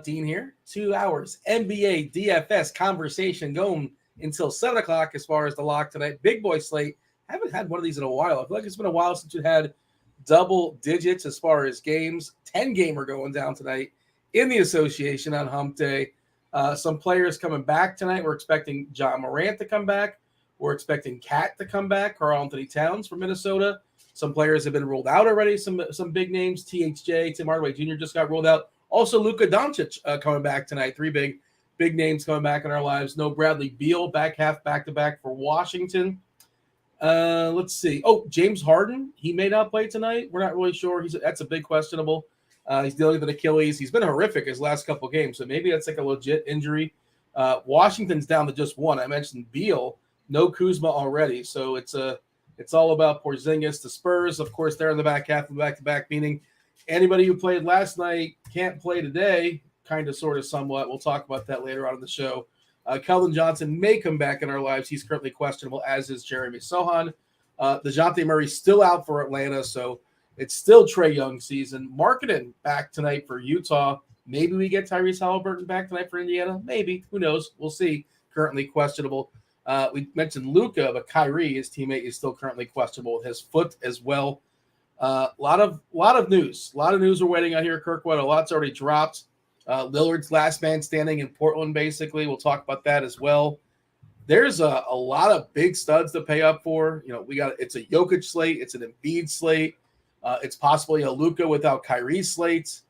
Dean here. 2 hours NBA DFS conversation going until 7 o'clock as far as the lock tonight. Big boy slate. Haven't had one of these in a while. I feel like it's been a while since you had double digits as far as games. 10 gamer going down tonight in the association on hump day. Some players coming back tonight. We're expecting John Morant to come back. We're expecting Cat to come back. Karl Anthony Towns from Minnesota. Some players have been ruled out already. Some big names. THJ, Tim Hardaway Jr. just got ruled out. Also, Luka Doncic coming back tonight. Three big names coming back in our lives. No Bradley Beal, back to back for Washington. Let's see. Oh, James Harden. He may not play tonight. We're not really sure. That's a big questionable. He's dealing with an Achilles. He's been horrific his last couple of games, so maybe that's like a legit injury. Washington's down to just one. I mentioned Beal. No Kuzma already, so it's all about Porzingis. The Spurs, of course, they're in the back half of back-to-back, meaning anybody who played last night can't play today, kind of, sort of, somewhat. We'll talk about that later on in the show. Keldon Johnson may come back in our lives. He's currently questionable, as is Jeremy Sohan. DeJounte Murray's still out for Atlanta, so it's still Trae Young season. Marketing back tonight for Utah. Maybe we get Tyrese Halliburton back tonight for Indiana. Maybe. Who knows? We'll see. Currently questionable. We mentioned Luka, but Kyrie, his teammate, is still currently questionable with his foot as well. A lot of news. A lot of news we're waiting on here, Kirkwood. A lot's already dropped. Lillard's last man standing in Portland, basically. We'll talk about that as well. There's a lot of big studs to pay up for. It's a Jokic slate. It's an Embiid slate. It's possibly a Luka without Kyrie slate.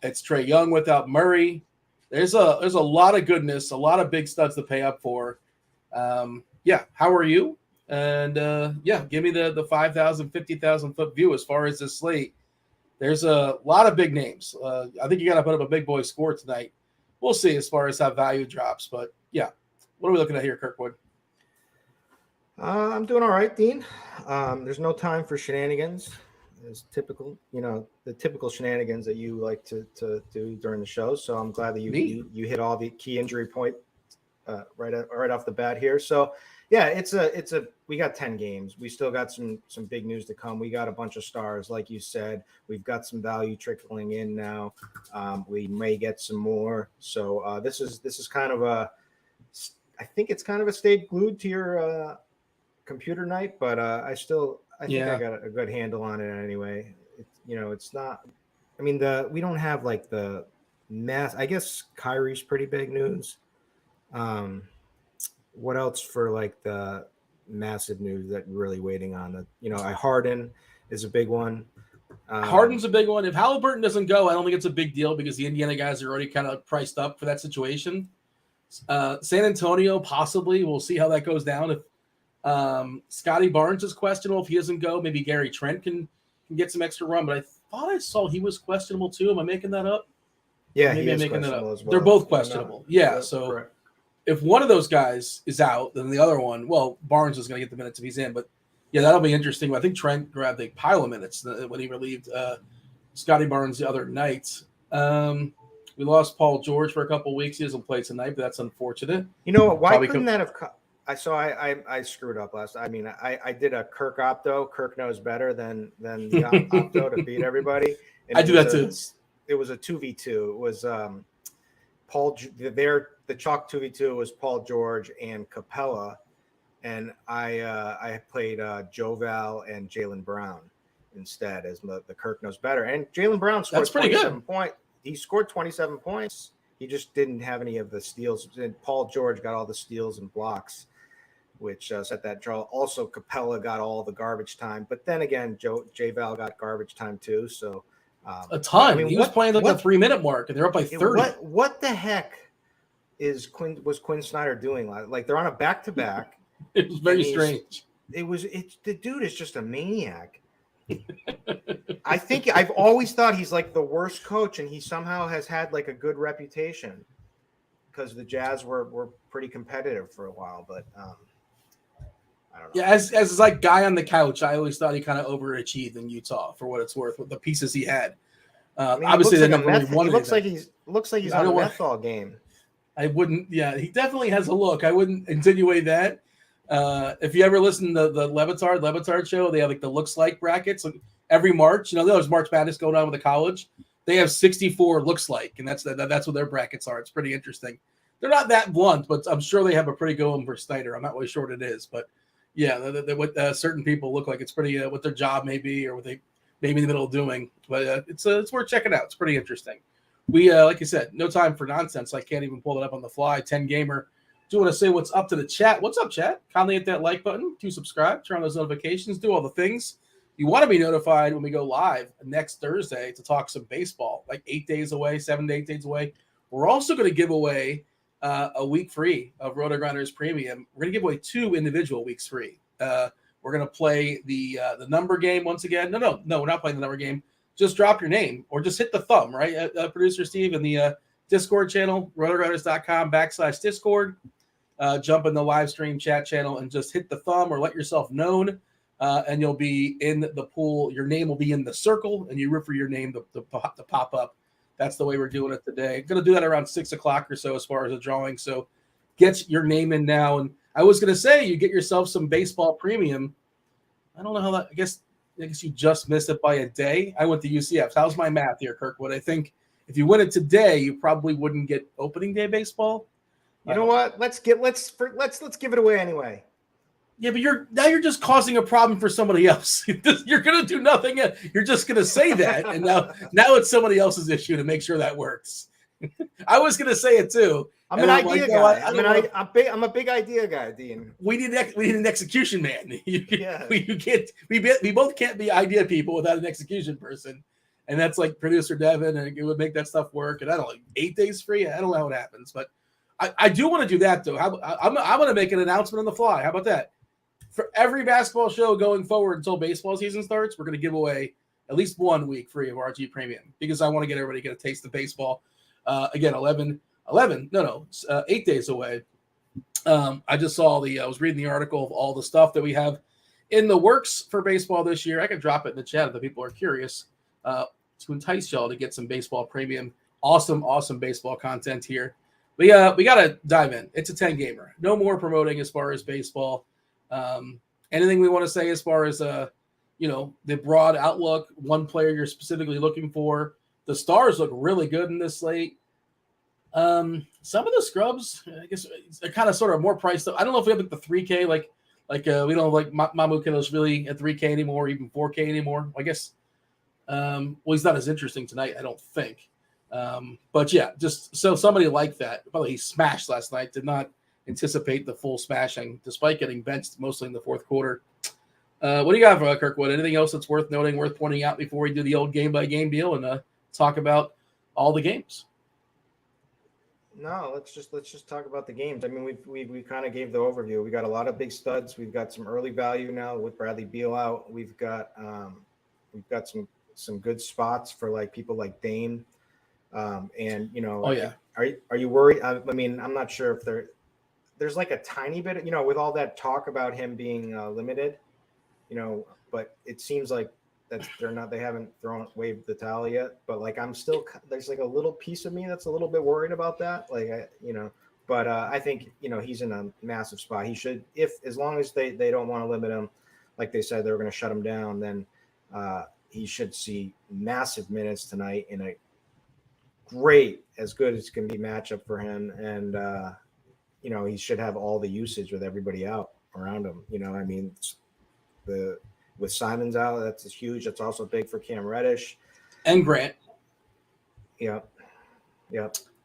It's Trae Young without Murray. There's a lot of goodness, a lot of big studs to pay up for. How are you? And give me the 5,000, 50,000 foot view as far as this slate. There's a lot of big names. I think you got to put up a big boy score tonight. We'll see as far as how value drops. But yeah, what are we looking at here, Kirkwood? I'm doing all right, Dean. There's no time for shenanigans. It's typical, the typical shenanigans that you like to do during the show. So I'm glad that you hit all the key injury point right off the bat here. So yeah, we got 10 games. We still got some big news to come. We got a bunch of stars, like you said. We've got some value trickling in now. We may get some more. So this is kind of I think it's kind of a stay glued to your computer night, but I think I got a good handle on it anyway. It's not. I mean, we don't have like the mass. I guess Kyrie's pretty big news. What else for like the massive news that you're really waiting on? Harden is a big one. Harden's a big one. If Halliburton doesn't go, I don't think it's a big deal because the Indiana guys are already kind of priced up for that situation. San Antonio, possibly. We'll see how that goes down. If Scotty Barnes is questionable, if he doesn't go, maybe Gary Trent can get some extra run. But I thought I saw he was questionable too. Am I making that up? Yeah, maybe I'm making that up. Well. They're both questionable. Yeah, so correct. If one of those guys is out, then the other one, Barnes is going to get the minutes if he's in. But yeah, that'll be interesting. I think Trent grabbed a pile of minutes when he relieved Scotty Barnes the other night. We lost Paul George for a couple of weeks. He doesn't play tonight, but that's unfortunate. You know what? Why couldn't that have? I screwed up last. I mean, I did a Kirk opto. Kirk knows better than the opto to beat everybody. And I do that too. It was a 2v2. It was the chalk 2v2 was Paul George and Capella, and I played Joval and Jaylen Brown instead as the Kirk knows better. And Jaylen Brown scored 27 points. He scored 27 points. He just didn't have any of the steals. And Paul George got all the steals and blocks, which set that draw. Also, Capella got all the garbage time. But then again, J-Val got garbage time too. So a ton. I mean, he was playing like the 3-minute mark, and they're up by 30. What the heck was Quinn Snyder doing? Like they're on a back-to-back. It was very strange. The dude is just a maniac. I think I've always thought he's like the worst coach, and he somehow has had like a good reputation because the Jazz were pretty competitive for a while. But I don't know. Yeah, as like guy on the couch, I always thought he kind of overachieved in Utah for what it's worth with the pieces he had. Obviously, they never really won anything. Looks like he's on a method game. I wouldn't. Yeah, he definitely has a look. I wouldn't insinuate that. If you ever listen to the Levitard show, they have like the looks like brackets. Like every March, there's March Madness going on with the college. they have 64 looks like, and that's what their brackets are. It's pretty interesting. They're not that blunt, but I'm sure they have a pretty good one for Snyder. I'm not really sure what it is, but yeah, what certain people look like. It's pretty what their job may be or what they may be in the middle of doing. But it's worth checking out. It's pretty interesting. We like I said, no time for nonsense. I can't even pull it up on the fly. 10 gamer. Do want to say what's up to the chat? What's up, chat? Kindly hit that like button. Do subscribe. Turn on those notifications. Do all the things. You want to be notified when we go live next Thursday to talk some baseball. Like 8 days away, 7 to 8 days away. We're also going to give away a week free of RotoGrinders Premium. We're going to give away 2 individual weeks free. We're going to play the number game once again. No, we're not playing the number game. Just drop your name or just hit the thumb, right? Producer Steve in the Discord channel, rotogrinders.com/Discord. Jump in the live stream chat channel and just hit the thumb or let yourself known, and you'll be in the pool. Your name will be in the circle, and you root for your name to pop up. That's the way we're doing it today. Going to do that around 6 o'clock or so as far as the drawing. So get your name in now. And I was going to say you get yourself some baseball premium. I don't know how that – I guess you just missed it by a day. I went to UCF. How's my math here, Kirkwood? I think if you win it today, you probably wouldn't get opening day baseball. You know what? Let's give it away anyway. Yeah, but you're just causing a problem for somebody else. You're going to do nothing. You're just going to say that, and now it's somebody else's issue to make sure that works. I was going to say it too. I'm an idea guy. I'm a big idea guy, Dean. We need an execution man. We both can't be idea people without an execution person, and that's like producer Devin, and it would make that stuff work. And I don't know, 8 days free. I don't know how it happens, but I do want to do that though. I'm going to make an announcement on the fly. How about that? For every basketball show going forward until baseball season starts, we're going to give away at least 1 week free of RG Premium because I want to get everybody to get a taste of baseball. Again, 8 days away. I just saw I was reading the article of all the stuff that we have in the works for baseball this year. I can drop it in the chat if the people are curious to entice y'all to get some baseball premium. Awesome baseball content here. We got to dive in. It's a 10 gamer. No more promoting as far as baseball. Anything we want to say as far as the broad outlook, one player you're specifically looking for. The stars look really good in this slate. Some of the scrubs, I guess, they're kind of sort of more priced. I don't know if we have like the 3K, like we don't have like Mamu Kiddo's really at 3K anymore, even 4K anymore. I guess. He's not as interesting tonight, I don't think. But yeah, just so somebody like that. Probably he smashed last night. Did not anticipate the full smashing, despite getting benched mostly in the fourth quarter. What do you got for Kirkwood? Anything else that's worth noting, worth pointing out before we do the old game-by-game deal and talk about all the games? No, let's just talk about the games. I mean, we kind of gave the overview. We got a lot of big studs. We've got some early value now with Bradley Beal out. We've got some good spots for like people like Dame. And oh yeah, are you worried? I mean, I'm not sure if there's like a tiny bit, with all that talk about him being limited, but it seems like they haven't waved the towel yet, but like there's like a little piece of me that's a little bit worried about that. Like, but I think, he's in a massive spot. He should, as long as they don't want to limit him, like they said, they were going to shut him down, then he should see massive minutes tonight in a great, as good as can be matchup for him. And, he should have all the usage with everybody out around him. I mean, with Simons out, that's huge. That's also big for Cam Reddish and Grant. Yeah.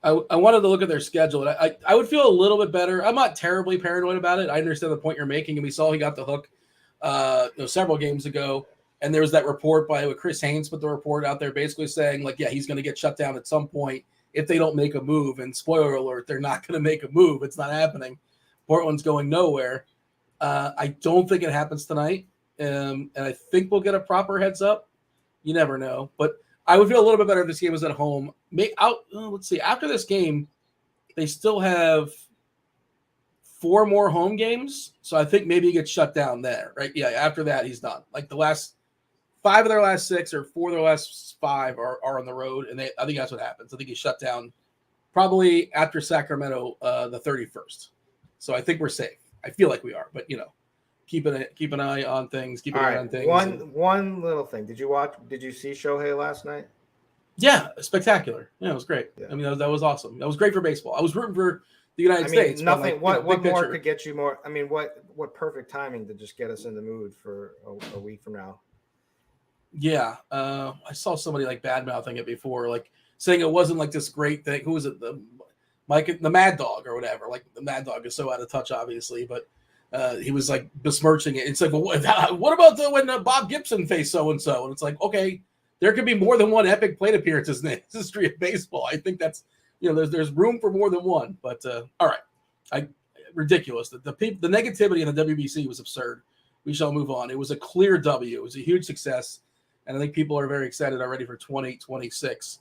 I wanted to look at their schedule. And I would feel a little bit better. I'm not terribly paranoid about it. I understand the point you're making, and we saw he got the hook several games ago. And there was that report by Chris Haynes put the report out there basically saying, like, yeah, he's going to get shut down at some point if they don't make a move. And spoiler alert, they're not going to make a move. It's not happening. Portland's going nowhere. I don't think it happens tonight. And I think we'll get a proper heads up. You never know. But I would feel a little bit better if this game was at home. Let's see. After this game, they still have 4 more home games. So I think maybe he gets shut down there, right? Yeah, after that, he's done. Like the last 5 of their last 6 or 4 of their last 5 are on the road. And I think that's what happens. I think he's shut down probably after Sacramento the 31st. So I think we're safe. I feel like we are. But, keep an eye on things. Keep an eye on things. One little thing. Did you see Shohei last night? Yeah, spectacular. Yeah, it was great. Yeah. I mean, that was awesome. That was great for baseball. I was rooting for the United States. Nothing. But what more picture. could get you more? I mean, what perfect timing to just get us in the mood for a week from now. Yeah, I saw somebody like bad mouthing it before, like saying it wasn't like this great thing. Who was it? The Mad Dog or whatever. Like the Mad Dog is so out of touch, obviously, but he was like besmirching it. It's like, well, what about when Bob Gibson faced so and so? And it's like, okay, there could be more than one epic plate appearance in the history of baseball. I think that's there's room for more than one. But all right, ridiculous. The negativity in the WBC was absurd. We shall move on. It was a clear W. It was a huge success. And I think people are very excited already for 2026.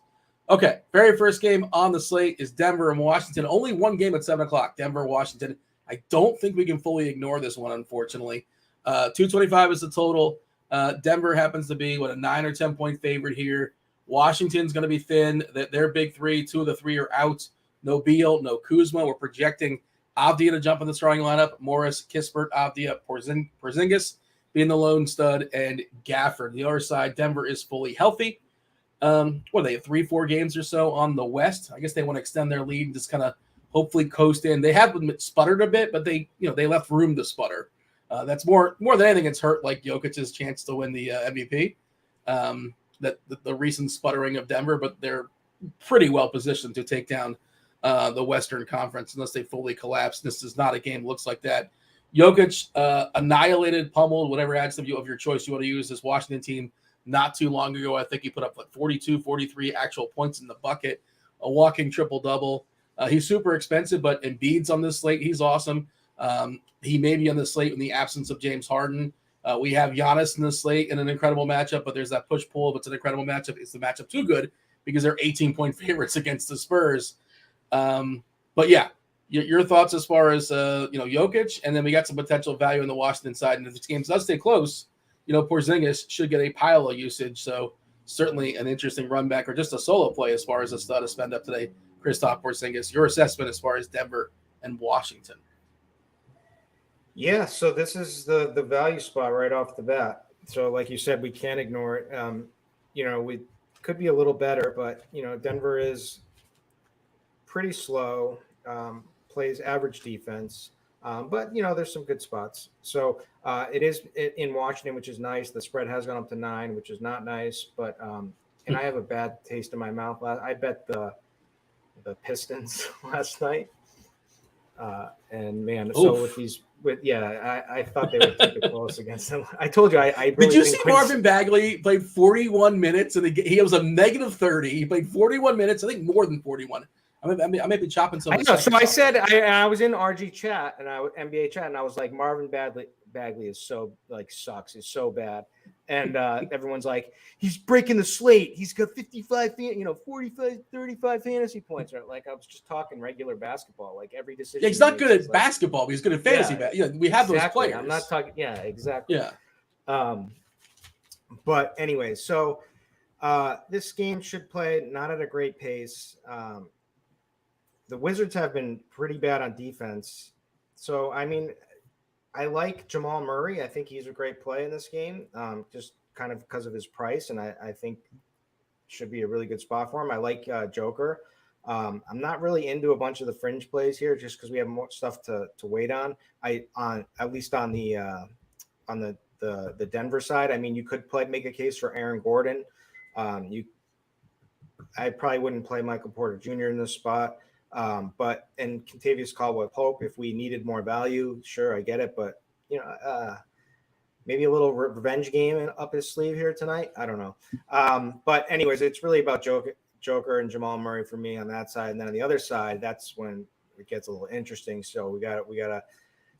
Okay, very first game on the slate is Denver and Washington. Only one game at 7 o'clock, Denver, Washington. I don't think we can fully ignore this one, unfortunately. 225 is the total. Denver happens to be, a 9 or 10-point favorite here. Washington's going to be thin. Their big three, 2 of the 3 are out. No Beal, no Kuzma. We're projecting Avdia to jump in the starting lineup. Morris, Kispert, Avdia, Porzingis being the lone stud, and Gafford. The other side, Denver is fully healthy. What are they, 3-4 games or so on the West? I guess they want to extend their lead and just kind of hopefully coast in. They have sputtered a bit, but they left room to sputter. That's more than anything, it's hurt like Jokic's chance to win the MVP. That the recent sputtering of Denver, but they're pretty well positioned to take down the Western Conference unless they fully collapse. This is not a game that looks like that. Jokic annihilated, pummeled, whatever adjective of your choice you want to use, this Washington team not too long ago. I think he put up 42, 43 actual points in the bucket, a walking triple-double. He's super expensive, but Embiid's on this slate. He's awesome. He may be on the slate in the absence of James Harden. We have Giannis in the slate in an incredible matchup, but there's that push-pull. If it's an incredible matchup, is the matchup too good because they're 18-point favorites against the Spurs. But yeah, your thoughts as far as Jokic, and then we got some potential value in the Washington side. And if this game does stay close, Porzingis should get a pile of usage. So certainly an interesting run back or just a solo play as far as a stud to spend up today. Kristaps Porzingis, your assessment as far as Denver and Washington. Yeah, so this is the value spot right off the bat. So like you said, we can't ignore it. We could be a little better, but Denver is pretty slow. Plays average defense, but there's some good spots. So it is in Washington, which is nice. The spread has gone up to 9, which is not nice. But and I have a bad taste in my mouth. I bet the Pistons last night, and man, Oof. so I thought they would keep it close against them. I told you, I really did you see Marvin Bagley played 41 minutes and he was a negative 30. He played 41 minutes, I think more than 41. I may be chopping some. I know. So I said I was in RG chat and NBA chat, and I was like, Marvin Bagley is so sucks. Is so bad, and everyone's like, he's breaking the slate. He's got 55, 45, 35 fantasy points. Right? Like I was just talking regular basketball. Like every decision. Yeah, he's not good at basketball, but he's good at fantasy. We have those players. I'm not talking. Yeah, exactly. Yeah. But anyway, so this game should play not at a great pace. The Wizards have been pretty bad on defense. So, I mean, I like Jamal Murray. I think he's a great play in this game, just kind of because of his price. And I think should be a really good spot for him. I like Joker. I'm not really into a bunch of the fringe plays here just because we have more stuff to wait on. At least on the Denver side. I mean, you could make a case for Aaron Gordon. I probably wouldn't play Michael Porter Jr. in this spot. But Kentavious Caldwell-Pope, if we needed more value, sure, I get it. But maybe a little revenge game up his sleeve here tonight. I don't know. But anyways, it's really about Joker and Jamal Murray for me on that side, and then on the other side, that's when it gets a little interesting. So we got to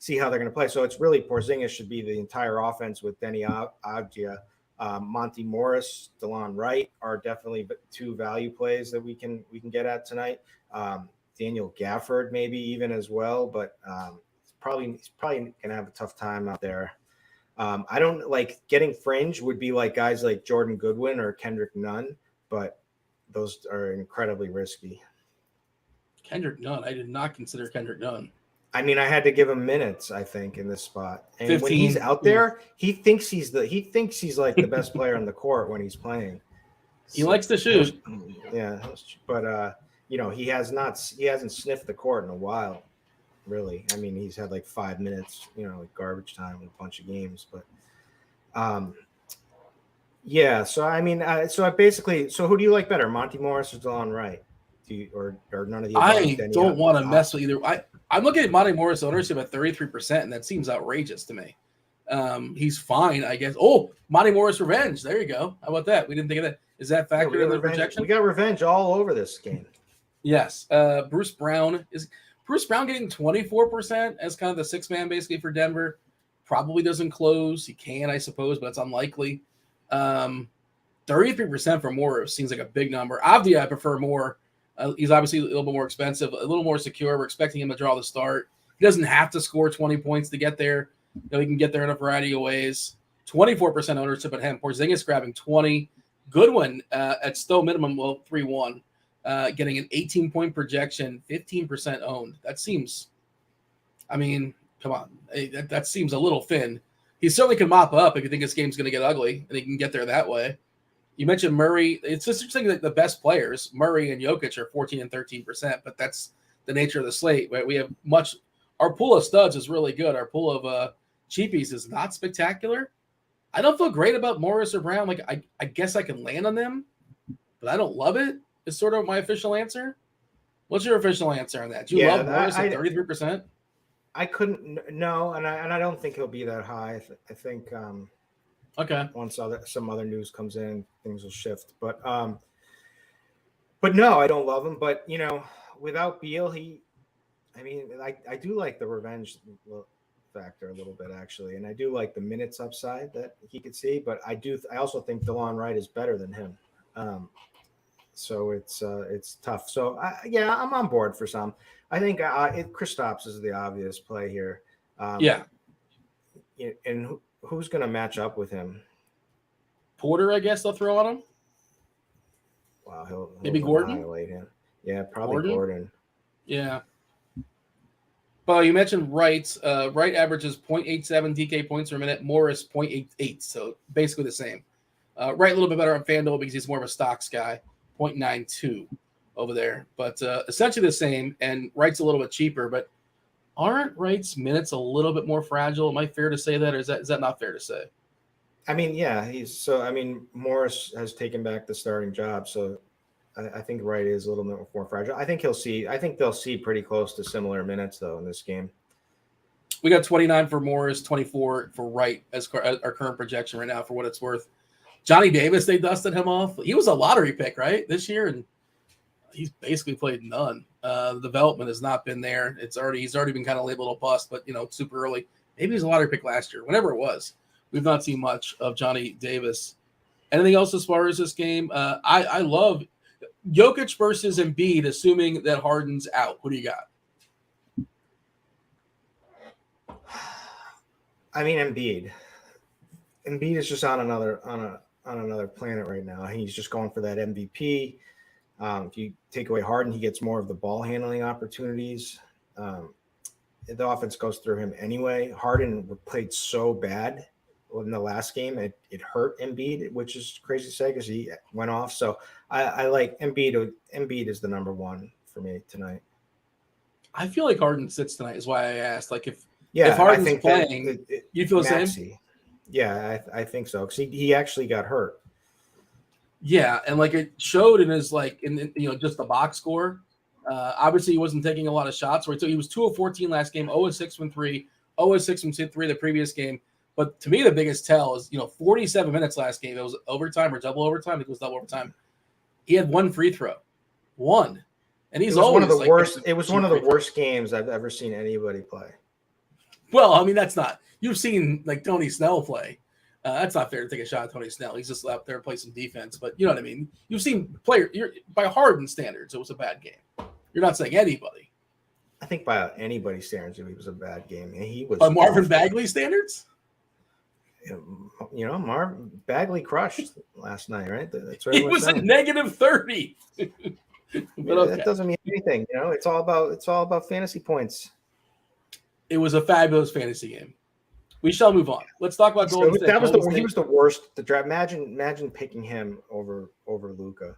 see how they're going to play. So it's really Porzingis should be the entire offense with Denny Avdia. Monty Morris, DeLon Wright are definitely 2 value plays that we can get at tonight. Daniel Gafford maybe even as well, but he's probably gonna have a tough time out there. I don't like getting fringe would be like guys like Jordan Goodwin or Kendrick Nunn, but those are incredibly risky. Kendrick Nunn, I did not consider Kendrick Nunn. I mean, I had to give him minutes, I think, in this spot. And 15, when he's out there, he thinks he's like the best player on the court when he's playing. He likes to shoot. Yeah, but he hasn't sniffed the court in a while, really. I mean, he's had like 5 minutes, like garbage time in a bunch of games, but yeah. So I mean, so who do you like better, Monty Morris or DeLon Wright? Or none of the above? I don't want to mess with either. I'm looking at Monty Morris ownership at 33%, and that seems outrageous to me. He's fine, I guess. Oh, Monty Morris revenge. There you go. How about that? We didn't think of that. Is that factored in the projection? We got revenge all over this game. Yes. Bruce Brown getting 24% as kind of the sixth man basically for Denver. Probably doesn't close. He can, I suppose, but it's unlikely. 33% for Morris seems like a big number. Avdia, I prefer more. He's obviously a little bit more expensive, a little more secure. We're expecting him to draw the start. He doesn't have to score 20 points to get there. He can get there in a variety of ways. 24% ownership at him. Porzingis grabbing 20. Goodwin at still minimum, 3-1. Getting an 18-point projection, 15% owned. That seems, come on. That seems a little thin. He certainly can mop up if you think this game's going to get ugly, and he can get there that way. You mentioned Murray. It's just interesting that the best players, Murray and Jokic, are 14 and 13%, but that's the nature of the slate. Right? We have our pool of studs is really good. Our pool of cheapies is not spectacular. I don't feel great about Morris or Brown. Like, I guess I can land on them, but I don't love it. Is sort of my official answer. What's your official answer on that? Do you love Morris at 33%? I couldn't. No, and I don't think he'll be that high. I think okay. Once some other news comes in, things will shift. But no, I don't love him. But without Beal, I do like the revenge factor a little bit actually, and I do like the minutes upside that he could see. But I also think DeLon Wright is better than him. So it's tough. So I'm on board for some. I think Kristaps is the obvious play here. Yeah. And who's going to match up with him? Porter, I guess they'll throw on him. Wow, he'll maybe Gordon. Annihilate him. Yeah, probably Gordon. Yeah. Well, you mentioned Wright. Wright averages 0.87 DK points per minute. Morris 0.88. So basically the same. Wright a little bit better on FanDuel because he's more of a stocks guy. 0.92 over there, but essentially the same. And Wright's a little bit cheaper, but aren't Wright's minutes a little bit more fragile? Am I fair to say that, or is that not fair to say? Morris has taken back the starting job, so I think Wright is a little bit more fragile. I think they'll see pretty close to similar minutes though in this game. We got 29 for Morris, 24 for Wright as our current projection right now for what it's worth. Johnny Davis, they dusted him off. He was a lottery pick, right, this year, and he's basically played none. The development has not been there. He's already been kind of labeled a bust, but super early. Maybe he's a lottery pick last year. Whenever it was, we've not seen much of Johnny Davis. Anything else as far as this game? I love Jokic versus Embiid, assuming that Harden's out. What do you got? Embiid is just on another planet right now. He's just going for that MVP. If you take away Harden, he gets more of the ball handling opportunities. The offense goes through him anyway. Harden played so bad in the last game, it hurt Embiid, which is crazy to say because he went off. So I like Embiid. Embiid is the number one for me tonight. I feel like Harden sits tonight is why I asked. Like if Harden's playing, you feel the same? Yeah, I think so. Because he actually got hurt. Yeah, and it showed in his just the box score. Obviously, he wasn't taking a lot of shots. He was 2 of 14 last game, 0 of 6 from 3, 0 of 6 from 3 the previous game. But to me, the biggest tell is 47 minutes last game. It was overtime or double overtime. It was double overtime. He had one free throw, one, and he's always one of the worst. It was one of the worst games I've ever seen anybody play. Well, that's not. You've seen Tony Snell play. That's not fair to take a shot at Tony Snell. He's just out there and play some defense. But you know what I mean? You've seen by Harden standards, it was a bad game. You're not saying anybody. I think by anybody's standards, it was a bad game. And he was by Marvin Bagley standards. Marvin Bagley crushed last night, right? That's what he was saying. A -30. But okay. That doesn't mean anything. It's all about fantasy points. It was a fabulous fantasy game. We shall move on. Let's talk about Golden State. He was the worst to draft. Imagine picking him over Luka.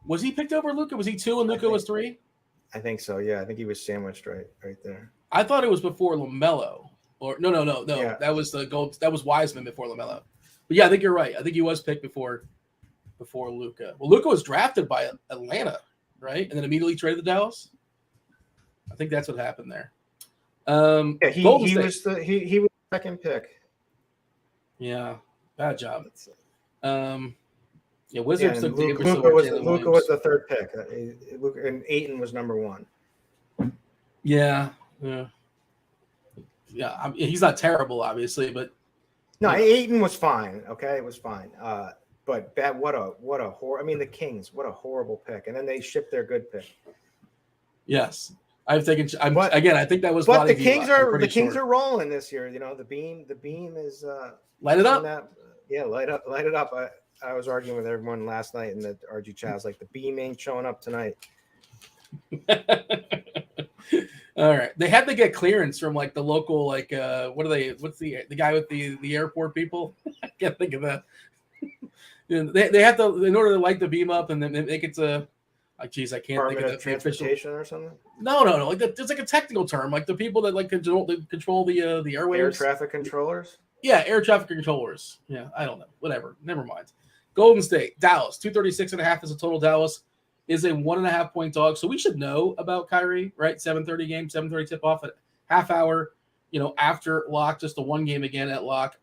Was he picked over Luka? Was he 2 and Luka was 3? I think so. Yeah, I think he was sandwiched right there. I thought it was before LaMelo. Or no. Yeah. That was that was Wiseman before LaMelo. But yeah, I think you're right. I think he was picked before Luka. Well, Luka was drafted by Atlanta, right? And then immediately traded to Dallas. I think that's what happened there. He was the second pick. Yeah, bad job. Wizards took Luka was the third pick. And Ayton was number 1. Yeah. I mean, he's not terrible, obviously, but no, Ayton was fine. Okay, it was fine. But the Kings, what a horrible pick. And then they shipped their good pick. Yes. I think that was. But the Kings are rolling this year. You know, the beam is light it up. Light it up. I was arguing with everyone last night in the RG chat. I was like, the beam ain't showing up tonight. All right, they had to get clearance from like the local what's the guy with the airport people? I can't think of that. They have to, in order to light the beam up and then make it to. Like, geez, I can't think of that transportation or something. No. Like there's like a technical term, like the people that like control the airwaves. Air traffic controllers. Yeah, air traffic controllers. Yeah, I don't know. Whatever. Never mind. Golden State, Dallas, 236.5 is a total. Dallas is a 1.5 point dog, so we should know about Kyrie, right? 7:30 game, 7:30 tip off at half hour. After lock, just the one game again at lock.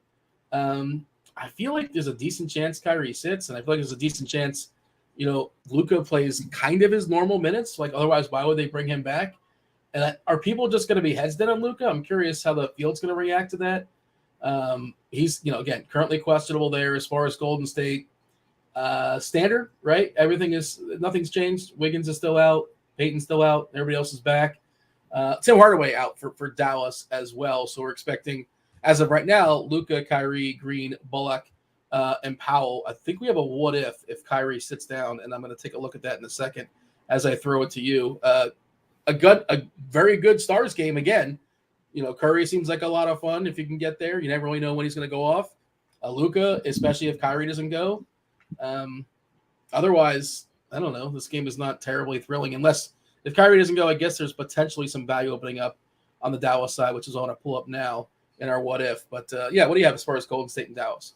I feel like there's a decent chance Kyrie sits, and I feel like there's a decent chance. Luka plays kind of his normal minutes. Like, otherwise, why would they bring him back? And are people just going to be heads down on Luka? I'm curious how the field's going to react to that. He's, again, currently questionable there as far as Golden State. Standard, right? Nothing's changed. Wiggins is still out. Peyton's still out. Everybody else is back. Tim Hardaway out for Dallas as well. So we're expecting, as of right now, Luka, Kyrie, Green, Bullock, and Powell. I think we have a what if Kyrie sits down, and I'm going to take a look at that in a second as I throw it to you. A very good Stars game again. Curry seems like a lot of fun if you can get there. You never really know when he's going to go off. Luka, especially if Kyrie doesn't go. Otherwise, I don't know. This game is not terribly thrilling unless if Kyrie doesn't go. I guess there's potentially some value opening up on the Dallas side, which is I want to pull up now in our what if. But what do you have as far as Golden State and Dallas?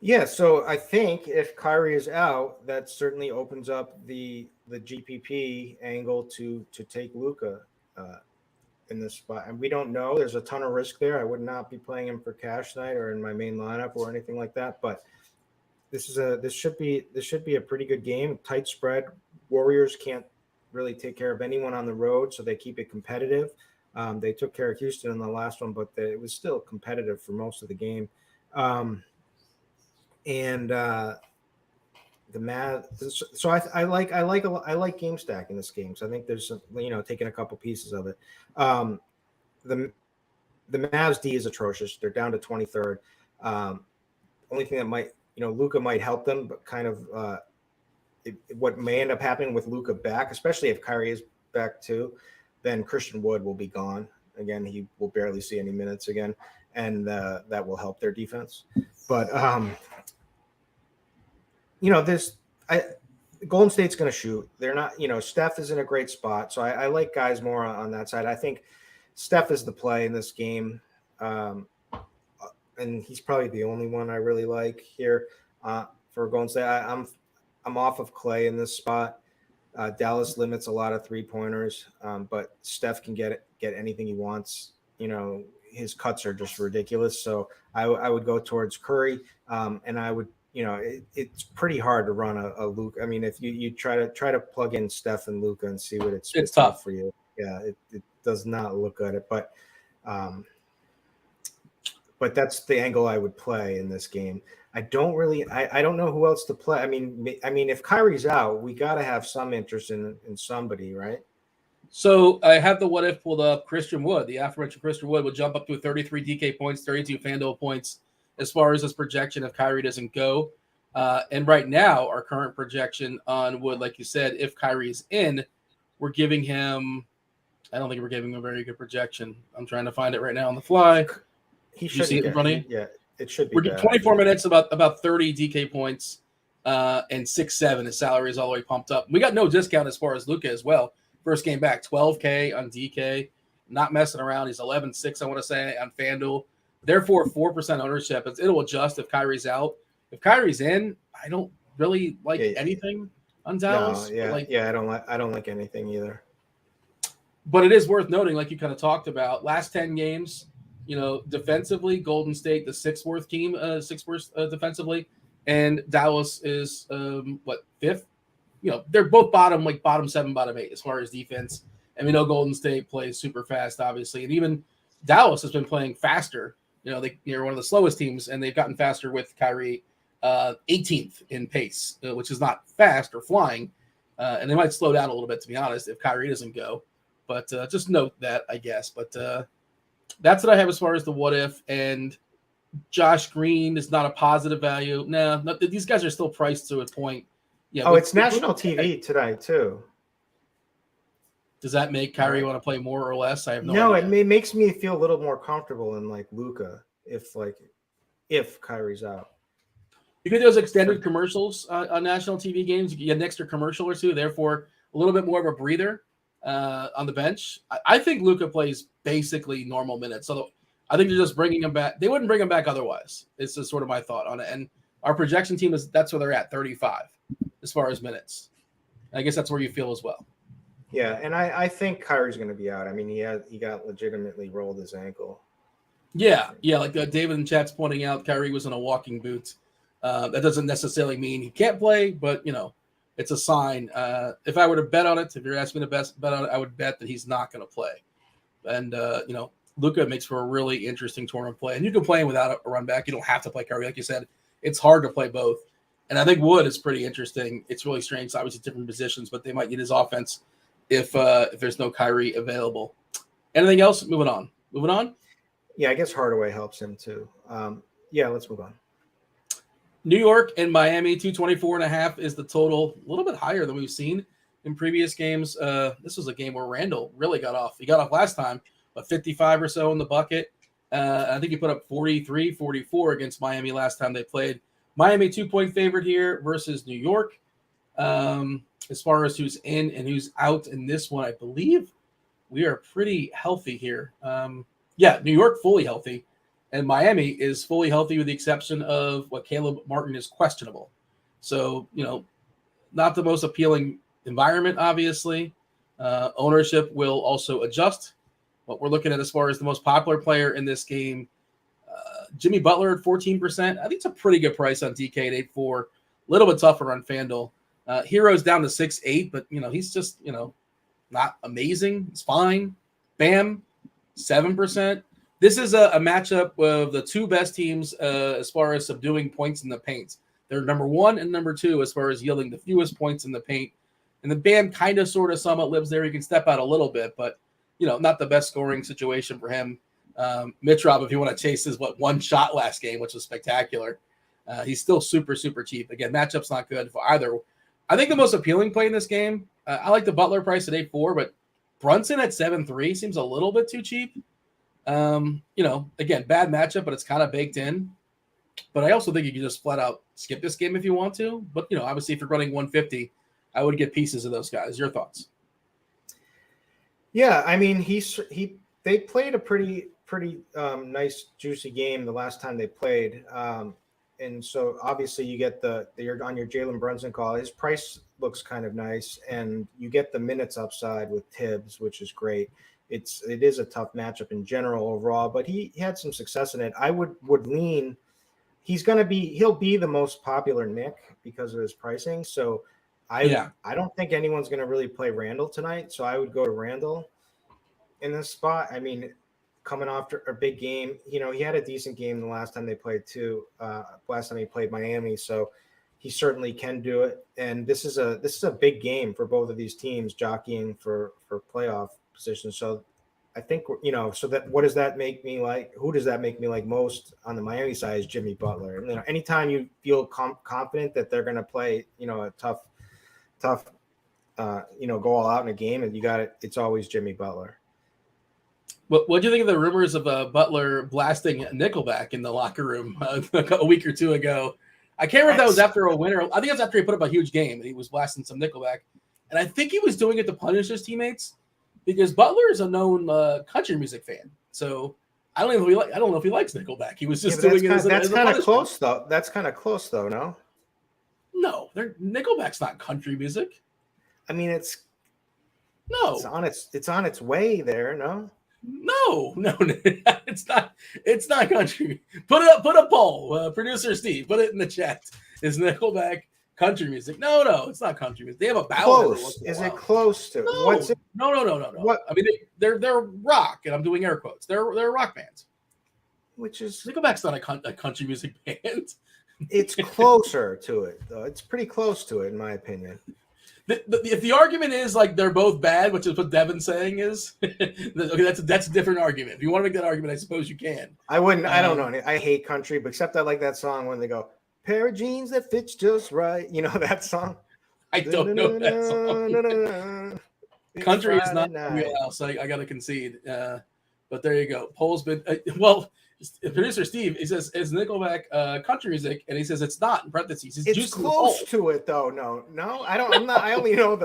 Yeah, so I think if Kyrie is out, that certainly opens up the GPP angle to take Luka in this spot. And we don't know. There's a ton of risk there. I would not be playing him for cash tonight or in my main lineup or anything like that. But this should be a pretty good game. Tight spread. Warriors can't really take care of anyone on the road, so they keep it competitive. They took care of Houston in the last one, but it was still competitive for most of the game. And the Mavs. So I like game stack in this game. So I think there's some, taking a couple pieces of it. The Mavs D is atrocious. They're down to 23rd. Only thing that might, Luka might help them, but kind of what may end up happening with Luka back, especially if Kyrie is back too, then Christian Wood will be gone again. He will barely see any minutes again, and that will help their defense. But Golden State's going to shoot. They're not, Steph is in a great spot. So I like guys more on that side. I think Steph is the play in this game. And he's probably the only one I really like here for Golden State. I'm off of Clay in this spot. Dallas limits a lot of 3-pointers, but Steph can get anything he wants. His cuts are just ridiculous. So I would go towards Curry, and I would, it's pretty hard to run a Luka. I mean, if you try to plug in Steph and Luka and see what it's tough for you. Yeah, it does not look good. But that's the angle I would play in this game. I don't know who else to play. I mean, if Kyrie's out, we got to have some interest in somebody, right? So I have the what if pulled up. Christian Wood, the aforementioned Christian Wood, will jump up to 33 DK points, 32 Fanduel points as far as this projection if Kyrie doesn't go. And right now, our current projection on Wood, like you said, if Kyrie is in, we're giving him I don't think we're giving a very good projection. I'm trying to find it right now on the fly. He should see it in front of you? Yeah, it should be. We're getting 24 minutes, about 30 DK points, and 6-7. His salary is all the way pumped up. We got no discount as far as Luka as well. First game back, 12K on DK. Not messing around. He's 11-6, I want to say, on FanDuel. Therefore, 4% ownership. It'll adjust if Kyrie's out. If Kyrie's in, I don't really like anything on Dallas. No, I don't like anything either. But it is worth noting, like you kind of talked about, last 10 games, defensively, Golden State, the sixth worst defensively, and Dallas is fifth. They're both bottom 7, bottom 8 as far as defense. And we know Golden State plays super fast, obviously, and even Dallas has been playing faster. They're one of the slowest teams, and they've gotten faster with Kyrie, 18th in pace, which is not fast or flying, and they might slow down a little bit, to be honest, if Kyrie doesn't go. But just note that, I guess. But that's what I have as far as the what if. And Josh Green is not a positive value. No, these guys are still priced to a point. Yeah. It's national TV tonight too. Does that make Kyrie want to play more or less? I have no idea. It makes me feel a little more comfortable in Luka if Kyrie's out. You get those extended commercials on national TV games. You get an extra commercial or two, therefore a little bit more of a breather on the bench. I think Luka plays basically normal minutes. So I think they're just bringing him back. They wouldn't bring him back otherwise. It's just sort of my thought on it. And our projection team that's where they're at, 35 as far as minutes. I guess that's where you feel as well. Yeah, and I think Kyrie's going to be out. I mean, he got legitimately rolled his ankle. Yeah, like David in chat's pointing out, Kyrie was in a walking boot. That doesn't necessarily mean he can't play, but it's a sign. If I were to bet on it, if you're asking me to bet on it, I would bet that he's not going to play. And Luka makes for a really interesting tournament play, and you can play him without a run back. You don't have to play Kyrie, like you said. It's hard to play both, and I think Wood is pretty interesting. It's really strange. It's obviously different positions, but they might need his offense if there's no Kyrie available. Anything else? Moving on. Yeah, I guess Hardaway helps him too. Let's move on. New York and Miami, 224.5 is the total. A little bit higher than we've seen in previous games. This was a game where Randall really got off. He got off last time, 55 or so in the bucket. I think he put up 43, 44 against Miami last time they played. Miami 2-point favorite here versus New York. As far as who's in and who's out in this one, I believe we are pretty healthy here. New York fully healthy, and Miami is fully healthy with the exception of Caleb Martin is questionable. So, not the most appealing environment, obviously. Ownership will also adjust. What we're looking at as far as the most popular player in this game, Jimmy Butler at 14%. I think it's a pretty good price on DK at 8.4. A little bit tougher on FanDuel. Hero's down to 6.8, but he's just not amazing. It's fine. Bam, 7%. This is a matchup of the two best teams as far as subduing points in the paint. They're number 1 and number 2 as far as yielding the fewest points in the paint. And the Bam kind of sort of somewhat lives there. He can step out a little bit, but not the best scoring situation for him. Mitrov, if you want to chase his one shot last game, which was spectacular, he's still super, super cheap. Again, matchup's not good for either. I think the most appealing play in this game, I like the Butler price at 8.4, but Brunson at 7.3 seems a little bit too cheap. Again, bad matchup, but it's kind of baked in. But I also think you can just flat out skip this game if you want to. But, obviously if you're running 150, I would get pieces of those guys. Your thoughts? Yeah, I mean, they played a pretty nice, juicy game the last time they played. And so obviously you get you're on your Jalen Brunson call. His price looks kind of nice, and you get the minutes upside with Tibbs, which is great. It is a tough matchup in general overall, but he had some success in it. I would lean. He'll be the most popular Nick because of his pricing. So I don't think anyone's going to really play Randall tonight. So I would go to Randall in this spot. I mean, coming after a big game, he had a decent game the last time they played too. Last time he played Miami, so he certainly can do it. And this is a big game for both of these teams jockeying for playoff position. So I think so that what does that make me like? Who does that make me like most on the Miami side is Jimmy Butler. Anytime you feel confident that they're going to play, a tough, go all out in a game, and you got it. It's always Jimmy Butler. What do you think of the rumors of Butler blasting Nickelback in the locker room a week or two ago? I can't remember if that was after a win or I think it was after he put up a huge game and he was blasting some Nickelback. And I think he was doing it to punish his teammates because Butler is a known country music fan. So I don't know if he likes Nickelback. He was just doing it as that's kind of close though. That's kind of close though, no? No, Nickelback's not country music. I mean, it's on its way there, no? No, it's not. It's not country. Put a poll. Producer Steve, put it in the chat. Is Nickelback country music? No, it's not country music. They have a ballad. Close. Is it close to? No. What's it? No. What? I mean, they're rock, and I'm doing air quotes. They're rock bands. Which is Nickelback's not a country music band. It's closer to it, though. It's pretty close to it, in my opinion. If the argument is like they're both bad, which is what Devin's saying is, okay, that's a different argument. If you want to make that argument, I suppose you can. I wouldn't. I don't know. I hate country, but except I like that song when they go, "Pair of jeans that fits just right." You know that song? I don't know that song. Country is not my wheelhouse. I got to concede. But there you go. Poll's been producer Steve, he says, is Nickelback country music? And he says it's not in parentheses. It's close to it though. No. I don't. I'm not. I only know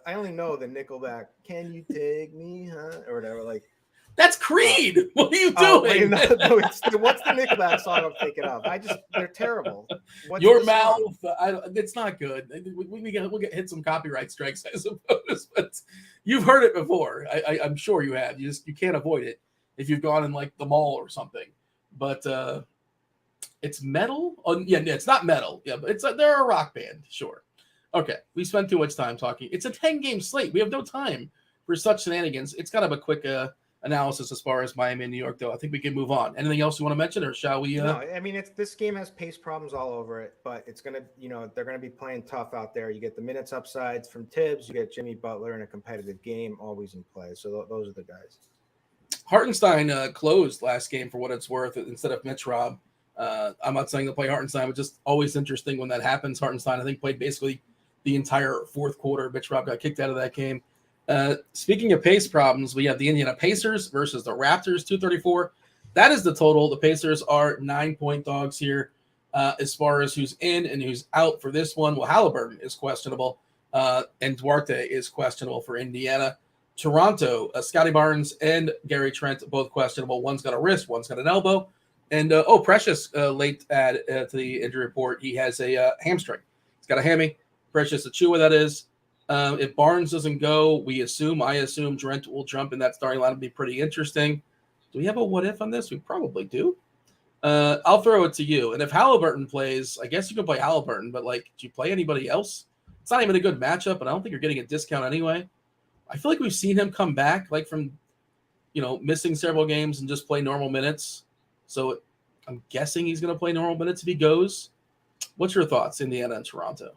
I only know the Nickelback. Can you take me, huh? Or whatever. Like that's Creed. What are you doing? What's the Nickelback song I'm thinking of? They're terrible. What's Your mouth. It's not good. We'll get hit some copyright strikes, I suppose. But you've heard it before. I'm sure you have. You can't avoid it if you've gone in like the mall or something. But it's metal. Oh yeah, it's not metal. Yeah, but they're a rock band. Sure. Okay, we spent too much time talking. It's a 10-game slate. We have no time for such shenanigans. It's kind of a quick analysis as far as Miami and New York, though. I think we can move on. Anything else you want to mention, or shall we? No, I mean, this game has pace problems all over it, but it's gonna, they're gonna be playing tough out there. You get the minutes upsides from Tibbs, you get Jimmy Butler in a competitive game, always in play. So those are the guys. Hartenstein closed last game for what it's worth instead of Mitch Rob. I'm not saying to play Hartenstein, but just always interesting when that happens. Hartenstein, I think, played basically the entire fourth quarter. Mitch Rob got kicked out of that game. Speaking of pace problems, we have the Indiana Pacers versus the Raptors, 234. That is the total. The Pacers are 9-point dogs here. As far as who's in and who's out for this one, well, Halliburton is questionable, and Duarte is questionable for Indiana. Toronto, Scotty Barnes and Gary Trent, both questionable. One's got a wrist, one's got an elbow. And, Precious, late add to the injury report, he has a hamstring. He's got a hammy. Precious Achua, that is. If Barnes doesn't go, I assume Trent will jump in that starting line and be pretty interesting. Do we have a what if on this? We probably do. I'll throw it to you. And if Halliburton plays, I guess you can play Halliburton, but do you play anybody else? It's not even a good matchup, and I don't think you're getting a discount anyway. I feel like we've seen him come back from, missing several games and just play normal minutes. So I'm guessing he's going to play normal minutes if he goes. What's your thoughts, Indiana and Toronto?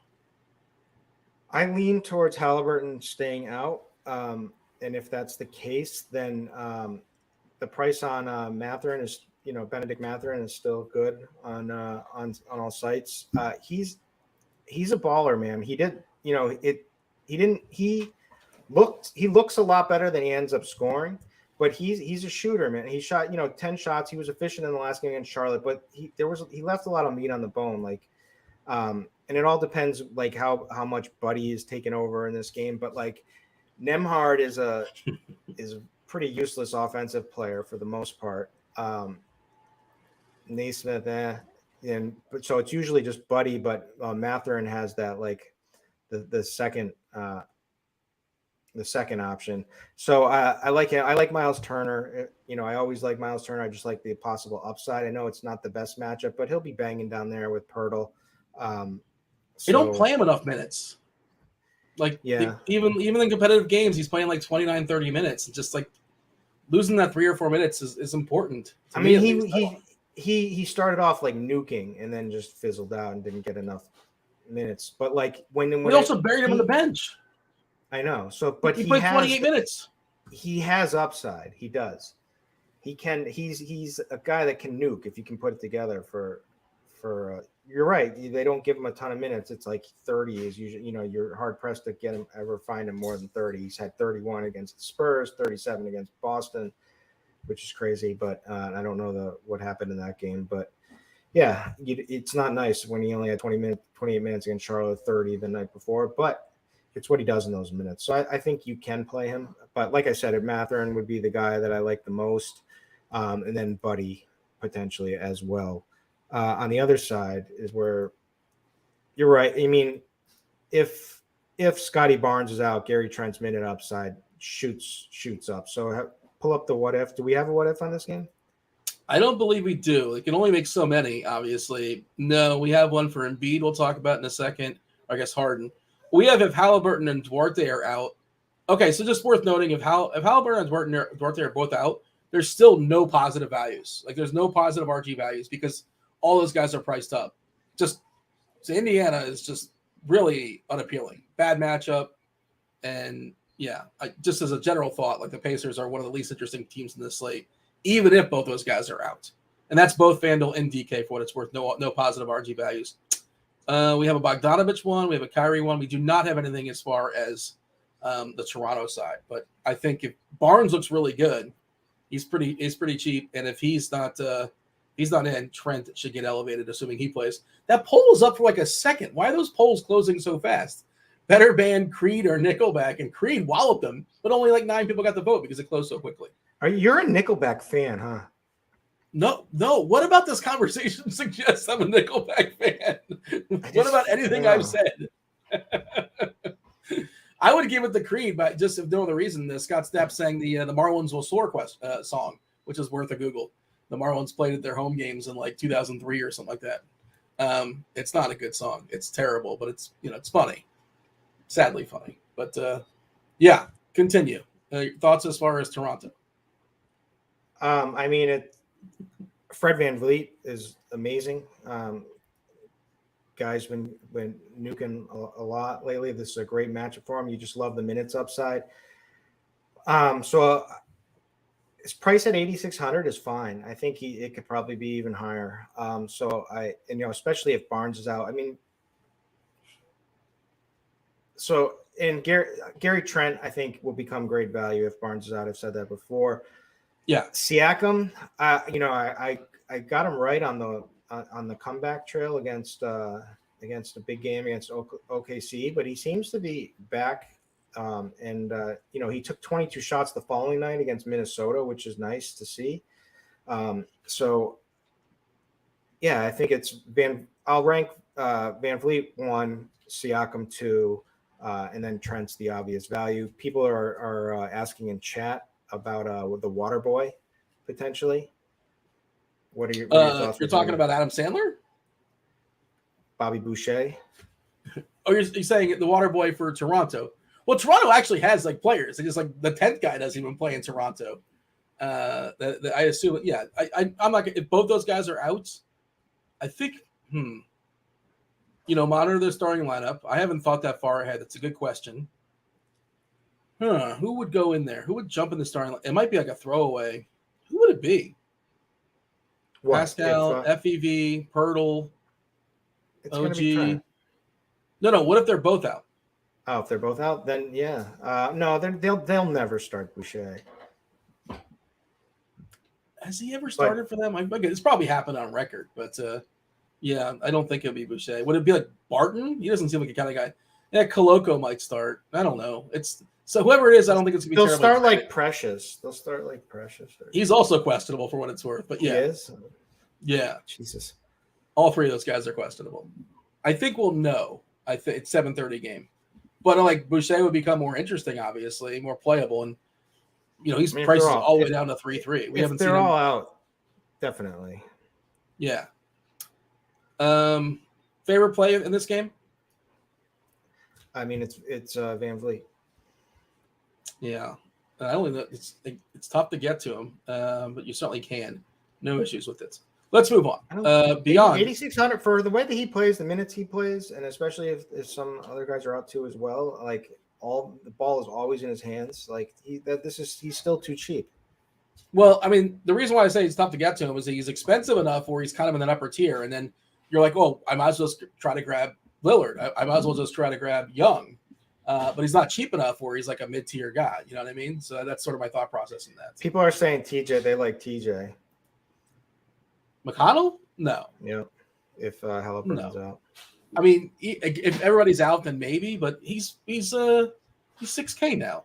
I lean towards Halliburton staying out. And if that's the case, then the price on Mathurin is, Benedict Mathurin is still good on all sites. He's a baller, man. He looks a lot better than he ends up scoring, but he's a shooter, man. He shot, 10 shots. He was efficient in the last game against Charlotte, but he left a lot of meat on the bone. And it all depends how much Buddy is taking over in this game. But Nembhard is a pretty useless offensive player for the most part. Naismith, but so it's usually just Buddy, but Mathurin has that the second option. So I like him. I like Miles Turner. I always like Miles Turner. I just like the possible upside. I know it's not the best matchup, but he'll be banging down there with Pirtle. They don't play him enough minutes. Even in competitive games, he's playing 29, 30 minutes. It's just losing that 3 or 4 minutes is important. I mean, he started off nuking and then just fizzled out and didn't get enough minutes. But when we also buried him on the bench. I know. So, but he played 28 minutes. He has upside. He does. He can. He's a guy that can nuke if you can put it together. You're right. They don't give him a ton of minutes. It's 30 is usually. You're hard pressed to find him more than 30. He's had 31 against the Spurs, 37 against Boston. which is crazy. But I don't know what happened in that game. But yeah, it's not nice when he only had 28 minutes against Charlotte, 30 the night before. But it's what he does in those minutes. So I think you can play him. But like I said, Mathurin would be the guy that I like the most, and then Buddy potentially as well. On the other side is where you're right. I mean, if Scotty Barnes is out, Gary Trent's minute upside shoots up. So pull up the what if. Do we have a what if on this game? I don't believe we do. It can only make so many, obviously. No, we have one for Embiid we'll talk about in a second. I guess Harden. We have if Halliburton and Duarte are out. Okay, so just worth noting, if Halliburton and Duarte are both out, there's still no positive values. Like, there's no positive RG values because all those guys are priced up. So Indiana is just really unappealing. Bad matchup. And, yeah, just as a general thought, like the Pacers are one of the least interesting teams in this slate, even if both those guys are out. And that's both Fanduel and DK for what it's worth. No positive RG values. We have a Bogdanovich one. We have a Kyrie one. We do not have anything as far as the Toronto side. But I think if Barnes looks really good, he's pretty cheap. And if he's not in, Trent should get elevated, assuming he plays. That poll is up for like a second. Why are those polls closing so fast? Better ban Creed or Nickelback, and Creed walloped them, but only like 9 people got the vote because it closed so quickly. You're a Nickelback fan, huh? No. What about this conversation suggests I'm a Nickelback fan? What about anything I've said? I would give it to Creed, but just if no other reason, Scott Stapp sang the Marlins Will Soar song, which is worth a Google. The Marlins played at their home games in like 2003 or something like that. It's not a good song. It's terrible, but it's funny. Sadly funny. But yeah, continue. Thoughts as far as Toronto? I mean, Fred VanVleet is amazing. Guy's been nuking a lot lately. This is a great matchup for him. You just love the minutes upside. So his price at 8,600 is fine. I think it could probably be even higher. Especially if Barnes is out. I mean, and Gary Trent, I think, will become great value if Barnes is out. I've said that before. Yeah, Siakam, I got him right on the comeback trail against a big game against OKC, but he seems to be back. He took 22 shots the following night against Minnesota, which is nice to see. I think I'll rank VanVleet 1, Siakam 2, and then Trent's the obvious value. People are asking in chat about the Water Boy potentially. What are your thoughts? You're talking about Adam Sandler? Bobby Boucher? Oh, you're saying the Water Boy for Toronto. Well, Toronto actually has like players. It's just like the 10th guy doesn't even play in Toronto. I assume, yeah. I'm not. If both those guys are out, I think. Monitor their starting lineup. I haven't thought that far ahead. That's a good question. Who would go in there? Who would jump in the starting line? It might be like a throwaway. Who would it be? What? Pascal, FEV, Pirtle, OG. No. What if they're both out? Oh, if they're both out, then yeah. No, they'll never start Boucher. Has he ever started for them? It's probably happened on record, but yeah, I don't think it'll be Boucher. Would it be like Barton? He doesn't seem like the kind of guy. Yeah, Koloko might start. I don't know. So whoever it is, I don't think it's gonna be. They'll start like Precious. He's also questionable for what it's worth, but yeah, he is. Yeah, Jesus. All three of those guys are questionable. I think we'll know. I think it's 7:30 game, but like Boucher would become more interesting, obviously, more playable, and he's priced all the way down to 3-3. We haven't seen. They're all out, definitely. Yeah. Favorite play in this game? I mean, it's VanVleet. Yeah, I only know it's tough to get to him, but you certainly can. No issues with it. Let's move on. Beyond 8,600 for the way that he plays, the minutes he plays, and especially if some other guys are out too as well. Like the ball is always in his hands. Like he's still too cheap. Well, I mean, the reason why I say it's tough to get to him is that he's expensive enough where he's kind of in an upper tier, and then you're like, oh, I might as well just try to grab Lillard. I might as well just try to grab Young. but he's not cheap enough where he's like a mid-tier guy. You know what I mean? So that's sort of my thought process in that. People are saying TJ. They like TJ. McConnell? No. Yeah. If Halliburton's out. I mean, if everybody's out, then maybe. But he's 6K now.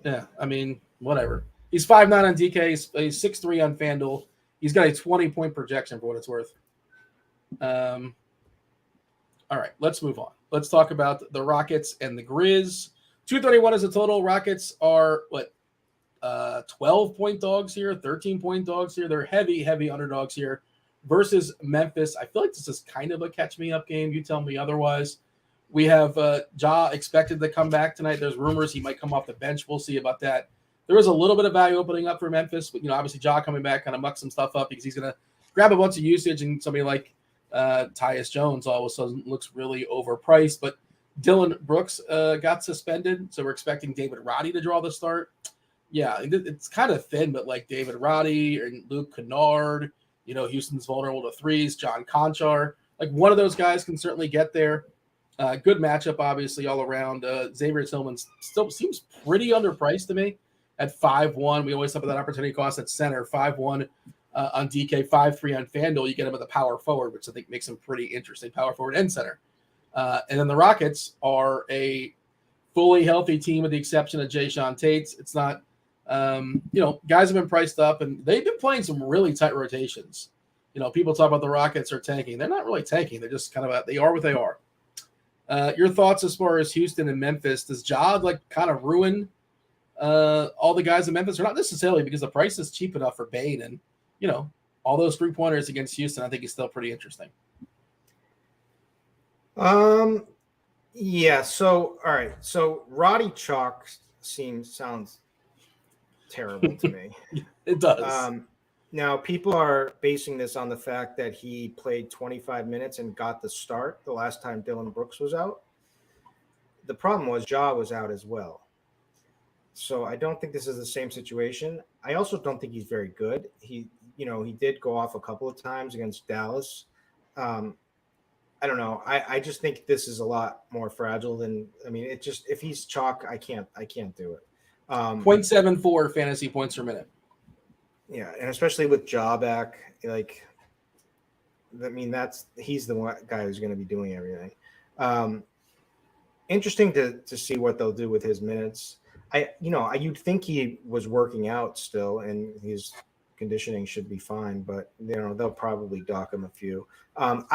Yeah. I mean, whatever. He's 5'9" on DK. He's 6'3" on FanDuel. He's got a 20-point projection for what it's worth. All right, let's move on. Let's talk about the Rockets and the Grizz. 231 is the total. Rockets are, 12-point dogs here, 13-point dogs here. They're heavy underdogs here versus Memphis. I feel like this is kind of a catch-me-up game. You tell me otherwise. We have Ja expected to come back tonight. There's rumors he might come off the bench. We'll see about that. There is a little bit of value opening up for Memphis, but obviously Ja coming back kind of mucks some stuff up because he's going to grab a bunch of usage, and somebody like Tyus Jones all of a sudden looks really overpriced. But Dillon Brooks got suspended, so we're expecting David Roddy to draw the start. Yeah, it's kind of thin, but like David Roddy and Luke Kennard, Houston's vulnerable to threes. John Conchar, like one of those guys can certainly get there. Good matchup, obviously, all around. Xavier Tillman still seems pretty underpriced to me at 5-1. We always have that opportunity cost at center, 5-1 on DK, 5-3 on FanDuel. You get him at the power forward, which I think makes him pretty interesting, power forward and center. And then the Rockets are a fully healthy team with the exception of Jayshawn Tate. It's not, guys have been priced up, and they've been playing some really tight rotations. People talk about the Rockets are tanking. They're not really tanking. They're just they are what they are. Your thoughts as far as Houston and Memphis? Does Ja kind of ruin all the guys in Memphis, or not necessarily because the price is cheap enough for Bane and all those 3-pointers against Houston? I think he's still pretty interesting. Yeah. So all right. So Roddy Chalk sounds terrible to me. It does. Now people are basing this on the fact that he played 25 minutes and got the start the last time Dillon Brooks was out. The problem was Ja was out as well. So I don't think this is the same situation. I also don't think he's very good. He did go off a couple of times against Dallas. I don't know. I just think this is a lot more fragile than, if he's chalk, I can't do it. 0.74 fantasy points per minute. Yeah. And especially with Ja back, he's the one guy who's going to be doing everything. Interesting to see what they'll do with his minutes. You'd think he was working out still and his conditioning should be fine, but they'll probably dock him a few. I'll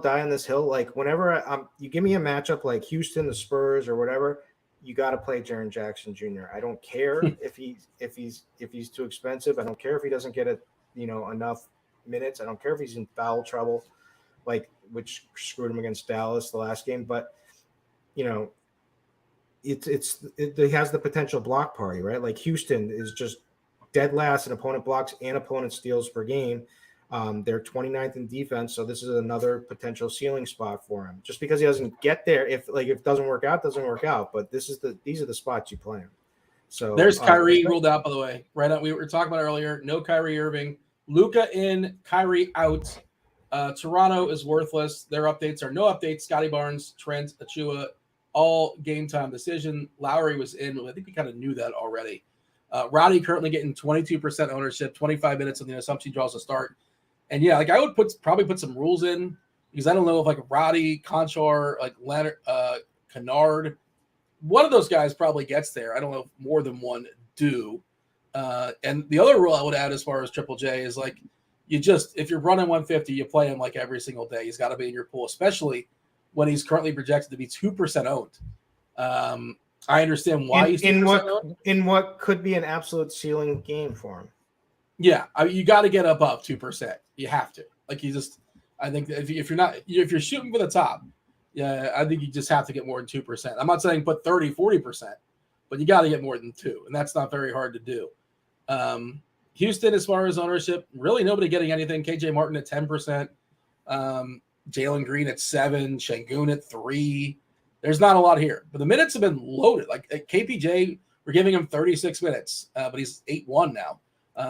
die on this hill. Like whenever you give me a matchup like Houston, the Spurs, or whatever, you got to play Jaren Jackson Jr. I don't care if he's too expensive. I don't care if he doesn't get enough minutes. I don't care if he's in foul trouble, which screwed him against Dallas the last game. But it has the potential block party, right? Like Houston is just dead last in opponent blocks and opponent steals per game. They're 29th in defense, so this is another potential ceiling spot for him. Just because he doesn't get there, if it doesn't work out, doesn't work out. But these are the spots you play him. So there's Kyrie ruled out, by the way. Right on, we were talking about earlier. No Kyrie Irving. Luka in, Kyrie out. Toronto is worthless. Their updates are no updates. Scotty Barnes, Trent, Achua, all game time decision. Lowry was in. I think we kind of knew that already. Roddy currently getting 22% ownership, 25 minutes on the assumption he draws a start. And yeah, I would probably put some rules in because I don't know if Roddy, Conchar, Leonard, Kennard, one of those guys probably gets there. I don't know if more than one do. And the other rule I would add as far as Triple J is if you're running 150, you play him every single day. He's got to be in your pool, especially when he's currently projected to be 2% owned. I understand why he's 2% owned. In what could be an absolute ceiling game for him. Yeah, you got to get above 2%. You have to. I think that if you're shooting for the top, yeah, I think you just have to get more than 2%. I'm not saying put 30, 40%, but you got to get more than 2, and that's not very hard to do. Houston, as far as ownership, really nobody getting anything. KJ Martin at 10%, Jalen Green at 7%, Şengün at 3%. There's not a lot here, but the minutes have been loaded. KPJ, we're giving him 36 minutes, but he's 8-1 now.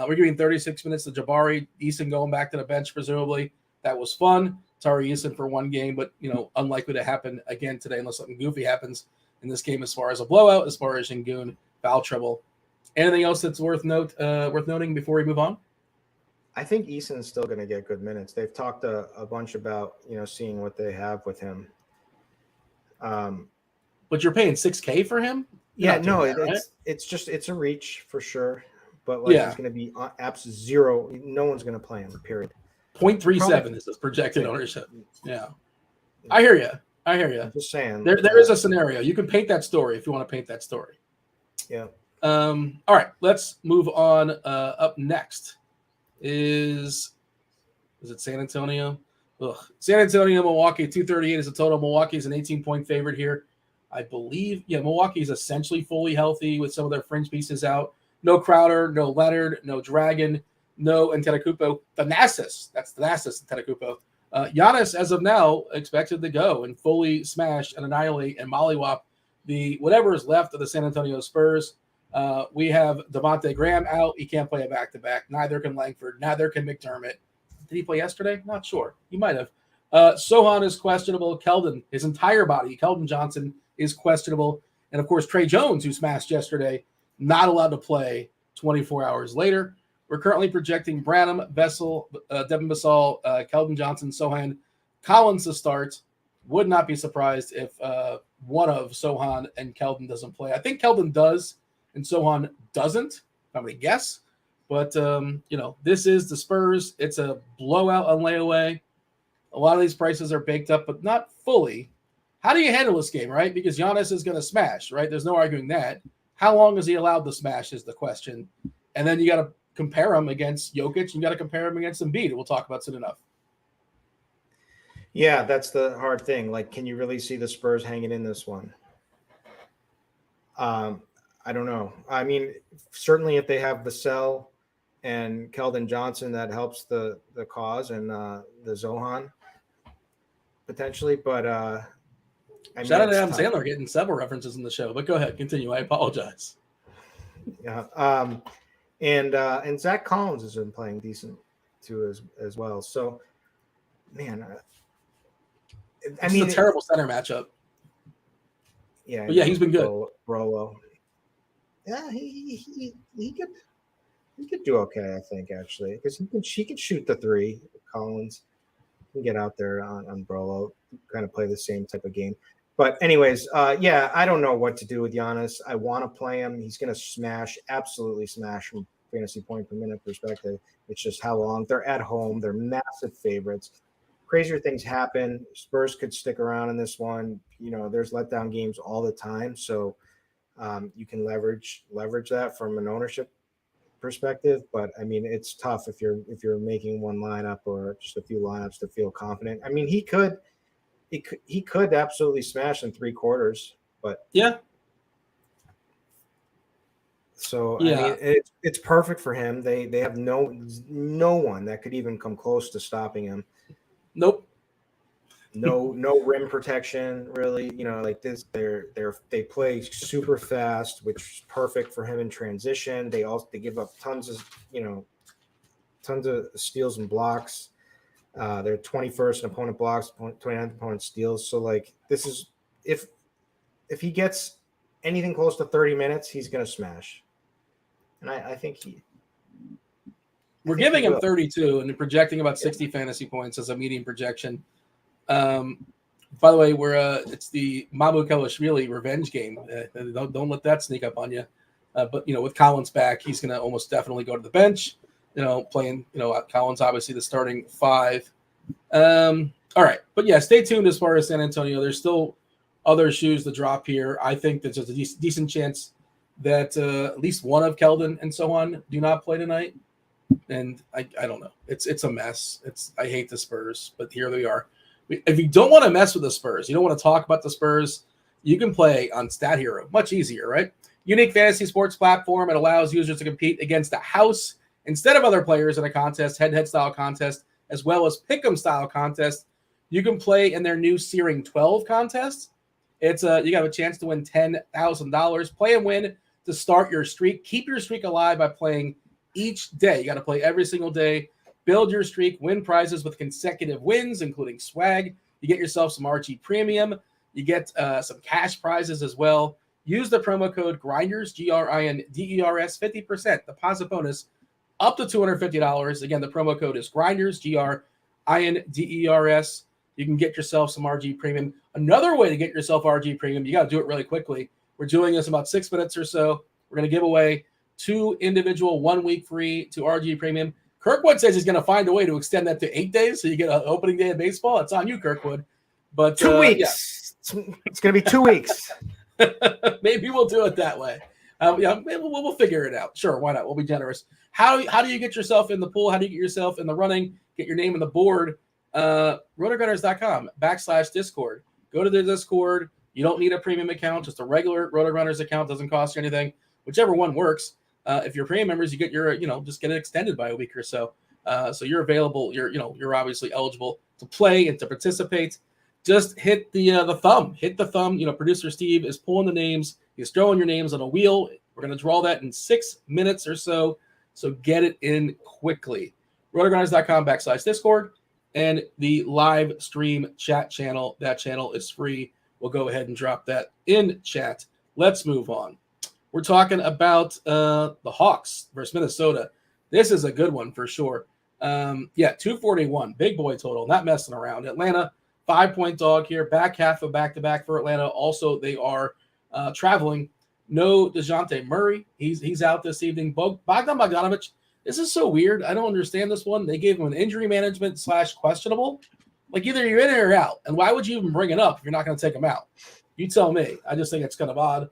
We're giving 36 minutes to Jabari Eason going back to the bench, presumably. That was fun. Tari Eason for one game, but unlikely to happen again today unless something goofy happens in this game as far as a blowout, as far as Şengün foul trouble. Anything else that's worth noting before we move on? I think Eason's still going to get good minutes. They've talked a bunch about seeing what they have with him. But you're paying $6,000 for him? It's a reach for sure. But he's going to be apps zero. No one's going to play him. Period. 0.37 is his projected ownership. Yeah, I hear you. I'm just saying. There is a scenario. You can paint that story if you want to paint that story. Yeah. All right, let's move on. Up next is it San Antonio? San Antonio, Milwaukee, 238 is the total. Milwaukee's an 18-point favorite here. I believe, Milwaukee's essentially fully healthy with some of their fringe pieces out. No Crowder, no Leonard, no Dragon, no Antetokounmpo. Thanasis, that's Thanasis Antetokounmpo. Giannis, as of now, expected to go and fully smash and annihilate and mollywop the whatever is left of the San Antonio Spurs. We have Devontae Graham out. He can't play a back-to-back. Neither can Langford. Neither can McDermott. Did he play yesterday? Not sure. He might have. Sohan is questionable. Keldon, his entire body, Keldon Johnson, is questionable. And, of course, Trey Jones, who smashed yesterday, not allowed to play 24 hours later. We're currently projecting Branham, Vessel, Devin Vassell, Keldon Johnson, Sohan, Collins to start. Would not be surprised if one of Sohan and Keldon doesn't play. I think Keldon does and Sohan doesn't. I'm going to guess. But, this is the Spurs. It's a blowout on layaway. A lot of these prices are baked up, but not fully. How do you handle this game, right? Because Giannis is going to smash, right? There's no arguing that. How long is he allowed to smash is the question. And then you got to compare him against Jokic. You got to compare him against Embiid. We'll talk about soon enough. Yeah, that's the hard thing. Can you really see the Spurs hanging in this one? I don't know. I mean, certainly if they have Vassell and Keldon Johnson, that helps the cause, and the Zohan potentially. But shout out to Adam Sandler getting several references in the show. But go ahead, continue. I apologize. Yeah, and Zach Collins has been playing decent too as well. So, man, it's a terrible center matchup. Yeah, but he's been good. Rolo. Yeah, he could do okay, I think, actually, because he can shoot the three. Collins can get out there on Brolo, kind of play the same type of game. But anyways, I don't know what to do with Giannis. I want to play him. He's going to absolutely smash from fantasy point per minute perspective. It's just how long. They're at home. They're massive favorites. Crazier things happen. Spurs could stick around in this one. There's letdown games all the time. So you can leverage that from an ownership perspective. But I mean, it's tough if you're making one lineup or just a few lineups to feel confident. I mean, he could absolutely smash in 3 quarters, but yeah. So yeah. I mean, it's perfect for him. They have no one that could even come close to stopping him. Nope. No rim protection, really. Like this, they play super fast, which is perfect for him in transition. They give up tons of steals and blocks. They're 21st in opponent blocks, 29th opponent steals. So this is if he gets anything close to 30 minutes, he's gonna smash. And I think we're giving him 32 and projecting about 60 fantasy points as a median projection. By the way, it's the Mamu Kelishvili revenge game. Don't let that sneak up on you. But with Collins back, he's going to almost definitely go to the bench. Playing Collins obviously the starting 5. All right, but stay tuned as far as San Antonio. There's still other shoes to drop here. I think there's a decent chance that at least one of Keldon and so on do not play tonight. And I don't know. It's a mess. I hate the Spurs, but here they are. If you don't want to mess with the Spurs, you don't want to talk about the Spurs, you can play on Stat Hero. Much easier, right? Unique fantasy sports platform. It allows users to compete against the house instead of other players in a contest, head-to-head style contest, as well as pick'em style contest. You can play in their new Searing 12 contest. It's you got a chance to win $10,000. Play and win to start your streak. Keep your streak alive by playing each day. You got to play every single day. Build your streak, win prizes with consecutive wins, including swag. You get yourself some RG Premium. You get some cash prizes as well. Use the promo code GRINDERS, GRINDERS, 50% deposit bonus up to $250. Again, the promo code is GRINDERS, GRINDERS. You can get yourself some RG Premium. Another way to get yourself RG Premium, you got to do it really quickly. We're doing this in about 6 minutes or so. We're going to give away 2 individual 1 week free to RG Premium. Kirkwood says he's going to find a way to extend that to 8 days, so you get an opening day of baseball. It's on you, Kirkwood. But 2 weeks. Yeah. It's going to be 2 weeks. Maybe we'll do it that way. We'll figure it out. Sure, why not? We'll be generous. How do you get yourself in the pool? How do you get yourself in the running? Get your name on the board. RotoGrinders.com/Discord. Go to the Discord. You don't need a premium account. Just a regular RotoGrinders account. Doesn't cost you anything. Whichever one works. If you're premium members, you get your, just get it extended by a week or so. So you're available. You're obviously eligible to play and to participate. Just hit the thumb. Hit the thumb. Producer Steve is pulling the names. He's throwing your names on a wheel. We're going to draw that in 6 minutes or so. So get it in quickly. RotoGrinders.com/Discord and the live stream chat channel. That channel is free. We'll go ahead and drop that in chat. Let's move on. We're talking about the Hawks versus Minnesota. This is a good one for sure. 241, big boy total, not messing around. Atlanta, 5-point dog here, back half of back-to-back for Atlanta. Also, they are traveling. No DeJounte Murray. He's out this evening. Bogdan Bogdanovic, this is so weird. I don't understand this one. They gave him an injury management / questionable. Like, either you're in it or out. And why would you even bring it up if you're not going to take him out? You tell me. I just think it's kind of odd.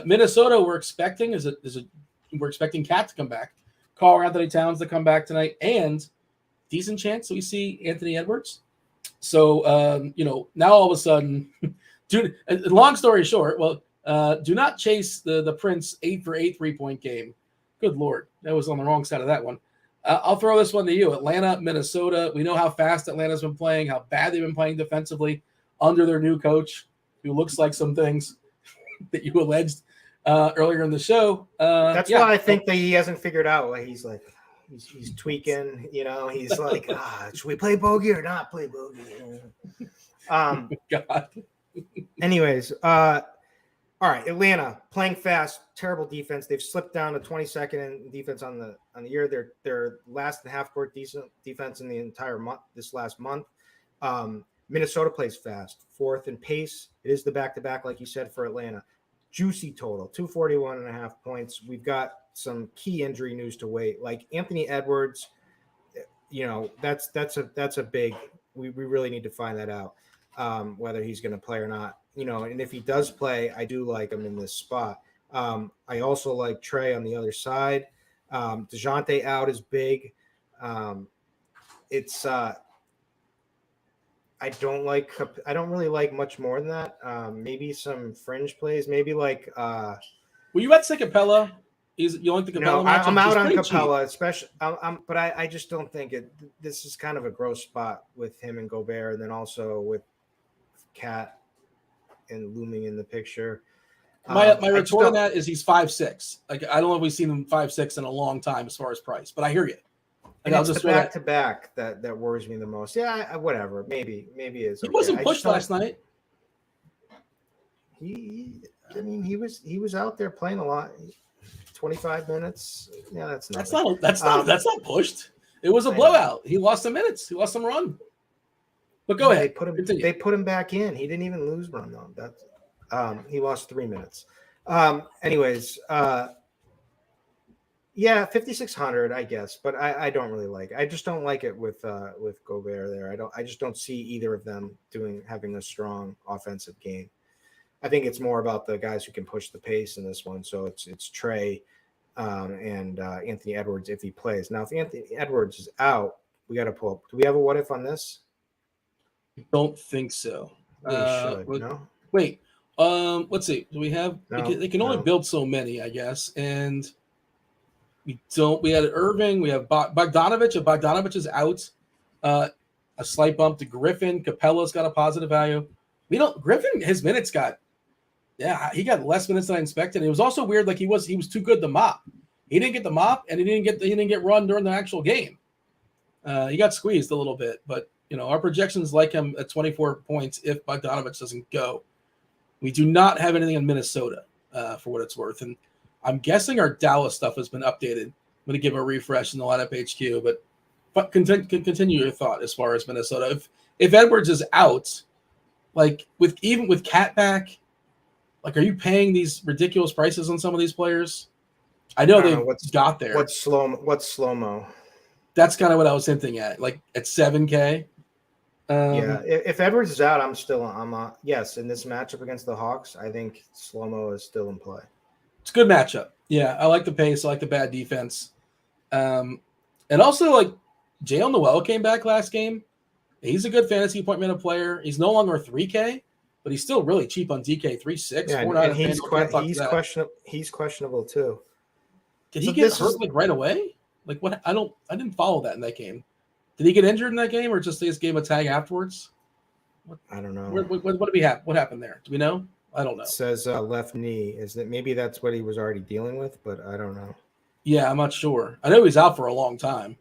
Minnesota, we're expecting we're expecting Cat to come back, Karl-Anthony Towns to come back tonight, and decent chance we see Anthony Edwards. So now all of a sudden, dude. Long story short, do not chase the Prince 8-for-8 3-point game. Good Lord, that was on the wrong side of that one. I'll throw this one to you. Atlanta, Minnesota. We know how fast Atlanta's been playing, how bad they've been playing defensively under their new coach, who looks like some things that you alleged earlier in the show. That's why I think that he hasn't figured out what he's like. He's tweaking, he's like, should we play bogey or not play bogey? God. Anyways, all right, Atlanta playing fast, terrible defense. They've slipped down to 22nd in defense on the year. They're last in half court decent defense in the entire month. This last month, Minnesota plays fast, 4th in pace. It is the back-to-back, like you said, for Atlanta. Juicy total, 241.5 points. We've got some key injury news to wait. Like Anthony Edwards, that's a big. We really need to find that out, whether he's going to play or not. And if he does play, I do like him in this spot. I also like Trey on the other side. DeJounte out is big. I don't really like much more than that. Maybe some fringe plays. Maybe like. Were you at Capella? You like the Capella matchup? I'm out on Capella, especially. But I just don't think it. This is kind of a gross spot with him and Gobert, and then also with Cat and looming in the picture. My retort on that is he's 5'6". Like, I don't know if we've seen him 5'6" in a long time as far as price, but I hear you. And it's the back-to-back that worries me the most. Yeah, whatever. Maybe it's. He wasn't pushed last night. He was out there playing a lot. 25 minutes. Yeah, that's not pushed. It was a blowout. He lost some minutes. He lost some run. But go ahead. They put him back in. He didn't even lose run though. That's he lost 3 minutes. Anyways, 5,600, I guess, but I don't really like it. I just don't like it with Gobert there. I just don't see either of them having a strong offensive game. I think it's more about the guys who can push the pace in this one. So it's Trey and Anthony Edwards if he plays. Now, if Anthony Edwards is out, we got to pull up. Do we have a what if on this? I don't think so. No? Wait. Let's see. Do we have? They can only build so many, I guess. And we don't. We had Irving. We have Bogdanovic. If Bogdanovic is out, a slight bump to Griffin. Capella's got a positive value. Griffin. His minutes got. Yeah, he got less minutes than I expected. It was also weird. Like he was too good to mop. He didn't get the mop, and he didn't get run during the actual game. He got squeezed a little bit, but our projections like him at 24 points if Bogdanovich doesn't go. We do not have anything in Minnesota for what it's worth, and I'm guessing our Dallas stuff has been updated. I'm going to give a refresh in the lineup HQ, but continue your thought as far as Minnesota. If Edwards is out, like even with Cat back, like are you paying these ridiculous prices on some of these players? I know they got there. What's slow-mo? That's kind of what I was hinting at, like at 7K. Yeah, if Edwards is out, yes, in this matchup against the Hawks, I think slow-mo is still in play. It's a good matchup. Yeah, I like the pace. I like the bad defense. And also, like, Jalen Noel came back last game. He's a good fantasy point minute player. He's no longer 3K, but he's still really cheap on DK 3.6. Yeah, and he's questionable too. Did he get hurt like right away? Like what? I didn't follow that in that game. Did he get injured in that game, or just this game a tag afterwards? I don't know. What did we have? What happened there? Do we know? I don't know. It says left knee. Is that maybe that's what he was already dealing with? But I don't know. Yeah, I'm not sure. I know he's out for a long time,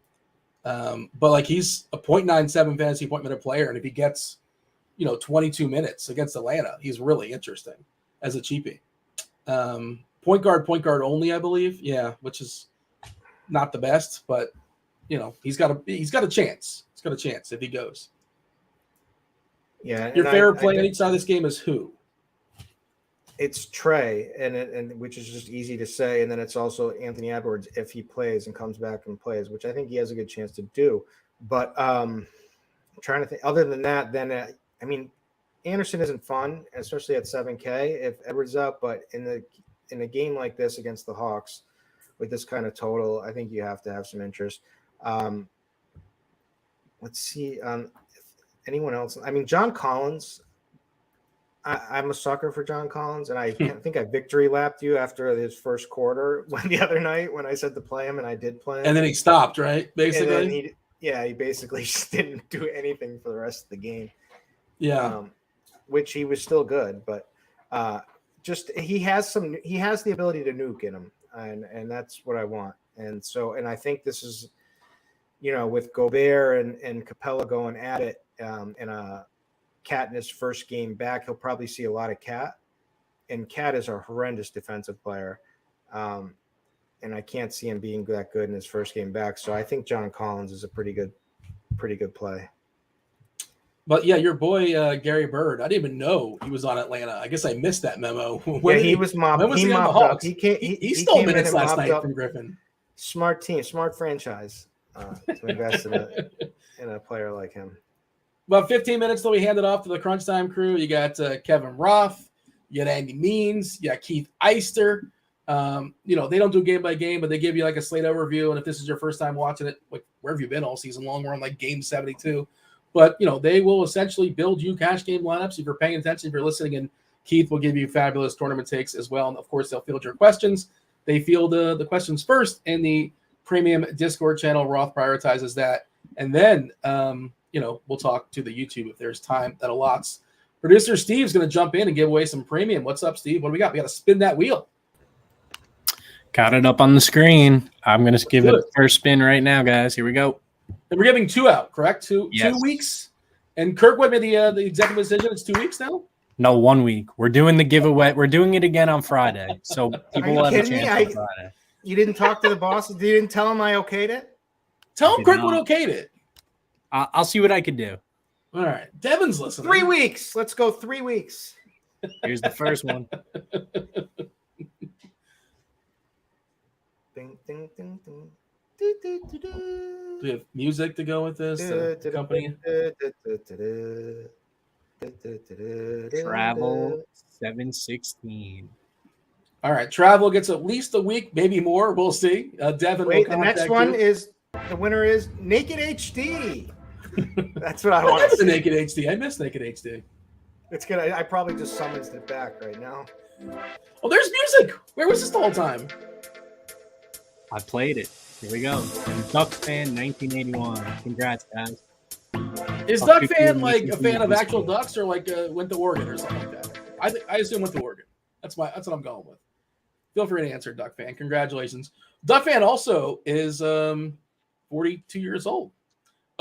but like he's a 0.97 fantasy point minute player, and if he gets 22 minutes against Atlanta, he's really interesting as a cheapie. Point guard only, I believe. Yeah, which is not the best, but he's got a chance. He's got a chance if he goes. Yeah. Your favorite play on each side of this game is who? It's Trey, and which is just easy to say, and then it's also Anthony Edwards if he plays and comes back and plays, which I think he has a good chance to do. But I'm trying to think. Other than that, then Anderson isn't fun, especially at 7K if Edwards up. But in a game like this against the Hawks, with this kind of total, I think you have to have some interest. Let's see. If anyone else? John Collins. I'm a sucker for John Collins, and I think I victory lapped you after his first quarter the other night when I said to play him, and I did play him. And then he stopped, right? Basically, he basically just didn't do anything for the rest of the game. Yeah, which he was still good, but he has the ability to nuke in him, and that's what I want. And I think this is, with Gobert and Capella going at it, and Cat in his first game back, he'll probably see a lot of Cat, and Cat is a horrendous defensive player, and I can't see him being that good in his first game back. So I think John Collins is a pretty good play. But yeah, your boy Gary Bird, I didn't even know he was on Atlanta. I guess I missed that memo. He was mobbed. He mobbed up. He stole minutes last night from Griffin. Smart team, smart franchise to invest in a player like him. About 15 minutes till we hand it off to the Crunch Time crew. You got Kevin Roth, you got Andy Means, you got Keith Eyster. They don't do game by game, but they give you like a slate overview. And if this is your first time watching it, like where have you been all season long? We're on like game 72. But they will essentially build you cash game lineups if you're paying attention, if you're listening. And Keith will give you fabulous tournament takes as well. And of course, they'll field your questions. They field the questions first in the premium Discord channel. Roth prioritizes that, and then we'll talk to the YouTube if there's time that allots. Producer Steve's going to jump in and give away some premium. What's up, Steve? What do we got? We got to spin that wheel. Got it up on the screen. I'm going to give it a first spin right now, guys. Here we go. And we're giving 2 out, correct? Two weeks. And Kirkwood made the executive decision. It's 2 weeks now? No, 1 week. We're doing the giveaway. We're doing it again on Friday. So people will have a chance on Friday. You didn't talk to the boss? You didn't tell him I okayed it? Tell him Kirkwood okayed it. I'll see what I can do. All right. Devin's listening. 3 weeks. Let's go 3 weeks. Here's the first one. Ding, ding, ding, ding. Do we have music to go with this? Company? Travel 716. All right. Travel gets at least a week, maybe more. We'll see. Devin will the next one is the winner is Naked HD. That's what I want. That's the Naked HD. I miss Naked HD. It's good. I probably just summoned it back right now. Oh, there's music. Where was this the whole time? I played it. Here we go. Ducks fan 1981. Congrats, guys. Is Duck fan like a fan of actual Ducks or like went to Oregon or something like that? I assume went to Oregon. That's what I'm going with. Feel free to answer, Duck fan. Congratulations. Duck fan also is 42 years old.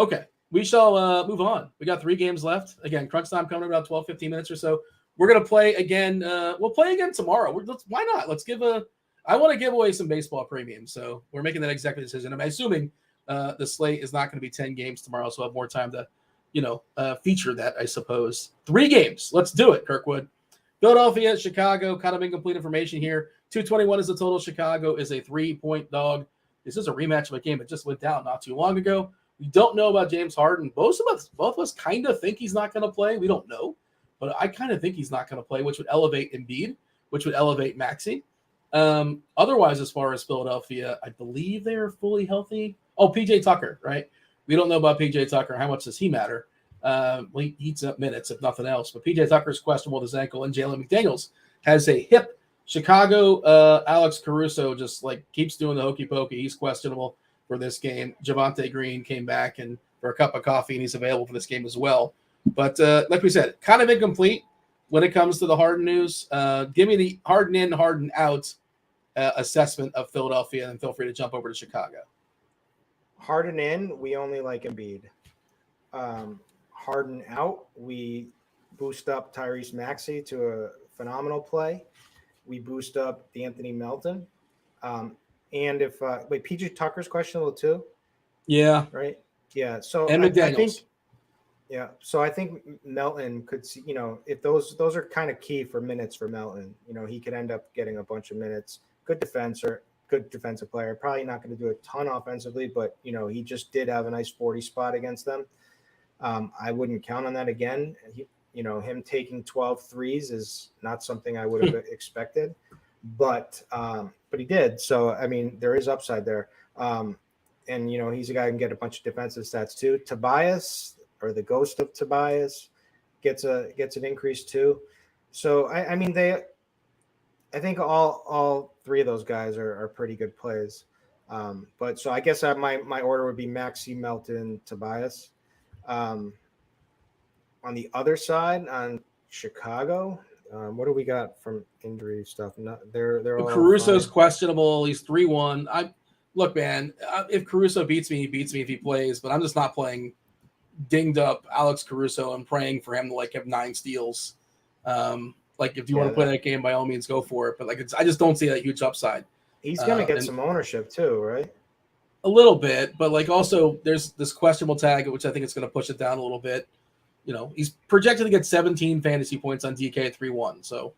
Okay, we shall move on. We got 3 games left. Again, crunch time coming in about 12, 15 minutes or so. We're going to play again. We'll play again tomorrow. Why not? I want to give away some baseball premiums, so we're making that executive decision. I'm assuming the slate is not going to be 10 games tomorrow, so I'll have more time to, feature that, I suppose. 3 games. Let's do it, Kirkwood. Philadelphia, Chicago, kind of incomplete information here. 221 is the total. Chicago is a 3-point dog. This is a rematch of a game that just went down not too long ago. We don't know about James Harden. Both of us kind of think he's not going to play. We don't know, but I kind of think he's not going to play, which would elevate Embiid, which would elevate Maxey. Otherwise, as far as Philadelphia, I believe they're fully healthy. Oh, PJ Tucker, right? We don't know about PJ Tucker. How much does he matter? He eats up minutes, if nothing else. But PJ Tucker's questionable with his ankle, and Jalen McDaniels has a hip. Chicago, Alex Caruso just keeps doing the hokey pokey. He's questionable for this game. Javonte Green came back and for a cup of coffee, and he's available for this game as well. But like we said, kind of incomplete when it comes to the Harden news. Give me the Harden in, Harden out assessment of Philadelphia, and feel free to jump over to Chicago. Harden in, we only like Embiid. Harden out, we boost up Tyrese Maxey to a phenomenal play. We boost up Anthony Melton. And if PJ Tucker's questionable too. Yeah. Right. Yeah. So and McDaniels. I think Melton could see, if those are kind of key for minutes for Melton. He could end up getting a bunch of minutes. Good defensive player. Probably not going to do a ton offensively, but he just did have a nice 40 spot against them. I wouldn't count on that again. Him taking 12 threes is not something I would have expected, but he did. So, there is upside there. And, he's a guy who can get a bunch of defensive stats too. Tobias, or the ghost of Tobias, gets an increase too. So, I think all 3 of those guys are pretty good plays. But so I guess my order would be Maxey, Melton, Tobias. On the other side, on Chicago, what do we got from injury stuff? They're all Caruso's fine. questionable. He's 3-1. Look, man. If Caruso beats me, he beats me if he plays. But I'm just not playing dinged up Alex Caruso and praying for him to have 9 steals. If you want to play that game, by all means, go for it. But I just don't see that huge upside. He's going to get some ownership too, right? A little bit, but also there's this questionable tag, which I think it's going to push it down a little bit. He's projected to get 17 fantasy points on DK at 3-1. So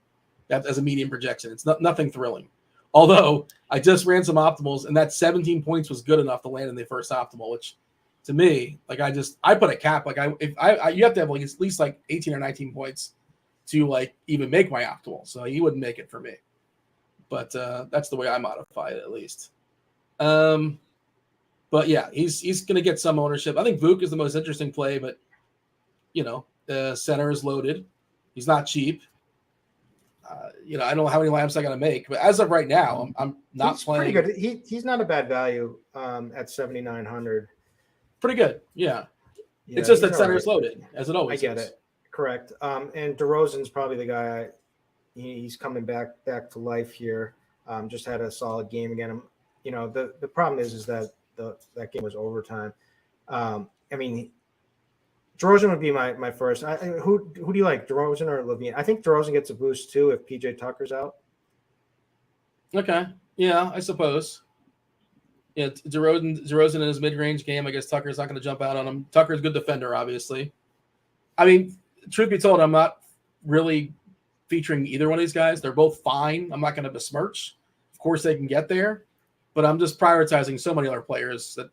that as a medium projection, it's nothing thrilling. Although I just ran some optimals, and that 17 points was good enough to land in the first optimal, which to me, I put a cap. You have to have at least 18 or 19 points to even make my optimal. So he wouldn't make it for me. But that's the way I modify it, at least. But yeah, he's going to get some ownership. I think Vuk is the most interesting play, but the center is loaded. He's not cheap. I don't know how many lineups I got to make, but as of right now, I'm not playing. Pretty good. He's not a bad value at 7,900. Pretty good. Yeah. It's just that center is loaded, as it always is. I get it. Correct. And DeRozan's probably the guy. He's coming back to life here. Just had a solid game again. The problem is that that game was overtime. DeRozan would be my first. Who do you like, DeRozan or LaVine? I think DeRozan gets a boost too if PJ Tucker's out. Okay. Yeah, I suppose. Yeah, DeRozan in his mid-range game. I guess Tucker's not going to jump out on him. Tucker's a good defender, obviously. Truth be told, I'm not really featuring either one of these guys. They're both fine. I'm not going to besmirch. Of course, they can get there, but I'm just prioritizing so many other players that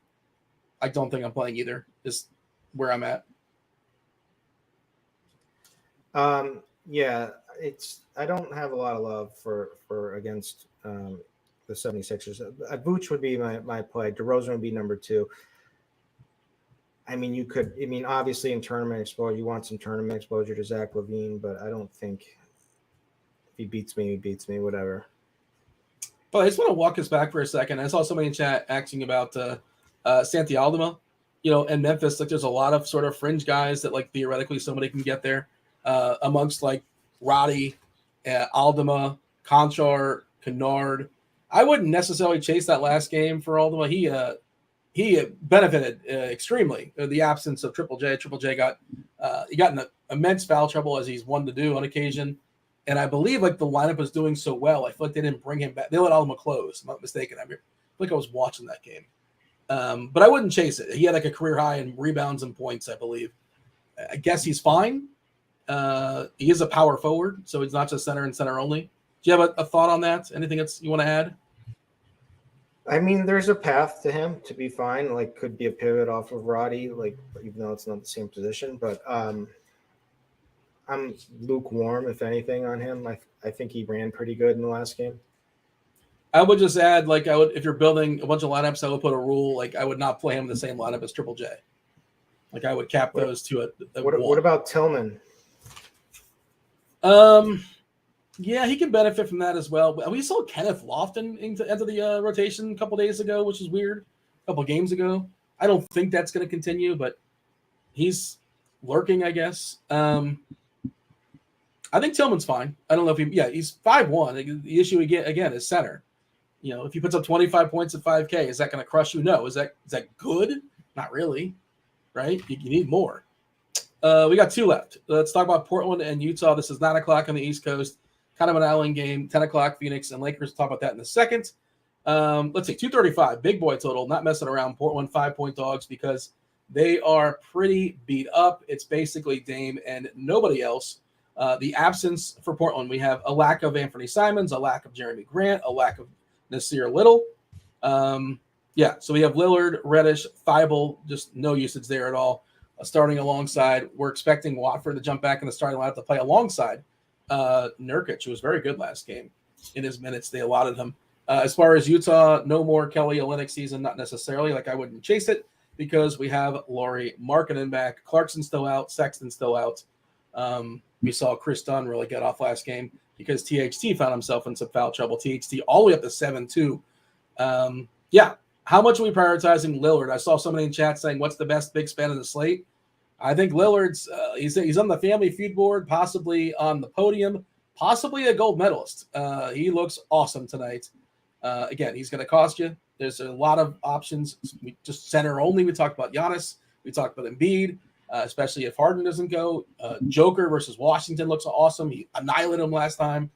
I don't think I'm playing either. Is where I'm at. Yeah, I don't have a lot of love for against the 76ers. Vooch would be my play. DeRozan would be number 2. Obviously in tournament exposure, you want some tournament exposure to Zach LaVine, but I don't think if he beats me, whatever. But I just want to walk us back for a second. I saw somebody in chat asking about Santi Aldama, and Memphis. There's a lot of sort of fringe guys that theoretically somebody can get there amongst Roddy, Aldama, Conchar, Kennard. I wouldn't necessarily chase that last game for Aldama. He he benefited extremely the absence of Triple J. Triple J got he got in immense foul trouble, as he's one to do on occasion. And I believe like the lineup was doing so well, I feel like they didn't bring him back. They let Alma close. I'm not mistaken. I feel like I was watching that game. But I wouldn't chase it. He had like a career high in rebounds and points, I believe. I guess he's fine. He is a power forward, so he's not just center and center only. Do you have a thought on that? Anything else you want to add? I mean, there's a path to him to be fine. Like, could be a pivot off of Roddy, like, even though it's not the same position. But I'm lukewarm, if anything, on him. I think he ran pretty good in the last game. I would just add, like, I would, if you're building a bunch of lineups, I would put a rule, like, I would not play him in the same lineup as Triple J. Like, I would cap those to a what about Tillman? Yeah, he can benefit from that as well. We saw Kenneth Lofton enter the rotation a couple days ago, which is weird. A couple games ago. I don't think that's going to continue, but he's lurking, I guess. I think Tillman's fine. I don't know if he's 5'1". The issue again is center. You know, if he puts up 25 points at 5K, is that going to crush you? No. Is that good? Not really, right? You need more. We got 2 left. Let's talk about Portland and Utah. This is 9 o'clock on the East Coast. Kind of an island game. 10 o'clock, Phoenix and Lakers. We'll talk about that in a second. Let's see, 235. Big boy total. Not messing around. Portland 5-point dogs because they are pretty beat up. It's basically Dame and nobody else. The absence for Portland, we have a lack of Anthony Simons, a lack of Jeremy Grant, a lack of Nasir Little. So we have Lillard, Reddish, Thibault, just no usage there at all. Starting alongside, we're expecting Watford to jump back in the starting lineup to play alongside Nurkic, who was very good last game in his minutes. They allotted him. As far as Utah, no more Kelly Olynyk season, not necessarily. Like I wouldn't chase it because we have Lauri Markkanen back. Clarkson still out. Sexton still out. We saw Chris Dunn really get off last game because THT found himself in some foul trouble. THT all the way up to 7-2. How much are we prioritizing Lillard? I saw somebody in chat saying, what's the best big spend in the slate? I think Lillard's he's on the family feud board, possibly on the podium, possibly a gold medalist. He looks awesome tonight. Again, he's going to cost you. There's a lot of options. We just center only. We talked about Giannis. We talked about Embiid, especially if Harden doesn't go. Joker versus Washington looks awesome. He annihilated him last time.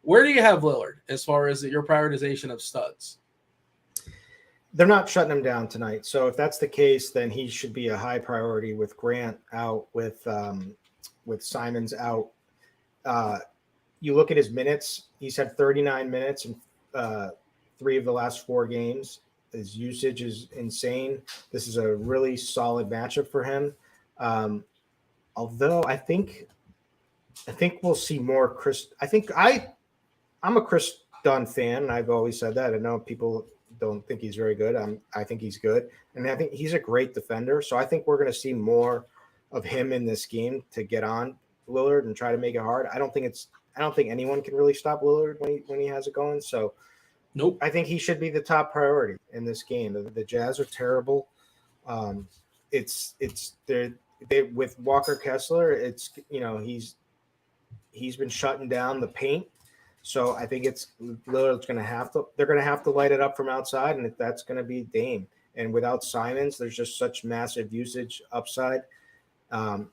Where do you have Lillard as far as your prioritization of studs? They're not shutting him down tonight. So if that's the case, then he should be a high priority with Grant out, with Simons out. You look at his minutes. He's had 39 minutes in 3 of the last 4 games. His usage is insane. This is a really solid matchup for him. Although I think we'll see more Chris. I'm a Chris Dunn fan. I've always said that. I know people don't think he's very good. I think he's good. And I think he's a great defender. So I think we're going to see more of him in this game to get on Lillard and try to make it hard. I don't think anyone can really stop Lillard when he has it going. So nope. I think he should be the top priority in this game. The Jazz are terrible. It's with Walker Kessler, it's, you know, he's been shutting down the paint. So I think Lillard's they're going to have to light it up from outside, and that's going to be Dame. And without Simons, there's just such massive usage upside. I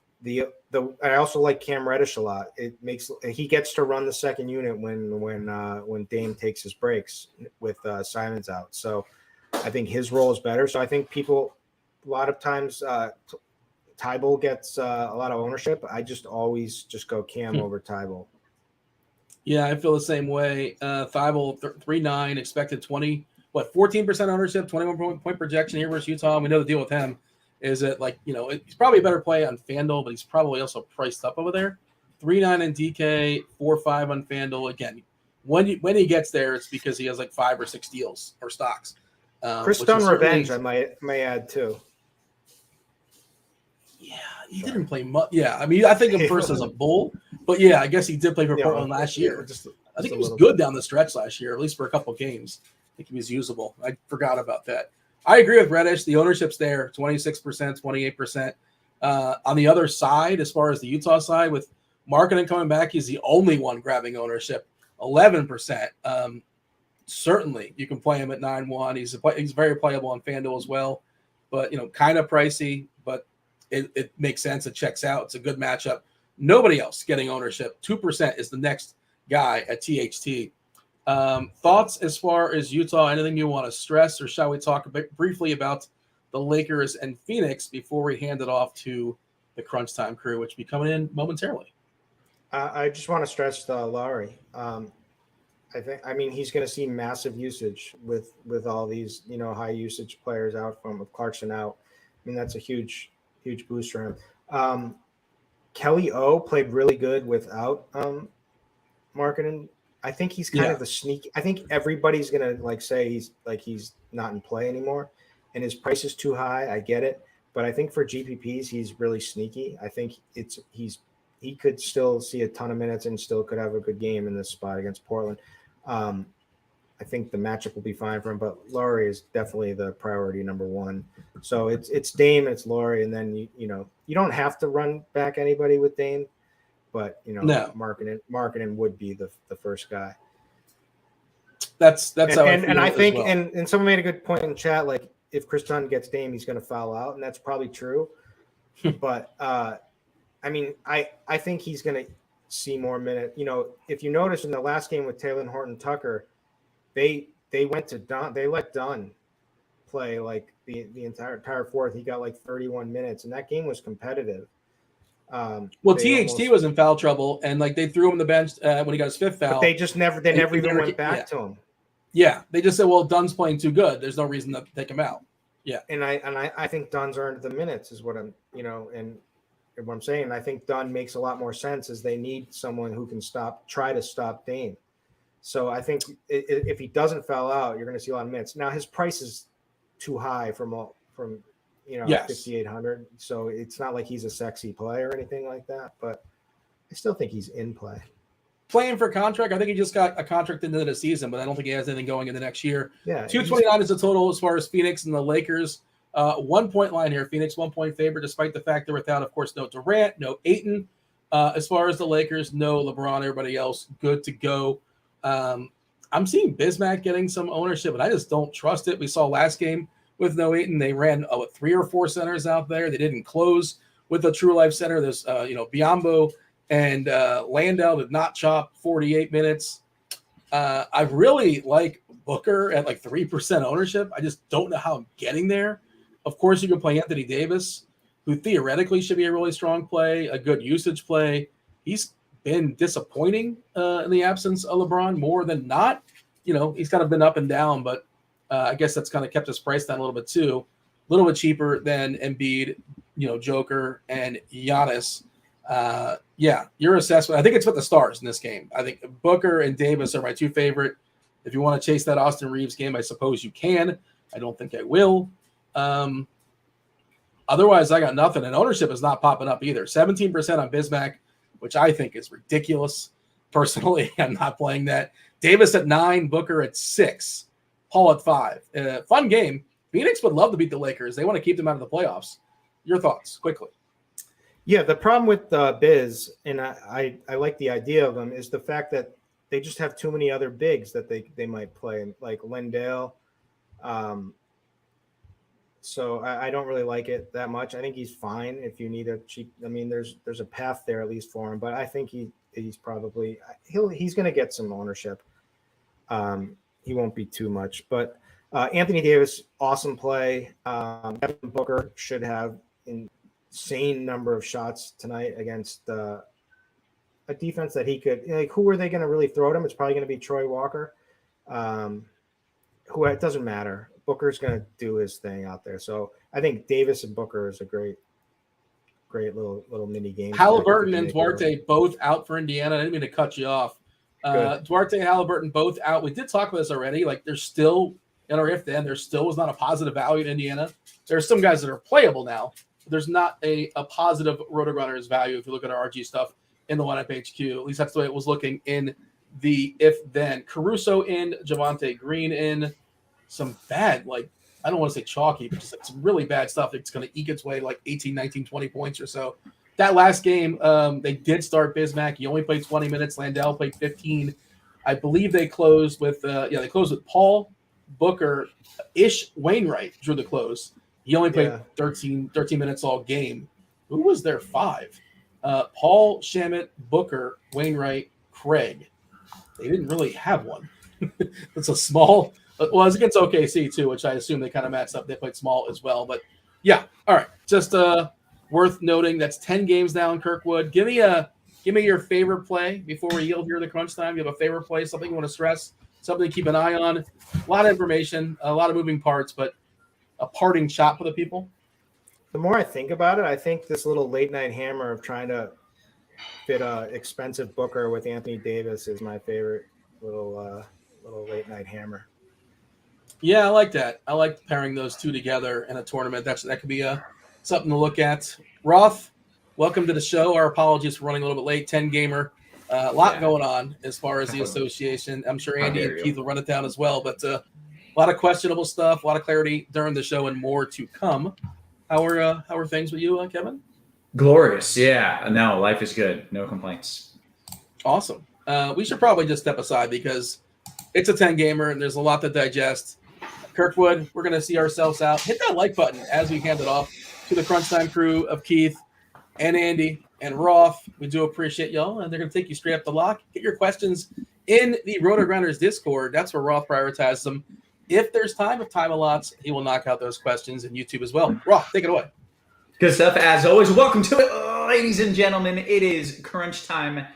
also like Cam Reddish a lot. He gets to run the second unit when Dame takes his breaks with Simons out. So I think his role is better. So I think a lot of times Thibault gets a lot of ownership. I always go Cam over Thibault. Yeah, I feel the same way. Thibault 3.9, expected 14% ownership, 21 point projection here versus Utah. We know the deal with him is that, like, you know, he's probably a better play on FanDuel, but he's probably also priced up over there. 3.9 in DK, 4.5 on FanDuel. Again, when he gets there, it's because he has like 5 or 6 deals or stocks. Chris Dunn revenge, I may add too. Yeah, he didn't play much. Yeah, I mean, I think him first as a Bull, but yeah, I guess he did play for Portland last year. I think he was good down the stretch last year, at least for a couple of games. I think he was usable. I forgot about that. I agree with Reddish. The ownership's there, 26%, 28%. On the other side, as far as the Utah side, with Markkanen coming back, he's the only one grabbing ownership, 11%. certainly you can play him at 9-1. He's very playable on FanDuel as well, but kind of pricey, but it makes sense. It checks out. It's a good matchup. Nobody else getting ownership. 2% is the next guy at THT. Thoughts as far as Utah? Anything you want to stress, or shall we talk briefly about the Lakers and Phoenix before we hand it off to the Crunch Time crew, which will be coming in momentarily? I just want to stress Lowry. I mean, he's going to see massive usage with all these, high usage players out with Clarkson out. I mean, that's a huge boost for him. Kelly O played really good without Markkanen. I think he's kind of the sneak. I think everybody's going to say he's not in play anymore, and his price is too high. I get it. But I think for GPPs, he's really sneaky. I think he could still see a ton of minutes and still could have a good game in this spot against Portland. I think the matchup will be fine for him, but Laurie is definitely the priority number one. So it's Dame, it's Laurie, and then you don't have to run back anybody with Dame, but no. Markkanen would be the first guy. That's how and I think well. and someone made a good point in chat, like if Chris Dunn gets Dame, he's going to foul out, and that's probably true. But I mean, I think he's going to see more minutes. If you notice in the last game with Taylor and Horton Tucker, they went to Dunn. They let Dunn play like the entire fourth. He got like 31 minutes, and that game was competitive. THT was in foul trouble, and they threw him on the bench when he got his fifth foul. But they never even went back to him. Yeah, they just said, "Well, Dunn's playing too good. There's no reason to take him out." Yeah, and I think Dunn's earned the minutes, is what I'm and what I'm saying. I think Dunn makes a lot more sense, as they need someone who can try to stop Dame. So I think if he doesn't foul out, you're going to see a lot of minutes. Now his price is too high from 5,800. So it's not like he's a sexy play or anything like that, but I still think he's in play. Playing for contract, I think he just got a contract into the season, but I don't think he has anything going in the next year. Yeah, 229 is the total as far as Phoenix and the Lakers. 1 point line here. Phoenix 1 point favorite, despite the fact they're without, of course, no Durant, no Ayton. As far as the Lakers, no LeBron, everybody else good to go. I'm seeing Bismack getting some ownership, and I just don't trust it. We saw last game with no Ayton. They ran 3 or 4 centers out there. They didn't close with a true life center. There's, Biyombo and Landau did not chop 48 minutes. I really like Booker at 3% ownership. I just don't know how I'm getting there. Of course, you can play Anthony Davis, who theoretically should be a really strong play, a good usage play. He's been disappointing in the absence of LeBron more than not. He's kind of been up and down, but I guess that's kind of kept his price down a little bit too. A little bit cheaper than Embiid, Joker, and Giannis. Your assessment. I think it's with the stars in this game. I think Booker and Davis are my 2 favorite. If you want to chase that Austin Reeves game, I suppose you can. I don't think I will. Otherwise, I got nothing. And ownership is not popping up either. 17% on Bismack, which I think is ridiculous. Personally, I'm not playing that. Davis at 9, Booker at 6, Paul at 5. Fun game. Phoenix would love to beat the Lakers. They want to keep them out of the playoffs. Your thoughts, quickly. Yeah, the problem with Biz, and I like the idea of them, is the fact that they just have too many other bigs that they might play, like Lendale. So I don't really like it that much. I think he's fine if you need a cheap. I mean, there's a path there at least for him, but I think he's probably he's going to get some ownership. He won't be too much, but Anthony Davis, awesome play. Devin Booker should have insane number of shots tonight against a defense that he could. Who are they going to really throw at him? It's probably going to be Troy Walker. Who it doesn't matter. Booker's going to do his thing out there. So I think Davis and Booker is a great little mini game. Halliburton and Duarte both out for Indiana. I didn't mean to cut you off. Duarte and Halliburton both out. We did talk about this already. There's still, in our if then, there still was not a positive value in Indiana. There are some guys that are playable now. But there's not a positive RotoGrinders value if you look at our RG stuff in the lineup HQ. At least that's the way it was looking in the if then. Caruso in, Javonte Green in. Some bad, I don't want to say chalky, but just some really bad stuff that's going to eke its way 18, 19, 20 points or so. That last game, they did start Bismack. He only played 20 minutes. Landau played 15. I believe they closed with Paul Booker. Ish Wainwright drew the close. He only played 13 minutes all game. Who was their 5? Paul, Shamit, Booker, Wainwright, Craig. They didn't really have one. It's a small. Well, it was against OKC too, which I assume they kind of matched up. They played small as well, but yeah. All right, just worth noting. That's 10 games now in Kirkwood. Give me your favorite play before we yield here to crunch time. You have a favorite play, something you want to stress, something to keep an eye on. A lot of information, a lot of moving parts, but a parting shot for the people. The more I think about it, I think this little late night hammer of trying to fit a expensive Booker with Anthony Davis is my favorite little late night hammer. Yeah, I like that. I like pairing those two together in a tournament. That could be something to look at. Roth, welcome to the show. Our apologies for running a little bit late. 10 gamer, a lot going on as far as the association. I'm sure Andy and Keith will run it down as well, but a lot of questionable stuff, a lot of clarity during the show, and more to come. How are things with you, Kevin? Glorious, yeah. No, life is good. No complaints. Awesome. We should probably just step aside because it's a 10 gamer and there's a lot to digest. Kirkwood, we're going to see ourselves out. Hit that like button as we hand it off to the Crunch Time crew of Keith and Andy and Roth. We do appreciate y'all, and they're going to take you straight up the lock. Get your questions in the RotoGrinders Discord. That's where Roth prioritizes them. If there's time, if time allots, he will knock out those questions in YouTube as well. Roth, take it away. Good stuff, as always. Welcome to it, ladies and gentlemen. It is Crunch Time.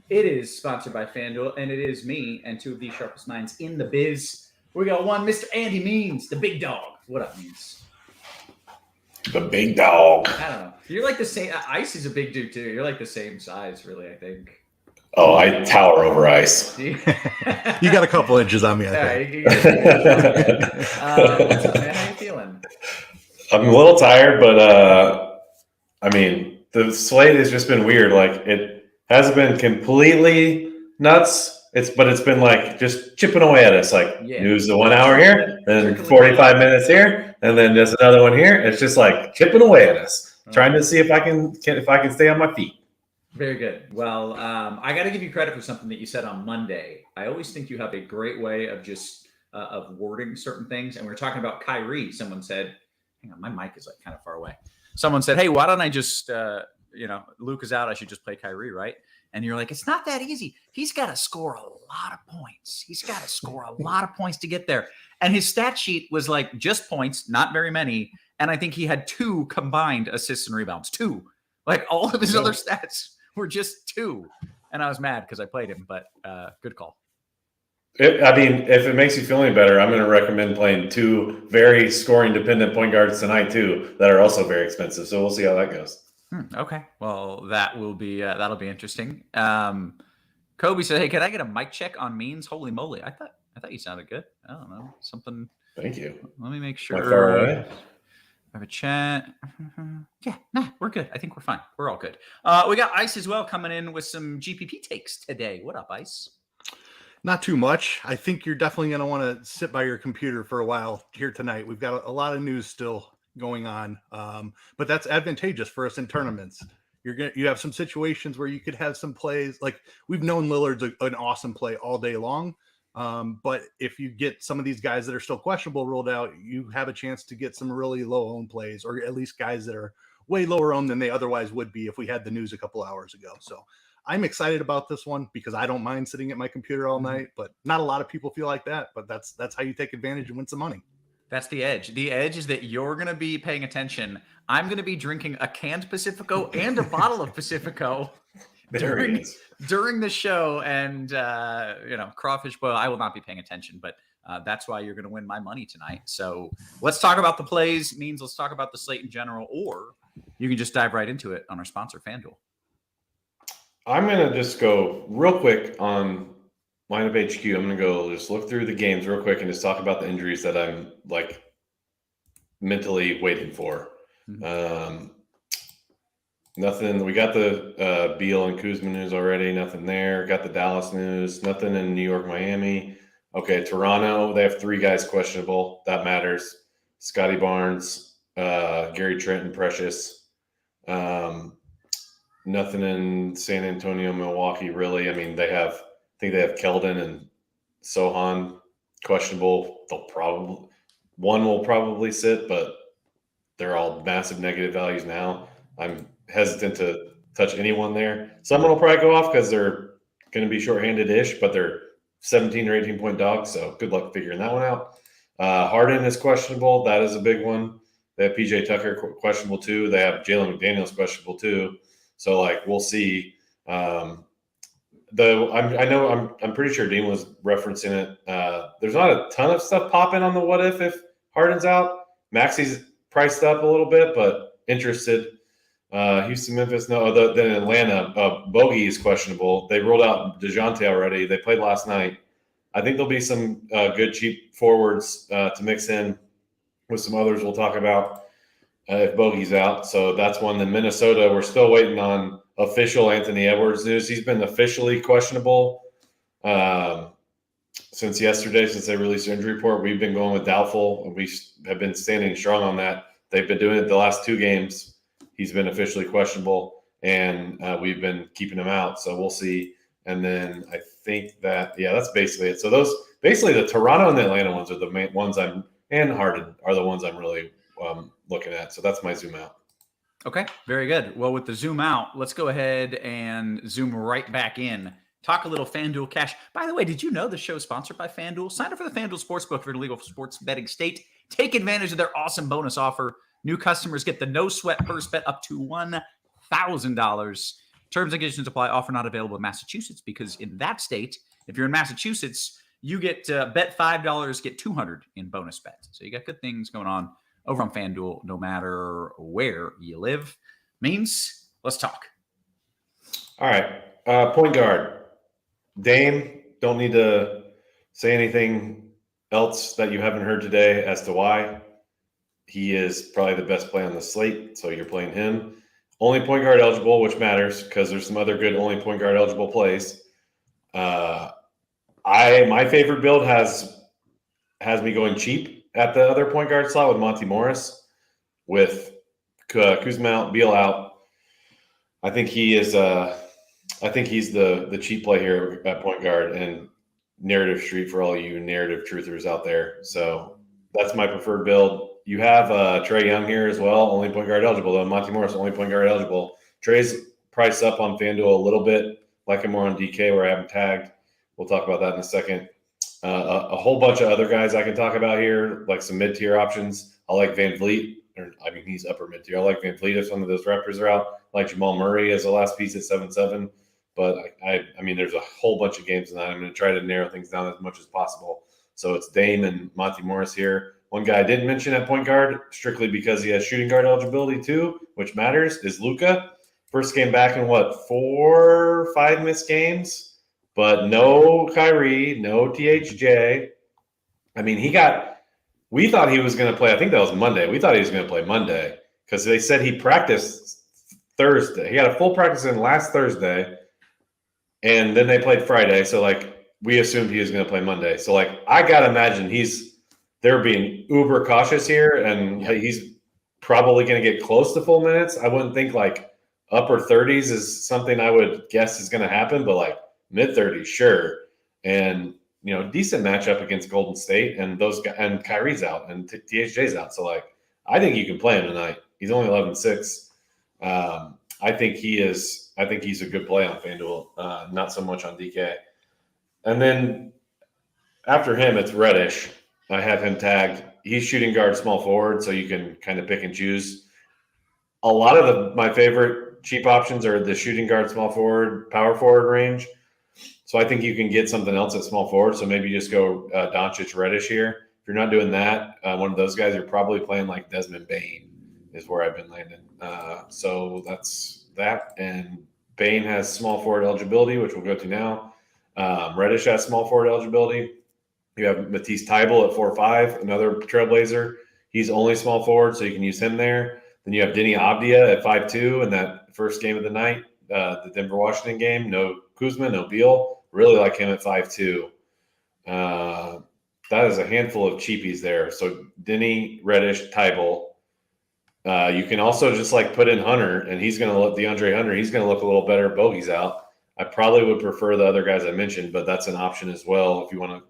It is sponsored by Fanduel, and it is me and two of the sharpest minds in the biz. We got one, Mr. Andy Means, the big dog. What up, Means? The big dog. I don't know. You're like the same. Ice is a big dude, too. You're like the same size, really, I think. Oh, I tower over Ice. You got a couple inches on me, I think. What's up, man? How you feeling? I'm a little tired, but I mean, the slate has just been weird. Like, it hasn't been completely nuts. It's been like just chipping away at us. Like, news the 1 hour here, then 45 minutes here, and then there's another one here. It's just like chipping away at us, trying to see if I can stay on my feet. Very good. Well, I got to give you credit for something that you said on Monday. I always think you have a great way of just of wording certain things. And we were talking about Kyrie. Someone said, hang on, my mic is like kind of far away. Someone said, hey, why don't I just, Luke is out. I should just play Kyrie, right? And you're like, it's not that easy. He's got to score a lot of points. He's got to score a lot of points to get there. And his stat sheet was like just points, not very many. And I think he had 2 combined assists and rebounds. 2. Like all of his other stats were just 2. And I was mad because I played him, but good call. If it makes you feel any better, I'm going to recommend playing 2 very scoring-dependent point guards tonight, too, that are also very expensive. So we'll see how that goes. Okay. Well, that will be that'll be interesting. Kobe said, hey, can I get a mic check on Means? Holy moly. I thought you sounded good. I don't know. Something. Thank you. Let me make sure. Am I far away? Have a chat. We're good. I think we're fine. We're all good. We got Ice as well coming in with some GPP takes today. What up, Ice? Not too much. I think you're definitely going to want to sit by your computer for a while here tonight. We've got a lot of news still going on, but that's advantageous for us in tournaments. You have some situations where you could have some plays. Like we've known Lillard's an awesome play all day long. But if you get some of these guys that are still questionable ruled out, you have a chance to get some really low-owned plays, or at least guys that are way lower owned than they otherwise would be if we had the news a couple hours ago. So I'm excited about this one because I don't mind sitting at my computer all night, but not a lot of people feel like that. But that's how you take advantage and win some money. That's the edge. The edge is that you're going to be paying attention. I'm going to be drinking a canned Pacifico and a bottle of Pacifico during the show, and crawfish boil. I will not be paying attention, but that's why you're going to win my money tonight. So let's talk about the plays. Means let's talk about the slate in general, or you can just dive right into it on our sponsor, Fanduel. I'm going to just go real quick on Lineup HQ. I'm going to go just look through the games real quick and just talk about the injuries that I'm like mentally waiting for. Nothing. We got the Beal and Kuzma news already. Nothing there. Got the Dallas news. Nothing in New York, Miami. Okay, Toronto. They have 3 guys questionable. That matters. Scotty Barnes, Gary Trent, and Precious. Nothing in San Antonio, Milwaukee. Really. I mean, they have think they have Keldon and Sohan questionable. One will probably sit, but they're all massive negative values now. I'm hesitant to touch anyone there. Someone will probably go off because they're going to be shorthanded-ish, but they're 17 or 18-point dogs, so good luck figuring that one out. Harden is questionable. That is a big one. They have PJ Tucker questionable too. They have Jalen McDaniels questionable too. So we'll see. I'm pretty sure Dean was referencing it. There's not a ton of stuff popping on the what if Harden's out. Maxi's priced up a little bit, but interested. Houston, Memphis, no. Then Atlanta, Bogey is questionable. They ruled out DeJounte already. They played last night. I think there'll be some good cheap forwards to mix in with some others we'll talk about if Bogey's out. So that's one. Then Minnesota, we're still waiting on official Anthony Edwards news. He's been officially questionable since yesterday, since they released the injury report. We've been going with doubtful, and we have been standing strong on that. They've been doing it the last 2 games. He's been officially questionable, and we've been keeping him out. So we'll see. And then I think that's basically it. So those basically the Toronto and the Atlanta ones are the main ones and Harden are the ones I'm really looking at. So that's my zoom out. Okay, very good. Well, with the zoom out, let's go ahead and zoom right back in. Talk a little FanDuel cash. By the way, did you know the show is sponsored by FanDuel? Sign up for the FanDuel Sportsbook if you're in a legal sports betting state. Take advantage of their awesome bonus offer. New customers get the no-sweat first bet up to $1,000. Terms and conditions apply. Offer not available in Massachusetts because in that state, if you're in Massachusetts, you get bet $5, get $200 in bonus bets. So you got good things going on over on FanDuel, no matter where you live. Means, let's talk. All right. Point guard. Dame, don't need to say anything else that you haven't heard today as to why. He is probably the best play on the slate, so you're playing him. Only point guard eligible, which matters because there's some other good only point guard eligible plays. My favorite build has me going cheap at the other point guard slot with Monty Morris, with Kuzma out, Beal out. I think he is. I think he's the cheap play here at point guard and narrative street for all you narrative truthers out there. So that's my preferred build. You have Trae Young here as well, only point guard eligible, though. Monty Morris, only point guard eligible. Trae's priced up on FanDuel a little bit, like him more on DK where I have him tagged. We'll talk about that in a second. A whole bunch of other guys I can talk about here, like some mid-tier options. I like Van Vliet. He's upper mid-tier. I like Van Vliet if some of those Raptors are out. I like Jamal Murray as the last piece at 7-7. But, there's a whole bunch of games in that. I'm going to try to narrow things down as much as possible. So it's Dame and Monty Morris here. One guy I didn't mention at point guard, strictly because he has shooting guard eligibility too, which matters, is Luka. First game back in 4 or 5 missed games, but no Kyrie, no THJ. We thought he was going to play. I think that was Monday. We thought he was going to play Monday because they said he practiced Thursday. He had a full practice in last Thursday, and then they played Friday. So we assumed he was going to play Monday. So I gotta imagine they're being uber cautious here, and he's probably going to get close to full minutes. I wouldn't think upper 30s is something I would guess is going to happen, but mid 30s, sure. And decent matchup against Golden State, and those guys, and Kyrie's out, and THJ's out. So I think you can play him tonight. He's only 11-6. I think he's a good play on FanDuel, not so much on DK. And then after him, it's Reddish. I have him tagged. He's shooting guard, small forward, so you can kind of pick and choose. A lot of my favorite cheap options are the shooting guard, small forward, power forward range. So I think you can get something else at small forward. So maybe just go Doncic, Reddish here. If you're not doing that, one of those guys, you're probably playing Desmond Bane is where I've been landing. So that's that. And Bane has small forward eligibility, which we'll go to now. Reddish has small forward eligibility. You have Matisse Thybulle at 4.5, another Trailblazer. He's only small forward, so you can use him there. Then you have Denny Avdia at 5.2 in that first game of the night, the Denver-Washington game. No Kuzma, no Beal. Really like him at 5.2. That is a handful of cheapies there. So Denny, Reddish, Thybulle. You can also just put in Hunter, and he's going to look DeAndre Hunter. He's going to look a little better. Bogey's out. I probably would prefer the other guys I mentioned, but that's an option as well if you want to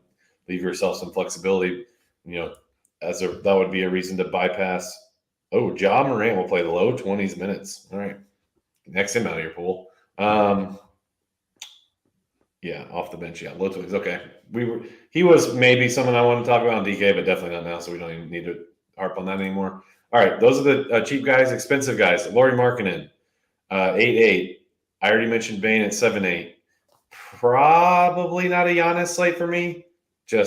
leave yourself some flexibility. That would be a reason to bypass. Oh, Ja Morant will play the low 20s minutes. All right, next him out of your pool. Yeah, off the bench. Yeah, low 20s. Okay, he was maybe someone I want to talk about on DK, but definitely not now. So we don't even need to harp on that anymore. All right, those are the cheap guys, expensive guys. Lauri Markkanen, 8.8. I already mentioned Bane at 7.8. Probably not a Giannis slate for me. He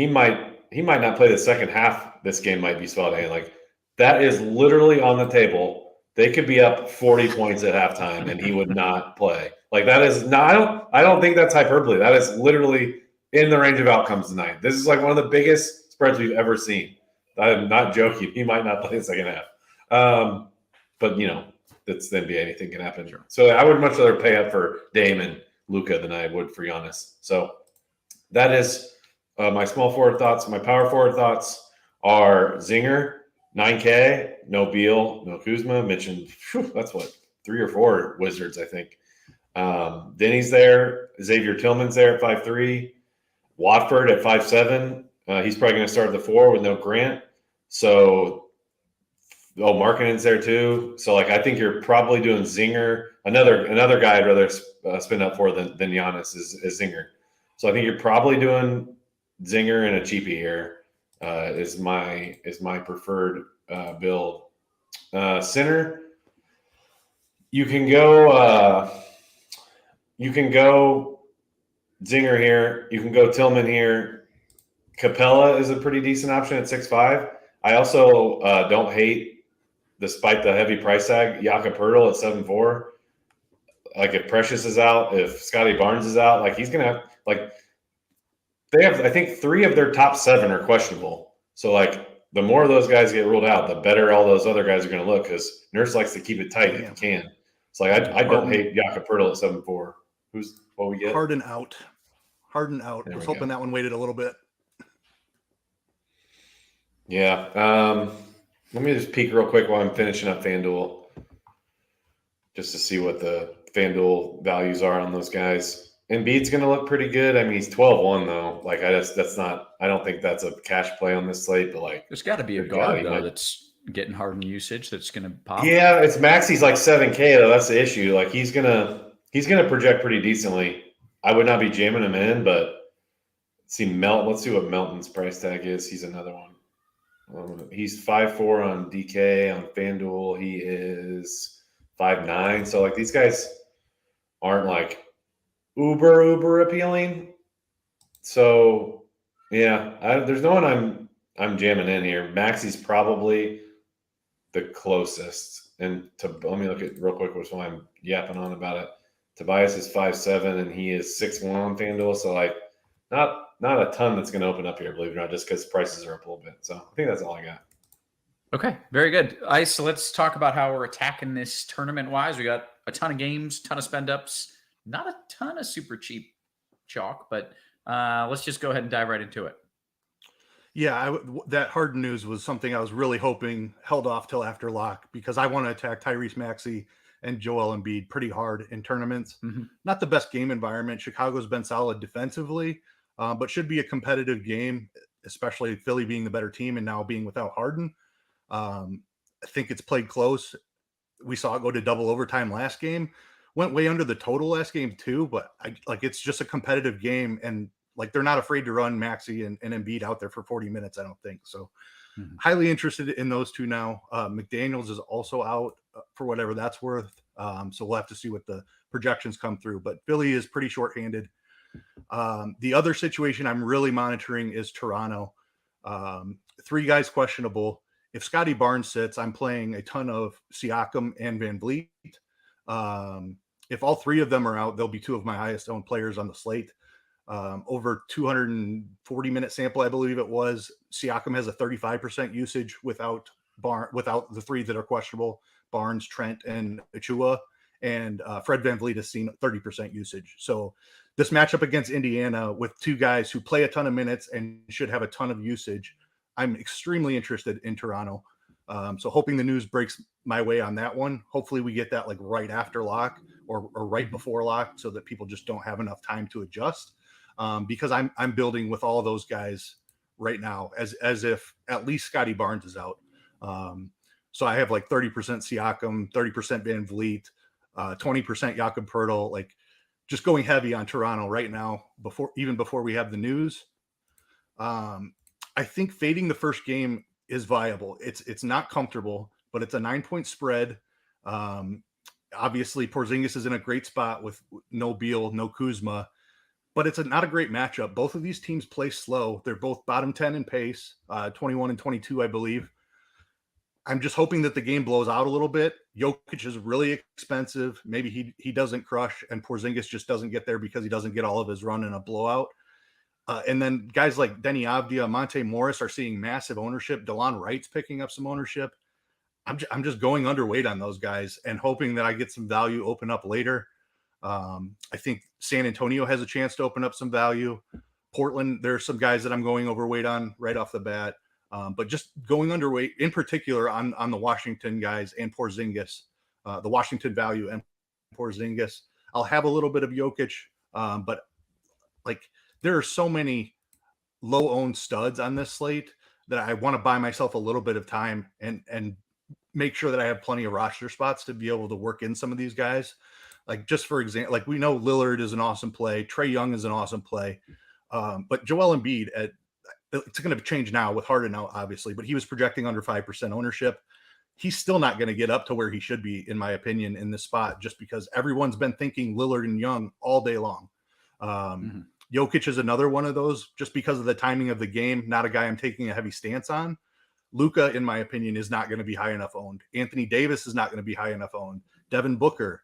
might not play the second half. This game might be spot in. Like, that is literally on the table. They could be up 40 points at halftime, and he would not play. Like, that is not. I don't think that's hyperbole. That is literally in the range of outcomes tonight. This is like one of the biggest spreads we've ever seen. I'm not joking. He might not play the second half. But that's the NBA. Anything can happen. Sure. So I would much rather pay up for Dame and Luka than I would for Giannis. So that is my small forward thoughts. My power forward thoughts are Zinger, 9K, no Beal, no Kuzma. Mentioned, that's what, 3 or 4 Wizards, I think. Denny's there. Xavier Tillman's there at 5.3. Watford at 5.7. He's probably going to start at the 4 with no Grant. So, Markkanen's there too. So, I think you're probably doing Zinger. Another guy I'd rather spend up for than Giannis is Zinger. So I think you're probably doing Zinger and a cheapie here. Is my preferred build. Center, you can go Zinger here. You can go Tillman here. Capella is a pretty decent option at 6.5. I also don't hate, despite the heavy price tag, Jakob Poeltl at 7.4. Like, if Precious is out, if Scotty Barnes is out, he's going to have, they have, I think, 3 of their top 7 are questionable. So, the more of those guys get ruled out, the better all those other guys are going to look, because Nurse likes to keep it tight if he can. So, I don't hate Jakob Poeltl at 7.4. Who's what we get? Harden out. I was hoping that one waited a little bit. Yeah. Let me just peek real quick while I'm finishing up FanDuel, just to see what the FanDuel values are on those guys. Embiid's going to look pretty good. I mean, he's 12-1 though. I don't think that's a cash play on this slate, but there's got to be a guard though that's getting Harden usage that's going to pop. Yeah, it's Maxi's 7K though. That's the issue. He's gonna project pretty decently. I would not be jamming him in, but let's see what Melton's price tag is. He's another one. He's 5.4 on DK. On FanDuel, he is 5.9. So these guys aren't uber appealing. So yeah, there's no one I'm jamming in here. Maxi's probably the closest. And let me look at real quick which one I'm yapping on about it. Tobias is 5.7 and he is 6.1 on FanDuel. So not a ton that's going to open up here, believe it or not, just because prices are up a little bit. So I think that's all I got. Okay, very good. So let's talk about how we're attacking this tournament-wise. We got a ton of games, ton of spend-ups, not a ton of super cheap chalk, but let's just go ahead and dive right into it. Yeah, that Harden news was something I was really hoping held off till after lock, because I want to attack Tyrese Maxey and Joel Embiid pretty hard in tournaments. Mm-hmm. Not the best game environment. Chicago's been solid defensively, but should be a competitive game, especially Philly being the better team and now being without Harden. I think it's played close. We saw it go to double overtime last game. Went way under the total last game too, but it's just a competitive game, and they're not afraid to run Maxey and Embiid out there for 40 minutes, I don't think. So highly interested in those two now. McDaniels is also out for whatever that's worth. So we'll have to see what the projections come through, but Philly is pretty shorthanded. The other situation I'm really monitoring is Toronto. 3 guys questionable. If Scotty Barnes sits, I'm playing a ton of Siakam and Van Vliet. If all 3 of them are out, they'll be 2 of my highest owned players on the slate. Over 240-minute sample, I believe it was. Siakam has a 35% usage without the 3 that are questionable, Barnes, Trent, and Achua. And Fred Van Vliet has seen 30% usage. So this matchup against Indiana with 2 guys who play a ton of minutes and should have a ton of usage, I'm extremely interested in Toronto. So hoping the news breaks my way on that one. Hopefully we get that right after lock, or right before lock, so that people just don't have enough time to adjust. Because I'm building with all those guys right now as if at least Scotty Barnes is out. So I have like 30% Siakam, 30% Van Vliet, 20% Jakob Poeltl, like just going heavy on Toronto right now before we have the news. I think fading the first game is viable. It's not comfortable, but it's a 9-point spread. Obviously Porzingis is in a great spot with no Beal, no Kuzma, but it's not a great matchup. Both of these teams play slow. They're both bottom 10 in pace, 21 and 22, I believe. I'm just hoping that the game blows out a little bit. Jokic is really expensive. Maybe he doesn't crush, and Porzingis just doesn't get there because he doesn't get all of his run in a blowout. And then guys like Denny Avdia, Monte Morris are seeing massive ownership. DeLon Wright's picking up some ownership. I'm just going underweight on those guys and hoping that I get some value open up later. I think San Antonio has a chance to open up some value. Portland, there's some guys that I'm going overweight on right off the bat. But just going underweight in particular on the Washington guys and Porzingis, the Washington value and Porzingis. I'll have a little bit of Jokic, but like there are so many low-owned studs on this slate that I want to buy myself a little bit of time and make sure that I have plenty of roster spots to be able to work in some of these guys. Like just for example, like we know Lillard is an awesome play. Trae Young is an awesome play. But Joel Embiid, it's going to change now with Harden out, obviously, but he was projecting under 5% ownership. He's still not going to get up to where he should be, in my opinion, in this spot, just because everyone's been thinking Lillard and Young all day long. Jokic is another one of those, just because of the timing of the game, not a guy I'm taking a heavy stance on. Luka, in my opinion, is not going to be high enough owned. Anthony Davis is not going to be high enough owned. Devin Booker,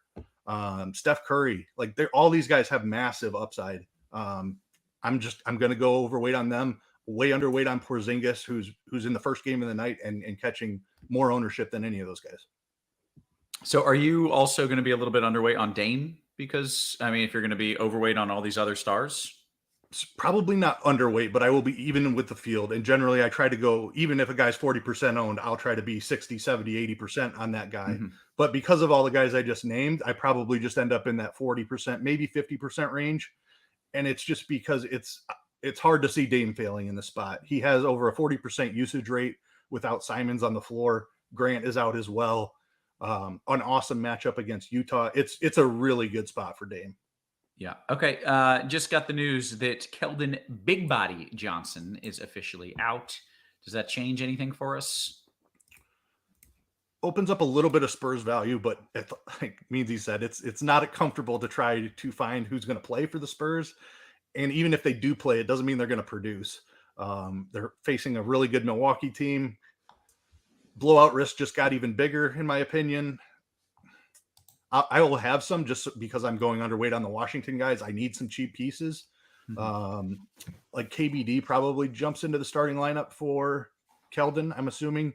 Steph Curry, like all these guys have massive upside. I'm going to go overweight on them, way underweight on Porzingis, who's in the first game of the night and catching more ownership than any of those guys. So are you also going to be a little bit underweight on Dame? Because, I mean, if you're going to be overweight on all these other stars? It's probably not underweight, but I will be even with the field. And generally I try to go, even if a guy's 40% owned, I'll try to be 60, 70, 80% on that guy. Mm-hmm. But because of all the guys I just named, I probably just end up in that 40%, maybe 50% range. And it's just because it's hard to see Dame failing in the spot. He has over a 40% usage rate without Simons on the floor. Grant is out as well. An awesome matchup against Utah. It's a really good spot for Dame. Yeah. Okay. Just got the news that Keldon Big Body Johnson is officially out. Does that change anything for us? Opens up a little bit of Spurs value, but like Meansy said, it's not comfortable to try to find who's going to play for the Spurs. And even if they do play, it doesn't mean they're going to produce. They're facing a really good Milwaukee team. Blowout risk just got even bigger, in my opinion. I will have some just because I'm going underweight on the Washington guys. I need some cheap pieces. Mm-hmm. Like KBD probably jumps into the starting lineup for Keldon, I'm assuming.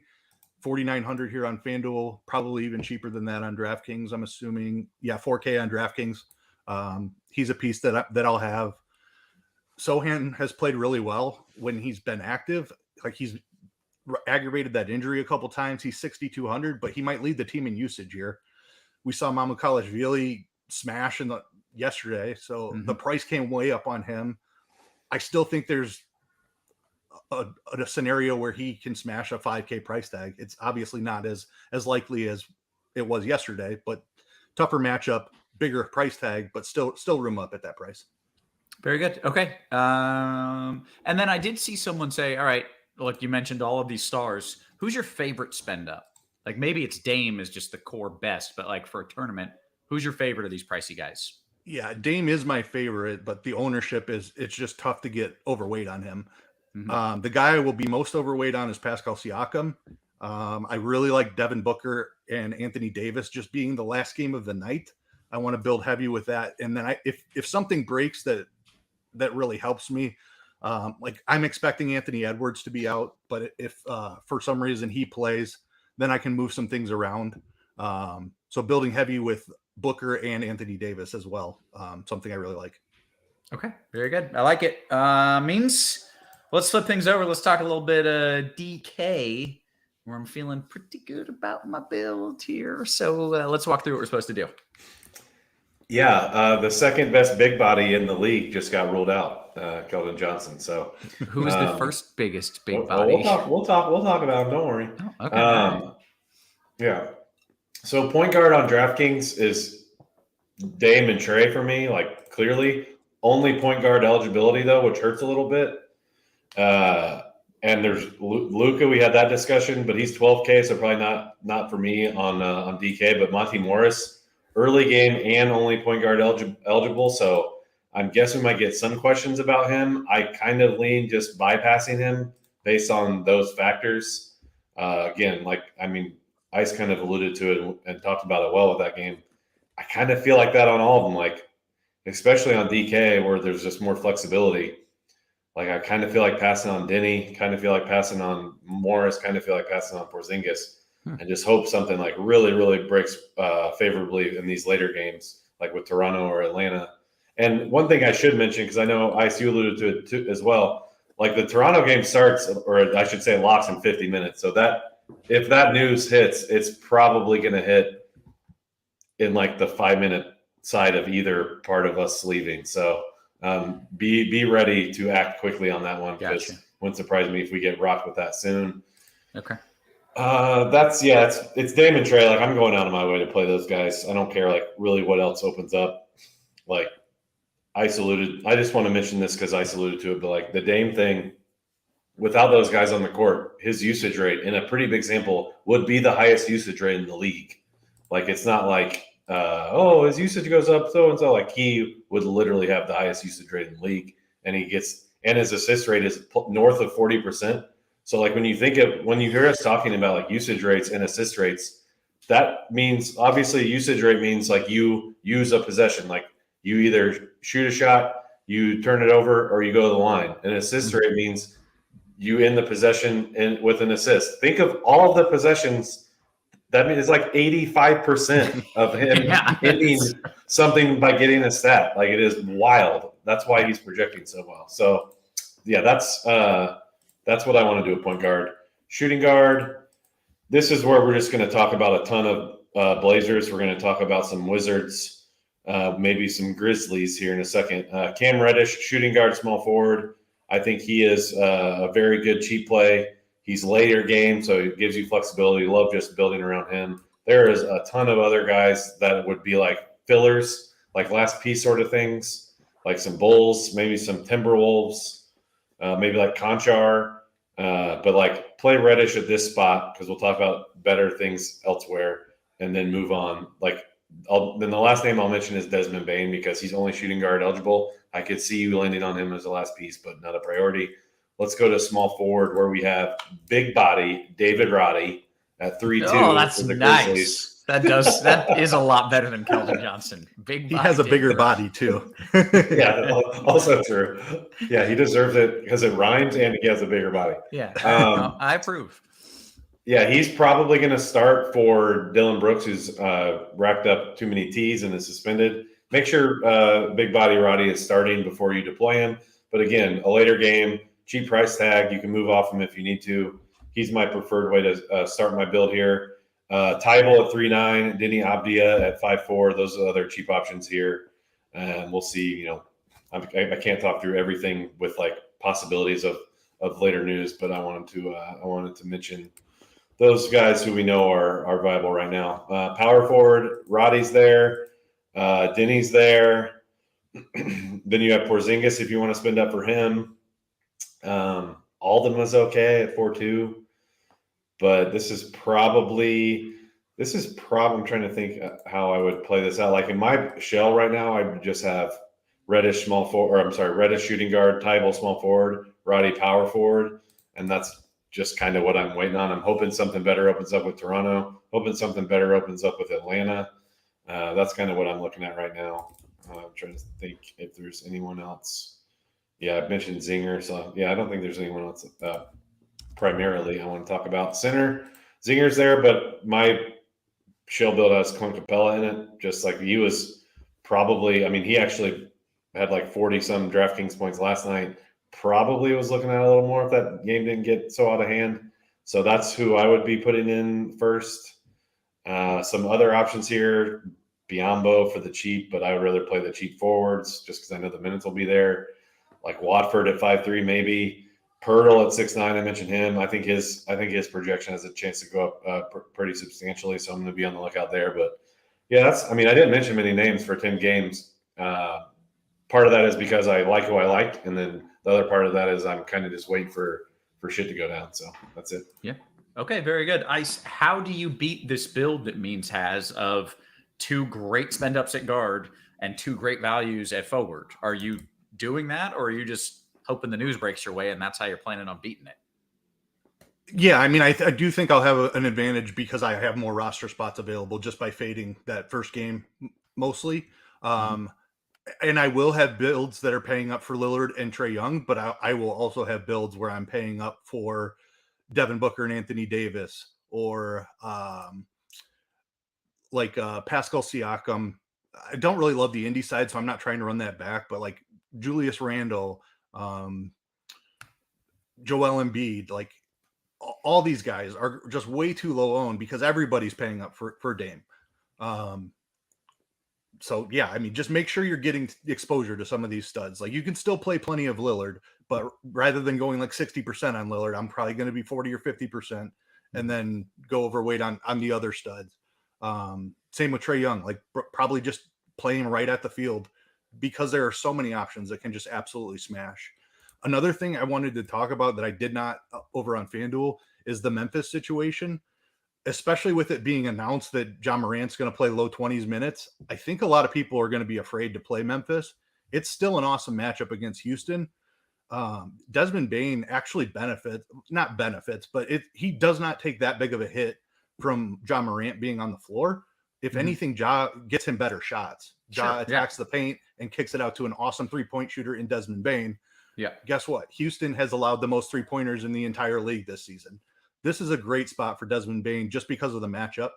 4,900 here on FanDuel, probably even cheaper than that on DraftKings, I'm assuming. Yeah, 4K on DraftKings. He's a piece that I'll have. Sohan has played really well when he's been active. Like he's aggravated that injury a couple times. He's 6,200, but he might lead the team in usage here. We saw Mamukelashvili smash yesterday, so the price came way up on him. I still think there's a scenario where he can smash a 5K price tag. It's obviously not as likely as it was yesterday, but tougher matchup, bigger price tag, but still room up at that price. Very good. Okay. And then I did see someone say, all right, look, you mentioned all of these stars. Who's your favorite spend up? Like maybe it's Dame is just the core best, but like for a tournament, who's your favorite of these pricey guys? Yeah, Dame is my favorite, but the ownership it's just tough to get overweight on him. Mm-hmm. The guy I will be most overweight on is Pascal Siakam. I really like Devin Booker and Anthony Davis just being the last game of the night. I want to build heavy with that. And then if something breaks that really helps me, like I'm expecting Anthony Edwards to be out, but if for some reason he plays, then I can move some things around. So building heavy with Booker and Anthony Davis as well. Something I really like. Okay. Very good. I like it. Means let's flip things over. Let's talk a little bit DK, where I'm feeling pretty good about my build here. So let's walk through what we're supposed to do. Yeah, the second best big body in the league just got ruled out, Keldon Johnson. So Who is the first biggest big we'll body? We'll talk about him. Don't worry. Oh, okay. All right. Yeah. So point guard on DraftKings is Dame and Trey for me, like clearly. Only point guard eligibility though, which hurts a little bit. And there's Luka. We had that discussion, but he's 12K, so probably not for me on DK. But Monty Morris, early game and only point guard eligible. So I'm guessing we might get some questions about him. I kind of lean just bypassing him based on those factors. Again, Ice kind of alluded to it and talked about it well with that game. I kind of feel like that on all of them, like especially on DK where there's just more flexibility. Like I kind of feel like passing on Denny, kind of feel like passing on Morris, kind of feel like passing on Porzingis, and just hope something like really, really breaks favorably in these later games, like with Toronto or Atlanta. And one thing I should mention, because I know ICU alluded to it too, as well, like the Toronto game starts, or I should say locks in 50 minutes. So that if that news hits, it's probably going to hit in like the 5-minute side of either part of us leaving. So be ready to act quickly on that one because it wouldn't surprise me if we get rocked with that soon. Okay. It's Dame and Trey. Like I'm going out of my way to play those guys. I don't care like really what else opens up. Like I just want to mention this because I alluded to it, but like the Dame thing, without those guys on the court, his usage rate in a pretty big sample would be the highest usage rate in the league. Like it's not like his usage goes up so and so. Like he would literally have the highest usage rate in the league, and his assist rate is north of 40%. So like when you hear us talking about like usage rates and assist rates, that means obviously usage rate means like you use a possession, like you either shoot a shot, you turn it over, or you go to the line. And assist rate means you end the possession with an assist. Think of all of the possessions. That means it's like 85% of him ending something by getting a stat. Like it is wild. That's why he's projecting so well. So yeah, that's what I want to do at point guard. Shooting guard, this is where we're just going to talk about a ton of Blazers. We're going to talk about some Wizards, maybe some Grizzlies here in a second. Cam Reddish, shooting guard, small forward. I think he is a very good cheap play. He's later game, so it gives you flexibility. Love just building around him. There is a ton of other guys that would be like fillers, like last piece sort of things, like some Bulls, maybe some Timberwolves, maybe like Conchar. But like play Reddish at this spot because we'll talk about better things elsewhere and then move on. Then the last name I'll mention is Desmond Bane because he's only shooting guard eligible. I could see you landing on him as the last piece, but not a priority. Let's go to small forward where we have big body David Roddy at 3-2. Oh, that's nice. That is a lot better than Keldon Johnson. Big body. He has a bigger body too. Yeah, also true. Yeah, he deserves it because it rhymes and he has a bigger body. Yeah, I approve. Yeah, he's probably going to start for Dylan Brooks, who's racked up too many T's and is suspended. Make sure big body Roddy is starting before you deploy him. But again, a later game, cheap price tag. You can move off him if you need to. He's my preferred way to start my build here. Tybal at 3.9, Denny Abdia at 5.4. Those are other cheap options here. And we'll see. I can't talk through everything with like possibilities of later news, but I wanted to mention those guys who we know are viable right now. Power forward, Roddy's there. Denny's there. Then you have Porzingis if you want to spend up for him. Alden was okay at 4.2, but this is probably I'm trying to think how I would play this out. Like in my shell right now, I would just have Reddish Reddish shooting guard, Tybal small forward, Roddy power forward, and that's just kind of what I'm waiting on. I'm hoping something better opens up with Toronto, hoping something better opens up with Atlanta. That's kind of what I'm looking at right now. I'm trying to think if there's anyone else. Yeah, I mentioned Zinger, so yeah, I don't think there's anyone else primarily I want to talk about. Center, Zinger's there, but my shell build has Clint Capella in it, just like he was probably, he actually had like 40-some DraftKings points last night. Probably was looking at a little more if that game didn't get so out of hand. So that's who I would be putting in first. Some other options here. Biombo for the cheap, but I would rather play the cheap forwards just because I know the minutes will be there. Like Watford at 5'3", maybe. Pirtle at 6'9", I mentioned him. I think his projection has a chance to go up pretty substantially, so I'm going to be on the lookout there. But yeah, I didn't mention many names for 10 games. Part of that is because I like who I liked, and then the other part of that is I'm kind of just waiting for shit to go down. So that's it. Yeah. Okay, very good. Ice, how do you beat this build that Means has of 2 great spend ups at guard and 2 great values at forward? Are you doing that, or are you just hoping the news breaks your way and that's how you're planning on beating it? Yeah, I mean, I do think I'll have an advantage because I have more roster spots available just by fading that first game mostly. And I will have builds that are paying up for Lillard and Trae Young, but I will also have builds where I'm paying up for Devin Booker and Anthony Davis, or Pascal Siakam. I don't really love the indie side, so I'm not trying to run that back, but like Julius Randle, Joel Embiid, like all these guys are just way too low owned because everybody's paying up for Dame. So yeah, I mean, just make sure you're getting exposure to some of these studs. Like you can still play plenty of Lillard, but rather than going like 60% on Lillard, I'm probably going to be 40 or 50% and then go overweight on the other studs. Same with Trae Young, like probably just playing right at the field because there are so many options that can just absolutely smash. Another thing I wanted to talk about that I did not over on FanDuel is the Memphis situation. Especially with it being announced that John Morant's going to play low 20s minutes, I think a lot of people are going to be afraid to play Memphis. It's still an awesome matchup against Houston. Desmond Bane actually not benefits, but he does not take that big of a hit from John Morant being on the floor. If anything, Ja gets him better shots. Ja attacks the paint and kicks it out to an awesome 3-point shooter in Desmond Bane. Yeah. Guess what? Houston has allowed the most 3-pointers in the entire league this season. This is a great spot for Desmond Bane just because of the matchup.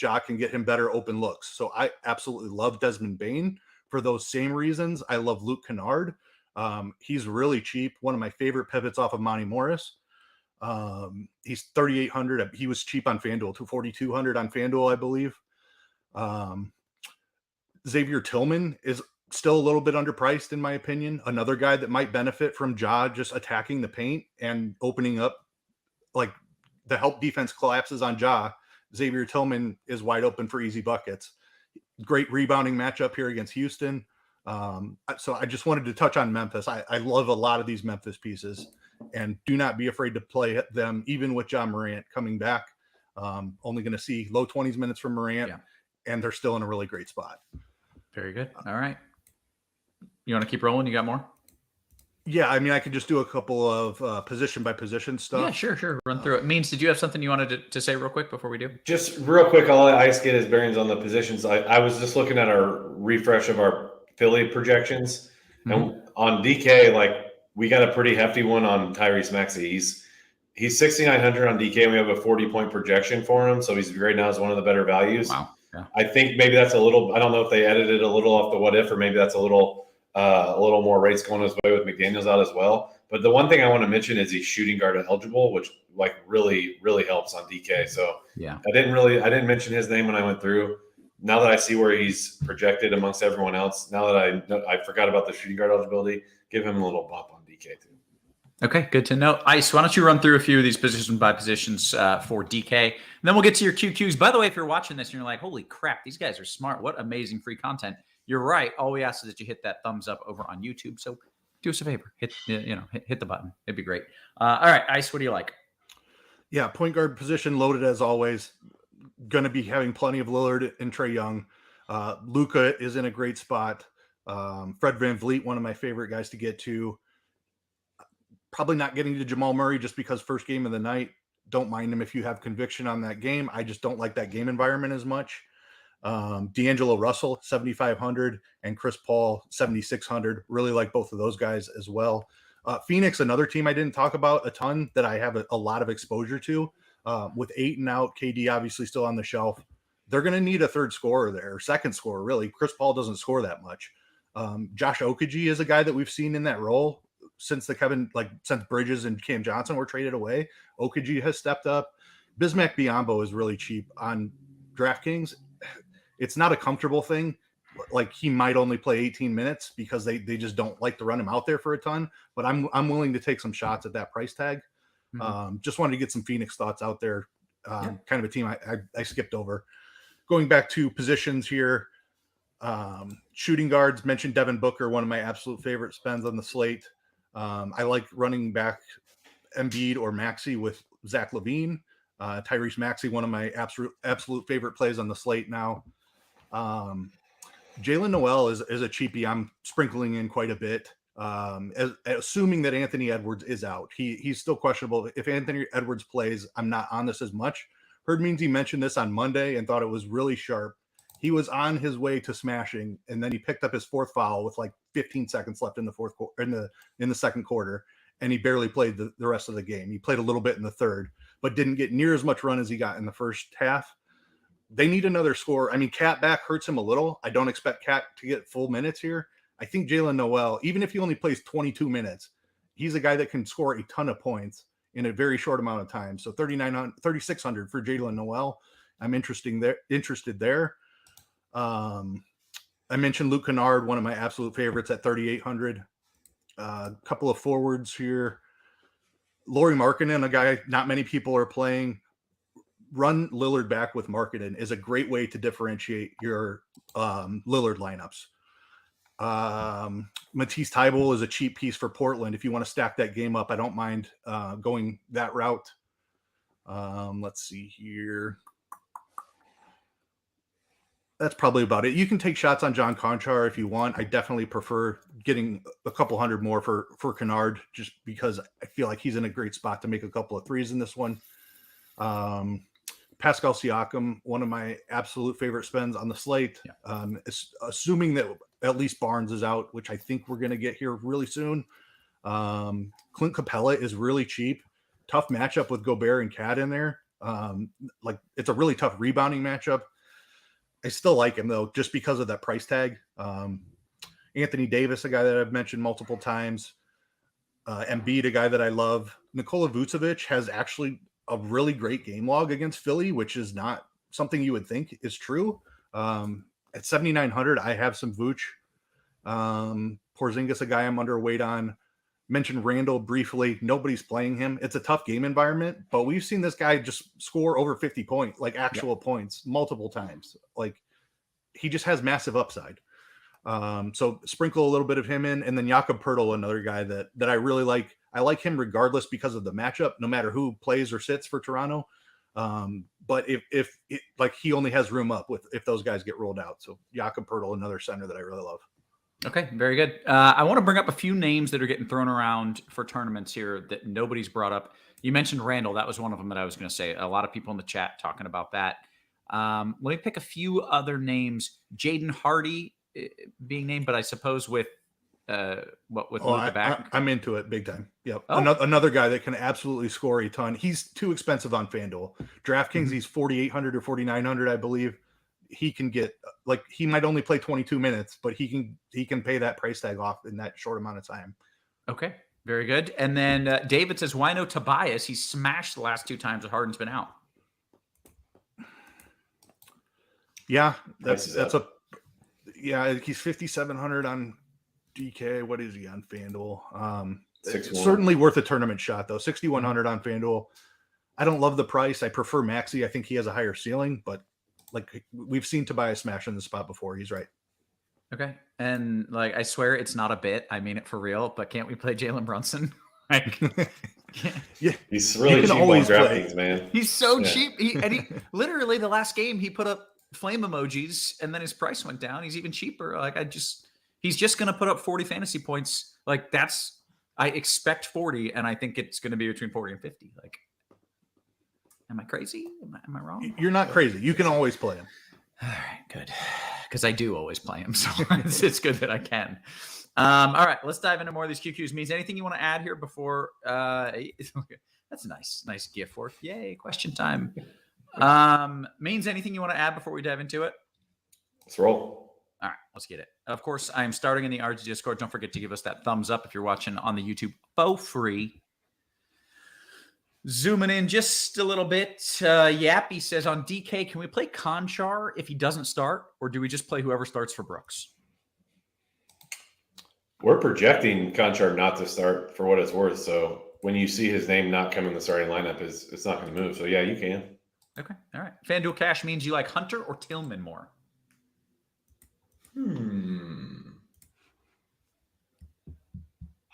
Ja can get him better open looks. So I absolutely love Desmond Bane for those same reasons. I love Luke Kennard. He's really cheap. One of my favorite pivots off of Monty Morris. He's 3,800. He was cheap on FanDuel, 4,200 on FanDuel, I believe. Xavier Tillman is still a little bit underpriced in my opinion. Another guy that might benefit from Ja just attacking the paint and opening up. Like the help defense collapses on Ja. Xavier Tillman is wide open for easy buckets. Great rebounding matchup here against Houston. So I just wanted to touch on Memphis. I love a lot of these Memphis pieces, and do not be afraid to play them, even with John Morant coming back. Only going to see low 20s minutes from Morant, and they're still in a really great spot. Very good. All right. You want to keep rolling? You got more? Yeah, I mean, I could just do a couple of position by position stuff. Yeah, sure. Run through it. Means, did you have something you wanted to say real quick before we do? Just real quick, I'll let Ice get his bearings on the positions. I was just looking at our refresh of our Philly projections. And on DK, like we got a pretty hefty one on Tyrese Maxey. He's 6,900 on DK, and we have a 40-point projection for him. So he's right now is one of the better values. Wow. Yeah. I think maybe that's a little – I don't know if they edited a little off the what if, or maybe that's a little more rates going his way with McDaniels out as well. But the one thing I want to mention is he's shooting guard eligible, which like really, really helps on DK. So yeah, I didn't mention his name when I went through. Now that I see where he's projected amongst everyone else, now that I forgot about the shooting guard eligibility, give him a little bump on DK too. Okay, good to know. Ice, why don't you run through a few of these position by positions for DK, and then we'll get to your QQs. By the way, if you're watching this and you're like, holy crap, these guys are smart. What amazing free content. You're right. All we ask is that you hit that thumbs up over on YouTube. So do us a favor. Hit the button. It'd be great. All right, Ice, what do you like? Yeah, point guard position loaded as always. Going to be having plenty of Lillard and Trae Young. Luka is in a great spot. Fred VanVleet, one of my favorite guys to get to. Probably not getting to Jamal Murray just because first game of the night. Don't mind him if you have conviction on that game. I just don't like that game environment as much. D'Angelo Russell, 7,500, and Chris Paul, 7,600. Really like both of those guys as well. Phoenix, another team I didn't talk about a ton that I have a lot of exposure to. With Ayton out, KD obviously still on the shelf. They're going to need a third scorer there, or second scorer, really. Chris Paul doesn't score that much. Josh Okogie is a guy that we've seen in that role since since Bridges and Cam Johnson were traded away. Okogie has stepped up. Bismack Biyombo is really cheap on DraftKings. It's not a comfortable thing. Like he might only play 18 minutes because they just don't like to run him out there for a ton. But I'm willing to take some shots at that price tag. Just wanted to get some Phoenix thoughts out there. Kind of a team I skipped over. Going back to positions here, shooting guards, mentioned Devin Booker, one of my absolute favorite spends on the slate. I like running back Embiid or Maxey with Zach LaVine. Tyrese Maxey, one of my absolute favorite plays on the slate now. Jalen Noel is a cheapie I'm sprinkling in quite a bit, assuming that Anthony Edwards is out. He's still questionable. If Anthony Edwards plays, I'm not on this as much. Heard Meansy mentioned this on Monday and thought it was really sharp. He was on his way to smashing, and then he picked up his fourth foul with like 15 seconds left in the second quarter, and he barely played the rest of the game. He played a little bit in the third, but didn't get near as much run as he got in the first half. They need another score. I mean, Cat back hurts him a little. I don't expect Cat to get full minutes here. I think Jalen Noel, even if he only plays 22 minutes, he's a guy that can score a ton of points in a very short amount of time. So 3,600 for Jalen Noel. I'm interested there. I mentioned Luke Kennard, one of my absolute favorites at 3,800. A couple of forwards here. Lauri Markkanen, a guy not many people are playing. Run Lillard back with Markkanen is a great way to differentiate your Lillard lineups. Matisse Thybulle is a cheap piece for Portland. If you want to stack that game up, I don't mind going that route. Let's see here. That's probably about it. You can take shots on John Conchar if you want. I definitely prefer getting a couple hundred more for Kennard, just because I feel like he's in a great spot to make a couple of threes in this one. Pascal Siakam, one of my absolute favorite spends on the slate. Assuming that at least Barnes is out, which I think we're going to get here really soon. Clint Capella is really cheap. Tough matchup with Gobert and Cat in there. It's a really tough rebounding matchup. I still like him, though, just because of that price tag. Anthony Davis, a guy that I've mentioned multiple times. Embiid, a guy that I love. Nikola Vucevic has actually a really great game log against Philly, which is not something you would think is true. At 7,900, I have some Vooch. Porzingis, a guy I'm underweight on. Mentioned Randall briefly. Nobody's playing him. It's a tough game environment, but we've seen this guy just score over 50 points, like actual points, multiple times. Like, he just has massive upside. So sprinkle a little bit of him in, and then Jakob Poeltl, another guy that I really like. I like him regardless because of the matchup, no matter who plays or sits for Toronto. But if he only has room up if those guys get rolled out. So Jakob Poeltl, another center that I really love. Okay, very good. I want to bring up a few names that are getting thrown around for tournaments here that nobody's brought up. You mentioned Randall. That was one of them that I was going to say. A lot of people in the chat talking about that. Let me pick a few other names. Jaden Hardy being named, but I suppose with Luka back? I'm into it big time. Yep. Oh. Another guy that can absolutely score a ton. He's too expensive on FanDuel. DraftKings, he's 4,800 or 4,900, I believe. He can get, he might only play 22 minutes, but he can pay that price tag off in that short amount of time. Okay, very good. And then David says, why no Tobias? He smashed the last two times that Harden's been out. Yeah, he's 5,700 on DK. What is he on FanDuel? Certainly worth a tournament shot, though. 6,100 on FanDuel. I don't love the price. I prefer Maxey. I think he has a higher ceiling, but we've seen Tobias smash in the spot before. He's right. Okay. And I swear it's not a bit. I mean it for real, but can't we play Jalen Brunson? Yeah, he's really cheap on DraftKings, man. He's so cheap. He literally the last game he put up flame emojis and then his price went down. He's even cheaper. He's just going to put up 40 fantasy points. I expect 40 and I think it's going to be between 40 and 50. Am I crazy? Am I wrong? You're not crazy. You can always play him. All right, good. Because I do always play him. So it's good that I can. All right, let's dive into more of these QQs. Means anything you want to add here before? That's a nice gift work. Yay, question time. Means anything you want to add before we dive into it? Let's roll. All right, let's get it. Of course, I am starting in the RG Discord. Don't forget to give us that thumbs up if you're watching on the YouTube for free. Zooming in just a little bit. Yappy says on DK, can we play Conchar if he doesn't start, or do we just play whoever starts for Brooks? We're projecting Conchar not to start for what it's worth. So when you see his name not come in the starting lineup, it's not going to move. So yeah, you can. Okay. All right. FanDuel Cash means you like Hunter or Tillman more?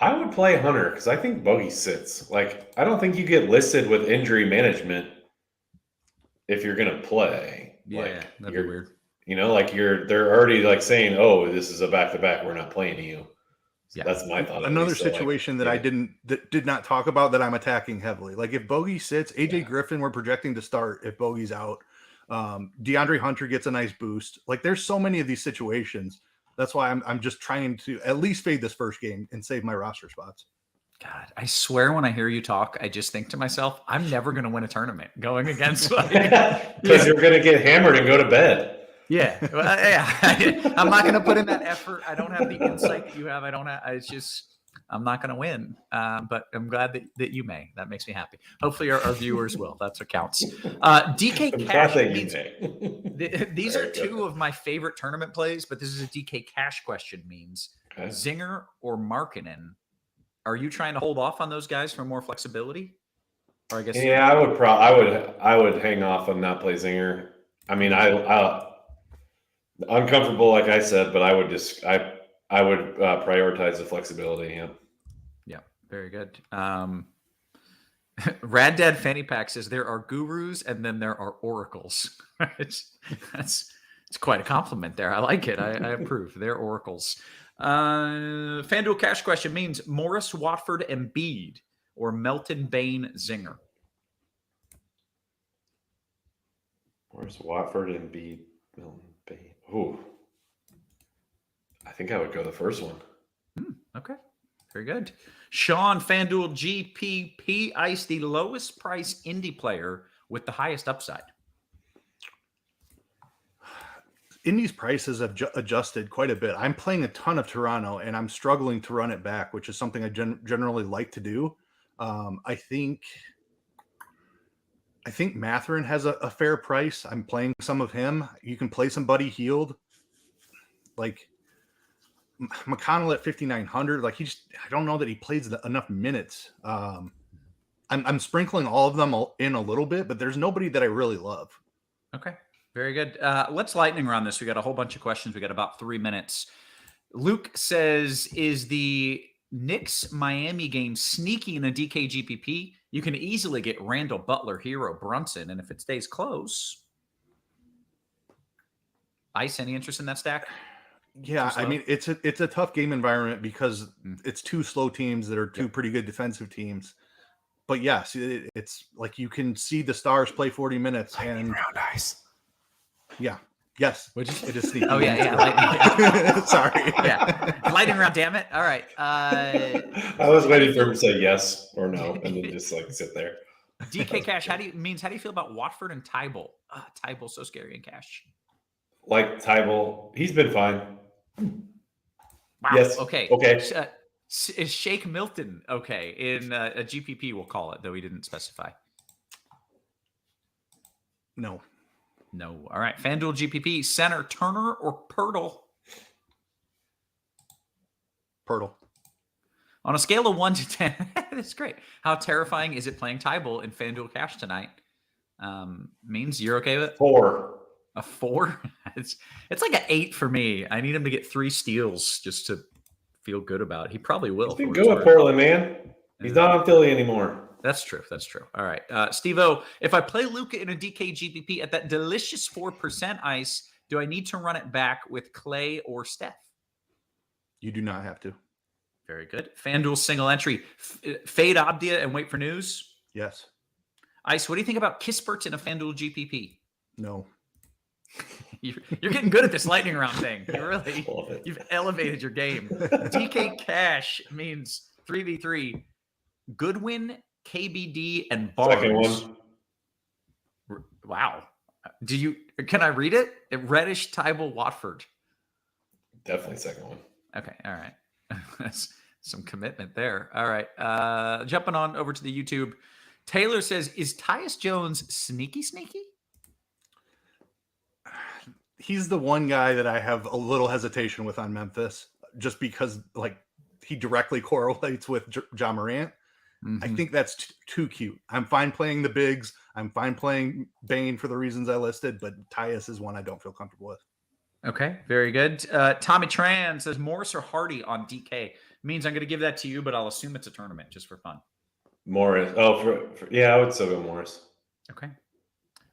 I would play Hunter because I think Bogey sits. Like, I don't think you get listed with injury management if you're going to play. Yeah, that'd be weird. You know, like they're already like saying, "Oh, this is a back-to-back. We're not playing you." So Yeah. that's my thought. Another situation that I did not talk about that I'm attacking heavily. Like if Bogey sits, AJ Griffin we're projecting to start if Bogey's out. DeAndre Hunter gets a nice boost. Like there's so many of these situations. That's why I'm just trying to at least fade this first game and save my roster spots. God, I swear when I hear you talk, I just think to myself, I'm never going to win a tournament going against because you're going to get hammered and go to bed. Yeah. Well, yeah. I'm not going to put in that effort. I don't have the insight that you have. It's just, I'm not going to win. But I'm glad that you may. That makes me happy. Hopefully our viewers will. That's what counts. DK Cash. These are two of my favorite tournament plays, but this is a DK Cash question means Zinger or Markkanen. Are you trying to hold off on those guys for more flexibility? Or I guess I would hang off and not play Zinger. I mean, I uncomfortable, like I said, but I would prioritize the flexibility. Yeah, very good. Rad Dad Fanny Pack says there are gurus and then there are oracles. It's quite a compliment there. I like it. I approve. They're oracles. FanDuel Cash question means Morris, Watford, Embiid or Melton, Bain, Zinger. Morris, Watford, Embiid, Melton, Bain. Ooh, I think I would go the first one. Okay, very good. Sean, FanDuel GPP Ice, the lowest price indie player with the highest upside. Indy's prices have adjusted quite a bit. I'm playing a ton of Toronto, and I'm struggling to run it back, which is something I generally like to do. I think Mathurin has a fair price. I'm playing some of him. You can play somebody healed, like McConnell at 5,900. Like I don't know that he plays enough minutes. I'm sprinkling all of them in a little bit, but there's nobody that I really love. Okay. Very good. Let's lightning round this. We got a whole bunch of questions. We got about 3 minutes. Luke says, is the Knicks Miami game sneaky in a DK GPP? You can easily get Randall, Butler, Hero, Brunson. And if it stays close, Ice, any interest in that stack? Yeah, I mean, it's a tough game environment because it's two slow teams that are two pretty good defensive teams. But yes, it's like you can see the Stars play 40 minutes lightning and round Ice. Yeah. Yes. It is sneaky. Oh, yeah. Lightning. Sorry. Yeah. Lightning round, damn it. All right. I was waiting for him to say yes or no and then just like sit there. DK Cash, how do you feel about Watford and Tybal? Tybal's so scary in Cash. Like Tybal, he's been fine. Wow. Yes. Okay. Is Shake Milton okay in a GPP? We'll call it, though he didn't specify. No. All right. FanDuel GPP center Turner or Pirtle? Pirtle. On a scale of 1 to 10, that's great. How terrifying is it playing Tybal in FanDuel Cash tonight? Means you're okay with it? 4. A 4? It's like an 8 for me. I need him to get 3 steals just to feel good about it. He probably will. He's been good with Portland, man. He's not on Philly anymore. That's true. All right. Steve-O, if I play Luka in a DK GPP at that delicious 4% Ice, do I need to run it back with Clay or Steph? You do not have to. Very good. FanDuel single entry. Fade Abdia and wait for news? Yes. Ice, what do you think about Kispert in a FanDuel GPP? No. You're getting good at this lightning round thing. You've elevated your game. DK Cash means 3v3. Goodwin, KBD, and Barnes. Second one. Wow. Can I read it? Reddish, Tybal, Watford. Definitely second one. Okay. All right. That's some commitment there. All right. Jumping on over to the YouTube. Taylor says, is Tyus Jones sneaky? He's the one guy that I have a little hesitation with on Memphis, just because like he directly correlates with John Morant. I think that's too cute. I'm fine playing the bigs. I'm fine playing Bane for the reasons I listed, but Tyus is one I don't feel comfortable with. Okay, very good. Tommy Tran says Morris or Hardy on DK. Means I'm going to give that to you, but I'll assume it's a tournament just for fun. Morris. Oh, yeah, I would still go Morris. Okay.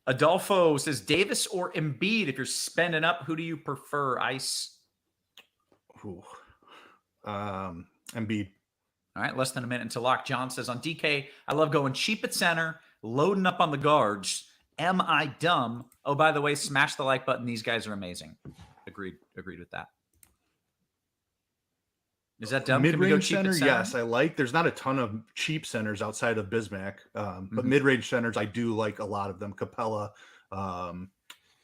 Adolfo says Davis or Embiid. If you're spending up, who do you prefer, Ice? Ooh. Embiid. All right, less than a minute until lock. John says on DK, I love going cheap at center, loading up on the guards. Am I dumb? Oh, by the way, smash the like button. These guys are amazing. Agreed with that. Is that dumb? Mid-range center, yes, I like. There's not a ton of cheap centers outside of Bismack, but mid-range centers, I do like a lot of them. Capella,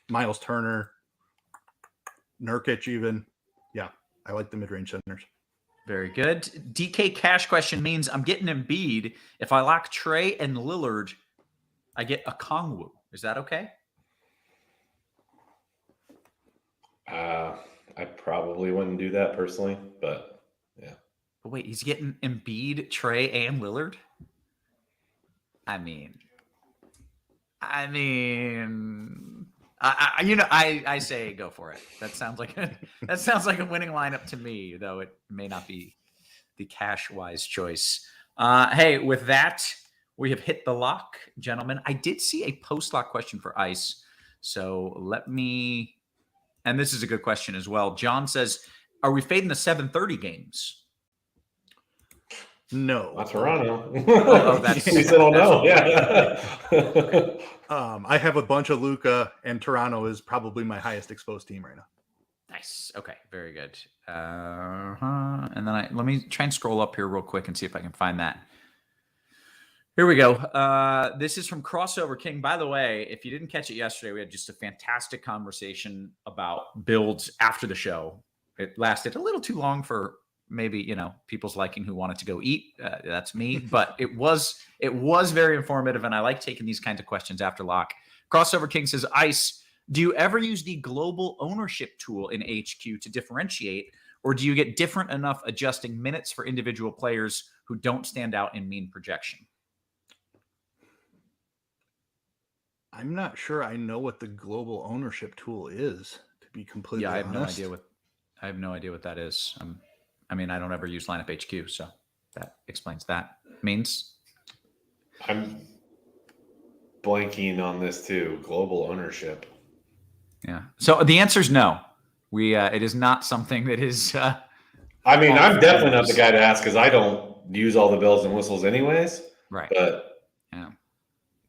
Miles Turner, Nurkic even. Yeah, I like the mid-range centers. Very good. DK cash question means I'm getting Embiid. If I lock Trey and Lillard, I get a Kongwu. Is that okay? I probably wouldn't do that personally, but yeah. But wait, he's getting Embiid, Trey, and Lillard? I say go for it. That sounds like a winning lineup to me, though it may not be the cash-wise choice. Hey, with that, we have hit the lock, gentlemen. I did see a post-lock question for Ice, so let me. And this is a good question as well. John says, "Are we fading the 7:30 games?" No, not Toronto. That's we still don't know. Yeah. Okay. I have a bunch of Luka, and Toronto is probably my highest exposed team right now. Nice. Okay, very good. And then let me try and scroll up here real quick and see if I can find that. Here we go. This is from Crossover King. By the way, if you didn't catch it yesterday, we had just a fantastic conversation about builds after the show. It lasted a little too long for maybe, people's liking who wanted to go eat. That's me. But it was very informative, and I like taking these kinds of questions after lock. Crossover King says, Ice, do you ever use the global ownership tool in HQ to differentiate, or do you get different enough adjusting minutes for individual players who don't stand out in mean projection? I'm not sure I know what the global ownership tool is, to be completely honest. I have no idea what that is. I don't ever use lineup HQ, so that explains that. Means I'm blanking on this too. Global ownership. Yeah. So the answer is no. It is not something that is. I'm definitely not the guy to ask because I don't use all the bells and whistles anyways. Right. But yeah,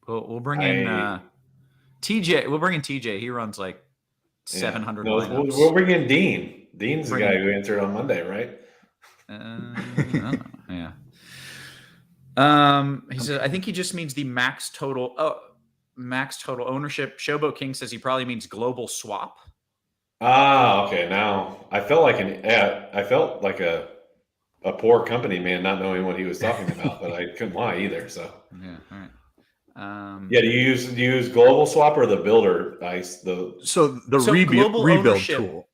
we'll bring in TJ. We'll bring in TJ. He runs like 700 lineups. We'll bring in Dean. Dean's the guy who answered on Monday, right? Yeah. He said, I think he just means the max total. Oh, max total ownership. Showboat King says he probably means global swap. Okay. Now I felt like a poor company man not knowing what he was talking about, but I couldn't lie either. So yeah. All right. Do you use global swap or the builder Ice? The rebuild tool.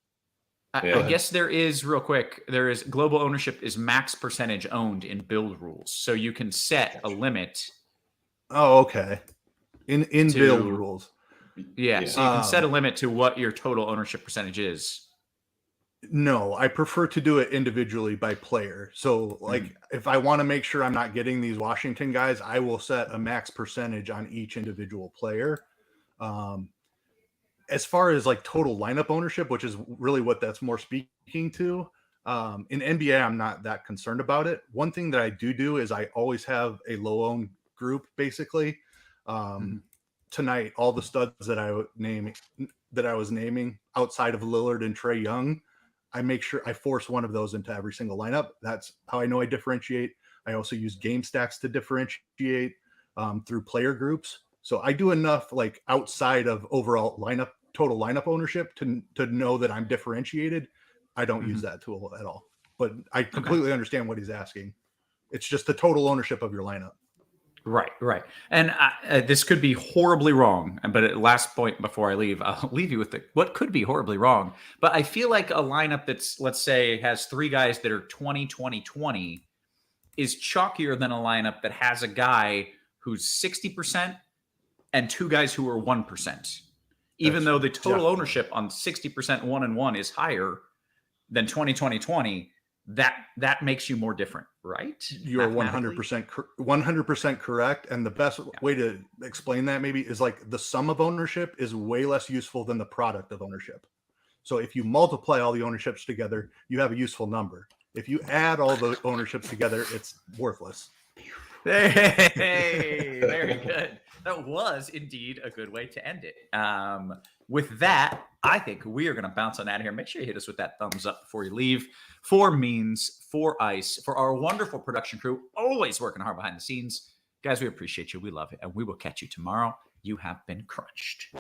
I guess there is global ownership is max percentage owned in build rules. So you can set a limit. Oh, okay. In build rules. Yeah. So you can set a limit to what your total ownership percentage is. No, I prefer to do it individually by player. So if I want to make sure I'm not getting these Washington guys, I will set a max percentage on each individual player. As far as total lineup ownership, which is really what that's more speaking to, in NBA, I'm not that concerned about it. One thing that I do is I always have a low owned group, basically. Tonight, all the studs that I was naming outside of Lillard and Trae Young, I make sure I force one of those into every single lineup. That's how I know I differentiate. I also use game stacks to differentiate through player groups. So I do enough outside of overall total lineup ownership to know that I'm differentiated. I don't use that tool at all, but I completely understand what he's asking. It's just the total ownership of your lineup. Right. And this could be horribly wrong. But at last point before I leave, I'll leave you with what could be horribly wrong. But I feel like a lineup that's, let's say, has 3 guys that are 20, 20, 20 is chalkier than a lineup that has a guy who's 60% and 2 guys who are 1%. Even though the total ownership on 60% 1 and 1 is higher than 20, 20, 20, that makes you more different, right? You are 100% correct. And the best way to explain that maybe is like the sum of ownership is way less useful than the product of ownership. So if you multiply all the ownerships together, you have a useful number. If you add all the ownerships together, it's worthless. Hey, very good. That was indeed a good way to end it. With that, I think we are going to bounce on out of here. Make sure you hit us with that thumbs up before you leave. For Means, for Ice, for our wonderful production crew, always working hard behind the scenes. Guys, we appreciate you. We love it. And we will catch you tomorrow. You have been crunched.